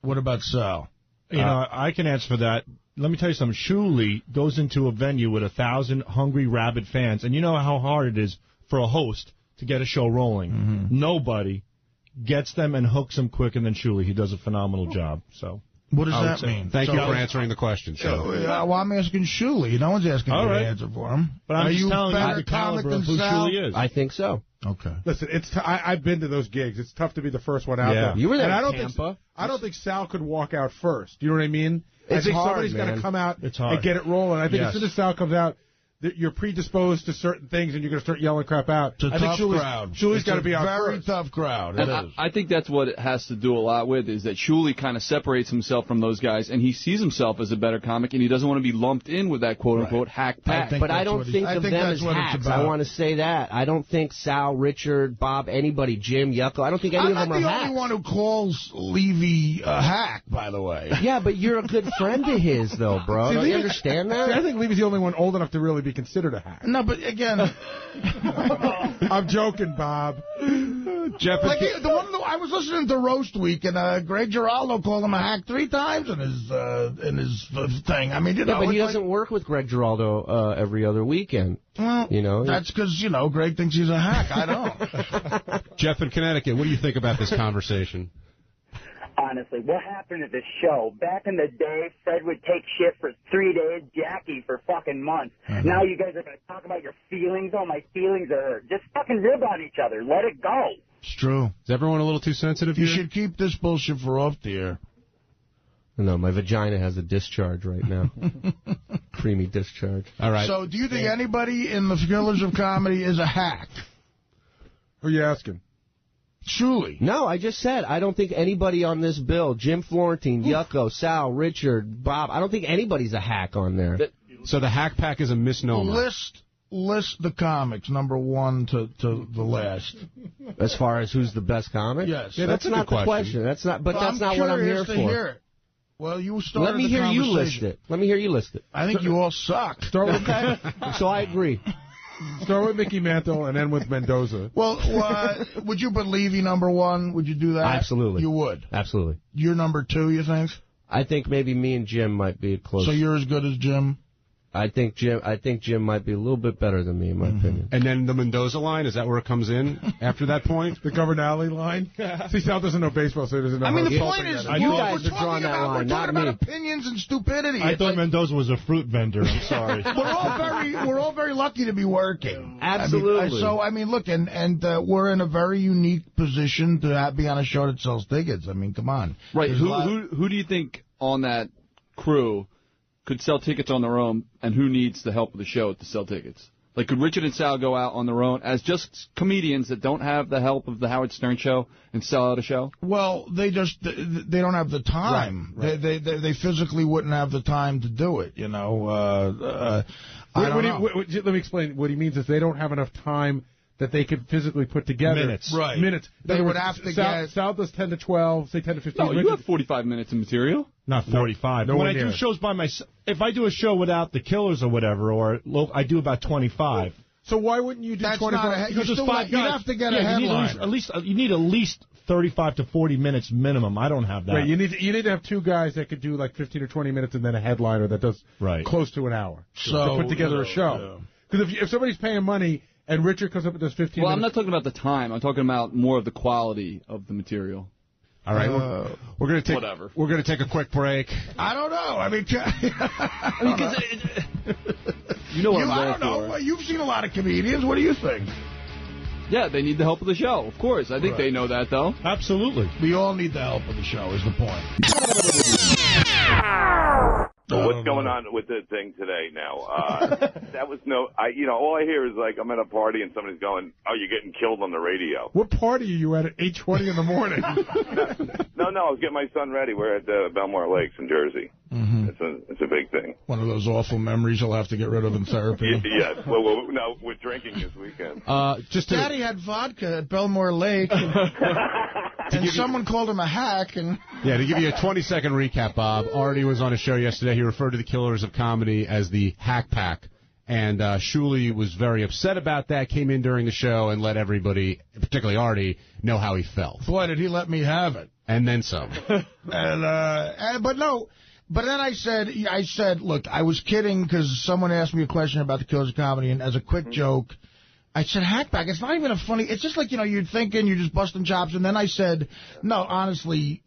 What about Sal? You know, I can answer for that. Let me tell you something. Shuley goes into a venue with 1,000 hungry, rabid fans, and you know how hard it is for a host to get a show rolling. Mm-hmm. Nobody gets them and hooks them quicker than Shuley. He does a phenomenal job. So What does that mean? Thank you for answering the question, Sal. Well, I'm asking Shuli. No one's asking me to answer for him. But I'm just telling you better the comic caliber than of who Sal? Shuli is. I think so. Okay. Listen, I've been to those gigs. It's tough to be the first one out there. You were there and in Tampa. I don't think Sal could walk out first. You know what I mean? It's I think hard, somebody's got to man. come out It's hard. and get it rolling. I think Yes. as soon as Sal comes out, you're predisposed to certain things, and you're going to start yelling crap out. It's a I think tough crowd. Shuli's got to be out very first. tough crowd. And It is. I think that's what it has to do a lot with, is that Shuli kind of separates himself from those guys, and he sees himself as a better comic, and he doesn't want to be lumped in with that quote-unquote hack pack. But I don't think of them as hacks. I want to say that. I don't think Sal, Richard, Bob, anybody, Jim, Yucko, I don't think any of them are I'm not the hacks. only one who calls Levy a hack, by the way. Yeah, but you're a good friend of his, though, bro. Don't you understand that? See, I think Levy's the only one old enough to really be considered a hack. No, but again... I'm joking, Bob. Jeff, like the one I was listening to Roast Week, and Greg Giraldo called him a hack 3 times in his thing. I mean, you know, but he doesn't work with Greg Giraldo every other weekend. Well, you know, that's because Greg thinks he's a hack. I don't. Jeff in Connecticut, what do you think about this conversation? Honestly, what happened to the show? Back in the day, Fred would take shit for 3 days, Jackie for fucking months. Now you guys are going to talk about your feelings. Oh, my feelings are hurt. Just fucking rib on each other. Let it go. It's true. Is everyone a little too sensitive You here? should keep this bullshit for off the air. No, my vagina has a discharge right now. Creamy discharge. All right. So do you think anybody in the Killers of Comedy is a hack? Who are you asking? Truly. No, I just said I don't think anybody on this bill, Jim Florentine, Yucko, Sal, Richard, Bob, I don't think anybody's a hack on there. So the hack pack is a misnomer. List the comics, number 1 to the last. As far as who's the best comic? Yes. Yeah, that's not the question. That's not. But that's not what I'm here for. Hear it. Well, you started. Let me hear you list it. Let me hear you list it. I think you all suck. Start with So I agree. Start with Mickey Mantle and end with Mendoza. Well, would you put Levy number 1? Would you do that? Absolutely. You would? Absolutely. You're number 2, you think? I think maybe me and Jim might be close. So you're as good as Jim? I think Jim might be a little bit better than me, in my opinion. And then the Mendoza line, is that where it comes in after that point? The Governale line? See, Sal doesn't know baseball, so he doesn't know. I mean, the point is, you guys are drawing that line, not me. We're talking about opinions and stupidity. I thought Mendoza was a fruit vendor. I'm sorry. We're all very lucky to be working. Absolutely. I mean, look, and we're in a very unique position to be on a show that sells tickets. I mean, come on. Right. Who do you think on that crew could sell tickets on their own, and who needs the help of the show to sell tickets? Like, could Richard and Sal go out on their own as just comedians that don't have the help of the Howard Stern show and sell out a show? Well, they don't have the time. Right. They physically wouldn't have the time to do it, you know. Let me explain. What he means is they don't have enough time that they could physically put together. Minutes. Right. Minutes. They would have to get... Sal does 10 to 12, say 10 to 15. No, you have 45 minutes of material. Not 45. When I do shows by myself, if I do a show without the Killers or whatever, or I do about 25. So why wouldn't you do 25? Because there's 5 guys. You'd have to get a headline. You need at least 35 to 40 minutes minimum. I don't have that. Right, you need to have 2 guys that could do like 15 or 20 minutes and then a headliner that does close to an hour to put together a show. Because if somebody's paying money and Richard comes up with those 15 Well, minutes... I'm not talking about the time. I'm talking about more of the quality of the material. All right, we're going to take whatever. We're going to take a quick break. I don't know. I mean, you know what I'm I don't know. for. You've seen a lot of comedians. What do you think? Yeah, they need the help of the show, of course. I think they know that, though. Absolutely. We all need the help of the show, is the point. So what's going on with the thing today now? That was all I hear is like I'm at a party and somebody's going, "Oh, you're getting killed on the radio." What party are you at 8:20 in the morning? No, I was getting my son ready. We're at Belmore Lakes in Jersey. Mm-hmm. It's a big thing. One of those awful memories you'll have to get rid of in therapy. Yes. Well, no, we're drinking this weekend. Daddy had vodka at Belmore Lake, and someone called him a hack. And yeah, to give you a 20-second recap, Bob, Artie was on a show yesterday. He referred to the Killers of Comedy as the Hackpack. And Shuli was very upset about that, came in during the show and let everybody, particularly Artie, know how he felt. Boy, did he let me have it. And then some. But then I said, look, I was kidding because someone asked me a question about the Killers of Comedy, and as a quick joke, I said, Hackpack, it's not even a funny... It's just like, you're thinking, you're just busting chops. And then I said, no, honestly,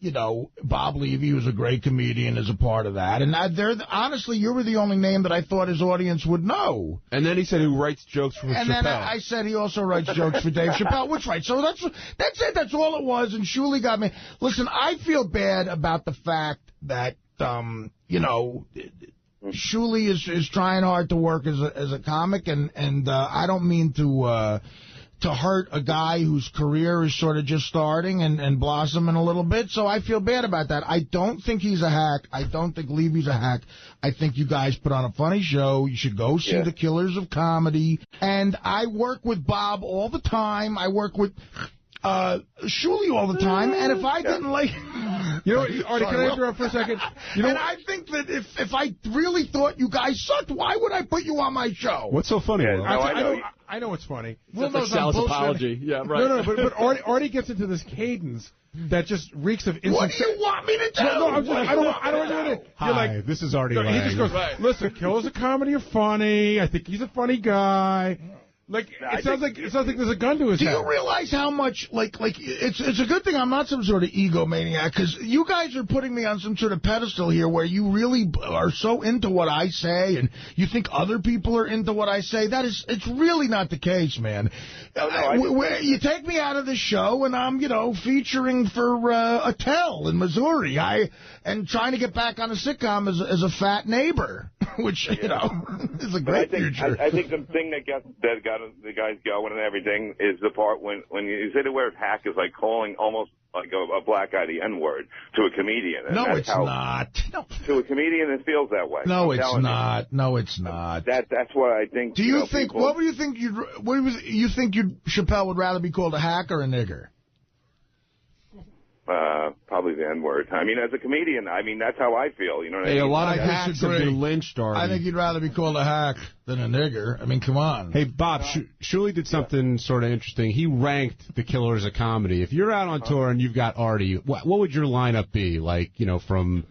Bob Levy was a great comedian as a part of that. And honestly, you were the only name that I thought his audience would know. And then he said he writes jokes for Chappelle. And then I said he also writes jokes for Dave Chappelle. Which, right. So that's it. That's all it was. And Shuley got me. Listen, I feel bad about the fact that, Shuley is trying hard to work as a comic, and I don't mean to hurt a guy whose career is sort of just starting and blossoming a little bit, so I feel bad about that. I don't think he's a hack. I don't think Levy's a hack. I think you guys put on a funny show. You should go see The Killers of Comedy. And I work with Bob all the time. I work with... Shuley all the time, and if I didn't like... You know what, Artie, can I interrupt for a second? I think that if I really thought you guys sucked, why would I put you on my show? What's so funny? I know what's funny. That's like Sal's apology. Yeah, right. No, but Artie gets into this cadence that just reeks of instant... What do you want me to do? No, I don't want to do it. Hi, like, this is Artie. He just goes, listen, Killers of Comedy are funny. I think he's a funny guy. Like, it sounds like there's a gun to his head. Do you realize how much, it's a good thing I'm not some sort of egomaniac, because you guys are putting me on some sort of pedestal here where you really are so into what I say, and you think other people are into what I say. It's really not the case, man. You take me out of the show, and I'm, featuring for Attell in Missouri. And trying to get back on a sitcom as a fat neighbor, which, is a great future. I think the thing that got the guys going and everything is the part when you say the word hack is like calling almost like a black guy the N-word to a comedian. And no, it's not. No. To a comedian, it feels that way. No, it's not. No, it's not. That's what I think. Do you think? What would you think? Chappelle would rather be called a hack or a nigger? Probably the N-word. I mean, as a comedian, that's how I feel. You know what I mean? A lot of hacks have been lynched already. I think you'd rather be called a hack than a nigger. I mean, come on. Hey, Bob, Shuley did something sort of interesting. He ranked the Killers of Comedy. If you're out on tour and you've got Artie, what would your lineup be? Like, from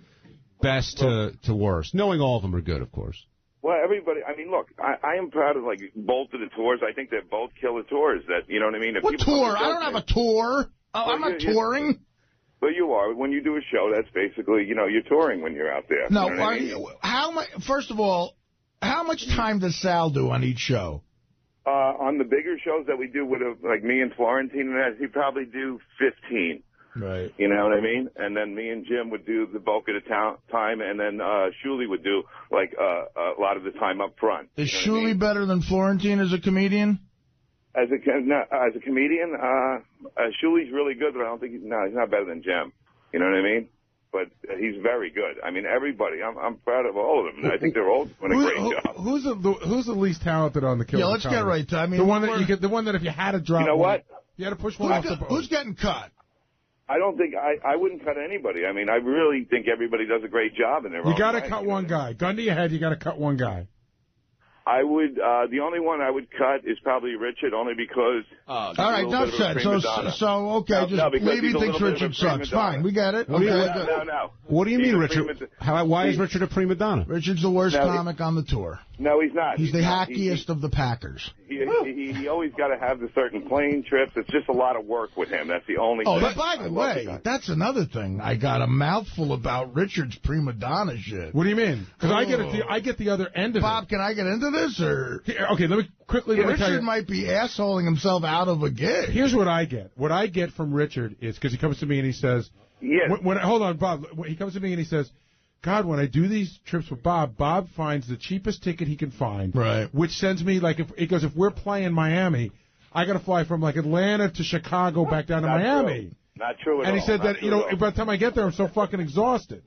best to worst? Knowing all of them are good, of course. Well, everybody, look, I am proud of, both of the tours. I think they're both killer tours. You know what I mean? What tour? I don't have a tour. I'm not touring. But you are. When you do a show, that's basically, you're touring when you're out there. No, you know how much? First of all, how much time does Sal do on each show? On the bigger shows that we do with, like me and Florentine, he probably do 15. Right. You know what I mean? And then me and Jim would do the bulk of the time, and then Shuley would do, a lot of the time up front. Is Shuley better than Florentine as a comedian? As a comedian, Shuley's really good, but I don't think he's not better than Jim. You know what I mean? But he's very good. Everybody. I'm proud of all of them. I think they're all doing a great job. Who's the least talented on the Killers? Yeah, let's get right to. The one that you get. The one that if you had to drop. You know what? You had to push one off the boat. Who's getting cut? I don't think I wouldn't cut anybody. I really think everybody does a great job in their own way. You got to cut one guy. Gun to your head. You got to cut one guy. I would, the only one I would cut is probably Richard, only because... all right, enough said. Okay, Levy thinks Richard sucks. Fine, we get it. No. What do you mean, Richard? Why is Richard a prima donna? Richard's the worst comic on the tour. No, he's not. He's the hackiest of the Packers. He always got to have the certain plane trips. It's just a lot of work with him. That's the only thing. Oh, by the way, that's another thing. I got a mouthful about Richard's prima donna shit. What do you mean? Because I get the other end of it. Bob, can I get into this? Or okay, let me quickly. Richard might be assholing himself out of a gig. Here's what I get. What I get from Richard is because he comes to me and he says, "Yeah." Hold on, Bob. He comes to me and he says, God, when I do these trips with Bob finds the cheapest ticket he can find. Right. Which sends me, if we're playing Miami, I got to fly from, Atlanta to Chicago back down to Miami. Not true at all. And he said that, by the time I get there, I'm so fucking exhausted.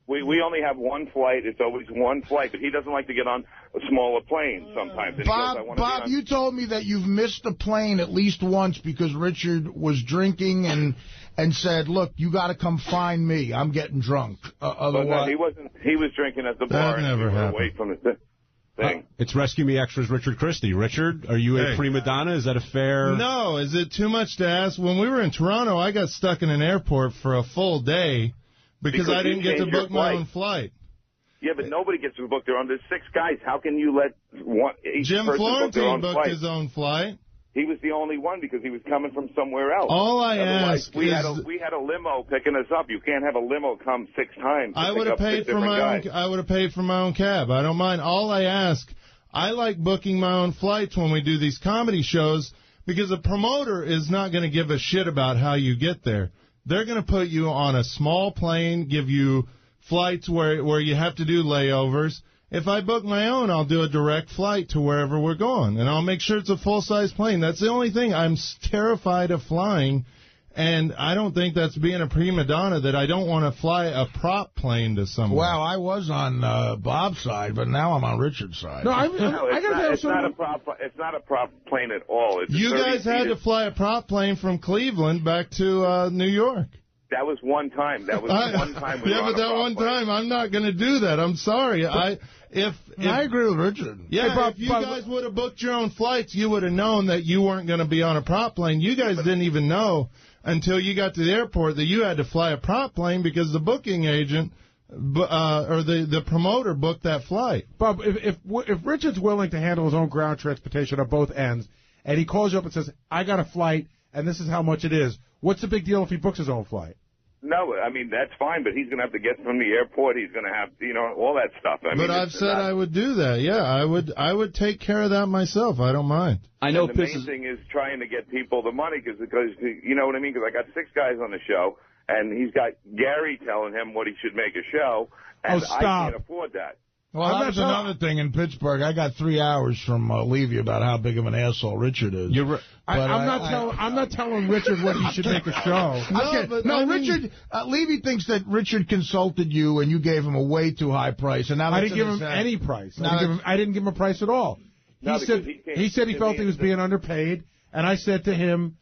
We only have one flight. It's always one flight, but he doesn't like to get on a smaller plane sometimes. Bob, you told me that you've missed a plane at least once because Richard was drinking and said, look, you got to come find me. I'm getting drunk. Otherwise, no, he wasn't. He was drinking at the bar. That never happened. Away from the thing. It's Rescue Me Extras Richard Christie. Richard, are you a prima donna? Is that a fair... No, is it too much to ask? When we were in Toronto, I got stuck in an airport for a full day because I didn't get to book my own flight. Yeah, but nobody gets to book their own. There's 6 guys. How can you let each Jim person book their Florentine own booked flight? his own flight. he was the only one because he was coming from somewhere else. All I Otherwise, ask we is... had a limo picking us up. You can't have a limo come 6 times. I would have paid for my own. I would have paid for my own cab. I don't mind. All I ask, I like booking my own flights when we do these comedy shows because a promoter is not going to give a shit about how you get there. They're going to put you on a small plane, give you flights where you have to do layovers. If I book my own, I'll do a direct flight to wherever we're going, and I'll make sure it's a full-size plane. That's the only thing. I'm terrified of flying, and I don't think that's being a prima donna that I don't want to fly a prop plane to somewhere. Wow, I was on Bob's side, but now I'm on Richard's side. It's not a prop plane at all. It's you guys had to fly a prop plane from Cleveland back to New York. That was one time. That was one time. But that one time, I'm not going to do that. I'm sorry. I agree with Richard. Yeah, Hey, Bob, if you guys would have booked your own flights, you would have known that you weren't going to be on a prop plane. You guys didn't even know until you got to the airport that you had to fly a prop plane because the booking agent or the promoter booked that flight. Bob, if Richard's willing to handle his own ground transportation on both ends, and he calls you up and says, I got a flight, and this is how much it is, what's the big deal if he books his own flight? No, I mean, that's fine, but he's going to have to get from the airport. He's going to have, all that stuff. I've said I would do that. Yeah, I would take care of that myself. I don't mind. I know. The main thing is trying to get people the money because you know what I mean? Because I got 6 guys on the show, and he's got Gary telling him what he should make a show, and I can't afford that. Well, that was another thing in Pittsburgh. I got 3 hours from Levy about how big of an asshole Richard is. I'm not telling Richard what he should make a show. Richard. Levy thinks that Richard consulted you and you gave him a way too high price. And now I didn't give him any price. I didn't give him a price at all. He said he felt he was being underpaid, and I said to him,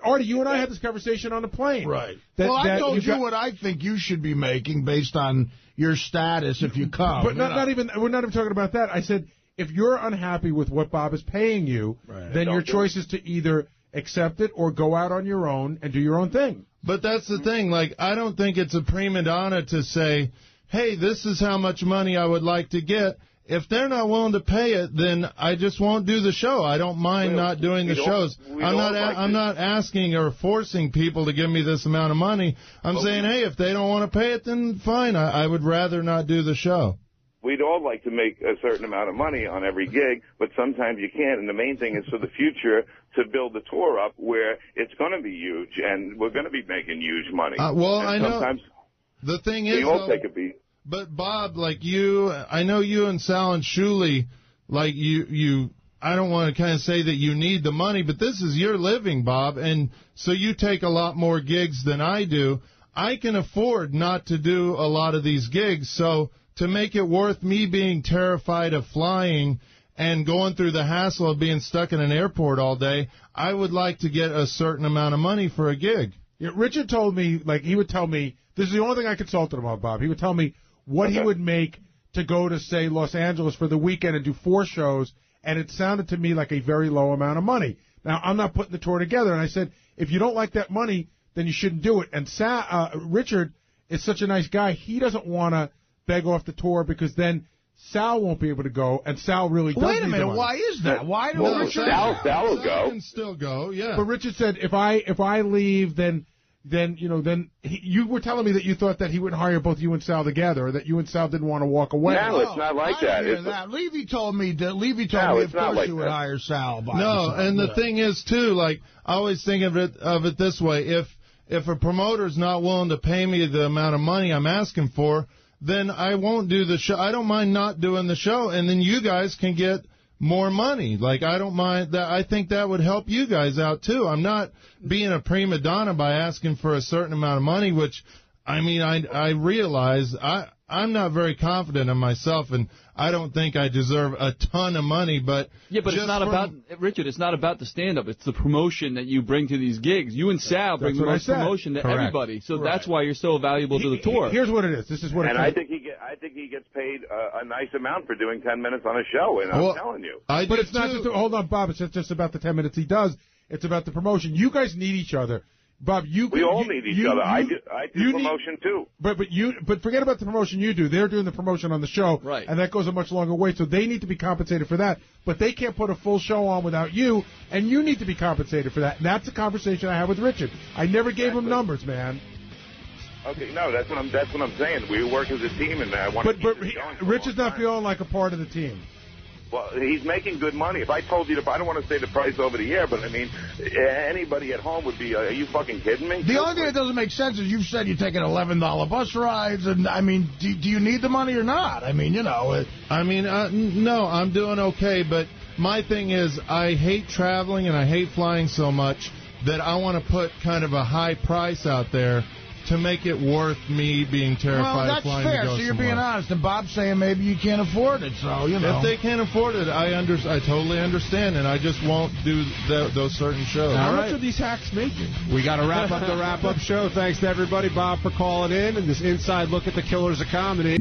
Artie, you and I had this conversation on the plane. Right. I told you what I think you should be making based on your status if you come. But we're not even talking about that. I said, if you're unhappy with what Bob is paying you, then your choice is to either accept it or go out on your own and do your own thing. But that's the thing. Like, I don't think it's a prima donna to say, hey, this is how much money I would like to get. If they're not willing to pay it, then I just won't do the show. I don't mind not doing the shows. I'm not asking or forcing people to give me this amount of money. I'm saying, hey, if they don't want to pay it, then fine. I would rather not do the show. We'd all like to make a certain amount of money on every gig, but sometimes you can't. And the main thing is for the future to build the tour up where it's going to be huge, and we're going to be making huge money. I know. The thing is, we all take a beat. But, Bob, like you, I know you and Sal and Shuley, like you, I don't want to kind of say that you need the money, but this is your living, Bob, and so you take a lot more gigs than I do. I can afford not to do a lot of these gigs, so to make it worth me being terrified of flying and going through the hassle of being stuck in an airport all day, I would like to get a certain amount of money for a gig. Yeah, Richard told me, he would tell me, this is the only thing I consulted him on, Bob. He would tell me what he would make to go to, say, Los Angeles for the weekend and do 4 shows, and it sounded to me like a very low amount of money. Now, I'm not putting the tour together, and I said, if you don't like that money, then you shouldn't do it. And Richard is such a nice guy, he doesn't want to beg off the tour because then Sal won't be able to go, and Sal really does Wait a minute, why is that? Why do Richard... Sal will go. Can still go, yeah. But Richard said, if I leave, then you were telling me that you thought that he wouldn't hire both you and Sal together, or that you and Sal didn't want to walk away. No, it's not like that. Levy told me, of course you would hire Sal. The thing is, too, like, I always think of it this way. If a promoter's not willing to pay me the amount of money I'm asking for, then I won't do the show. I don't mind not doing the show, and then you guys can get more money. Like, I don't mind that. I think that would help you guys out, too. I'm not being a prima donna by asking for a certain amount of money, which, I mean, I realize I'm not very confident in myself, and I don't think I deserve a ton of money, but... Yeah, but it's not about, Richard, it's not about the stand-up. It's the promotion that you bring to these gigs. You and Sal bring the most promotion to everybody, so that's why you're so valuable to the tour. Here's what it is. This is what I think he gets paid a nice amount for doing 10 minutes on a show, and I'm telling you. But it's not just... Hold on, Bob. It's just about the 10 minutes he does. It's about the promotion. You guys need each other. Bob, we all need each other. I do promotion too. But forget about the promotion you do. They're doing the promotion on the show, right? And that goes a much longer way. So they need to be compensated for that. But they can't put a full show on without you, and you need to be compensated for that. And that's a conversation I have with Richard. I never gave him numbers, man. Okay, no, that's what I'm saying. We work as a team, and I want to keep this going for Rich is not feeling like a part of the team. Well, he's making good money. If I told you, I don't want to say the price over the air, but I mean, anybody at home would be, are you fucking kidding me? The only thing that doesn't make sense is you've said you're taking $11 bus rides, and I mean, do you need the money or not? I mean, you know. No, I'm doing okay, but my thing is I hate traveling and I hate flying so much that I want to put kind of a high price out there to make it worth me being terrified of flying to go somewhere. Well, that's fair. So you're being honest. And Bob's saying maybe you can't afford it. So, you know. If they can't afford it, I totally understand, and I just won't do those certain shows. How much are these hacks making? We got to wrap up the wrap-up show. Thanks to everybody, Bob, for calling in, and this inside look at the killers of comedy.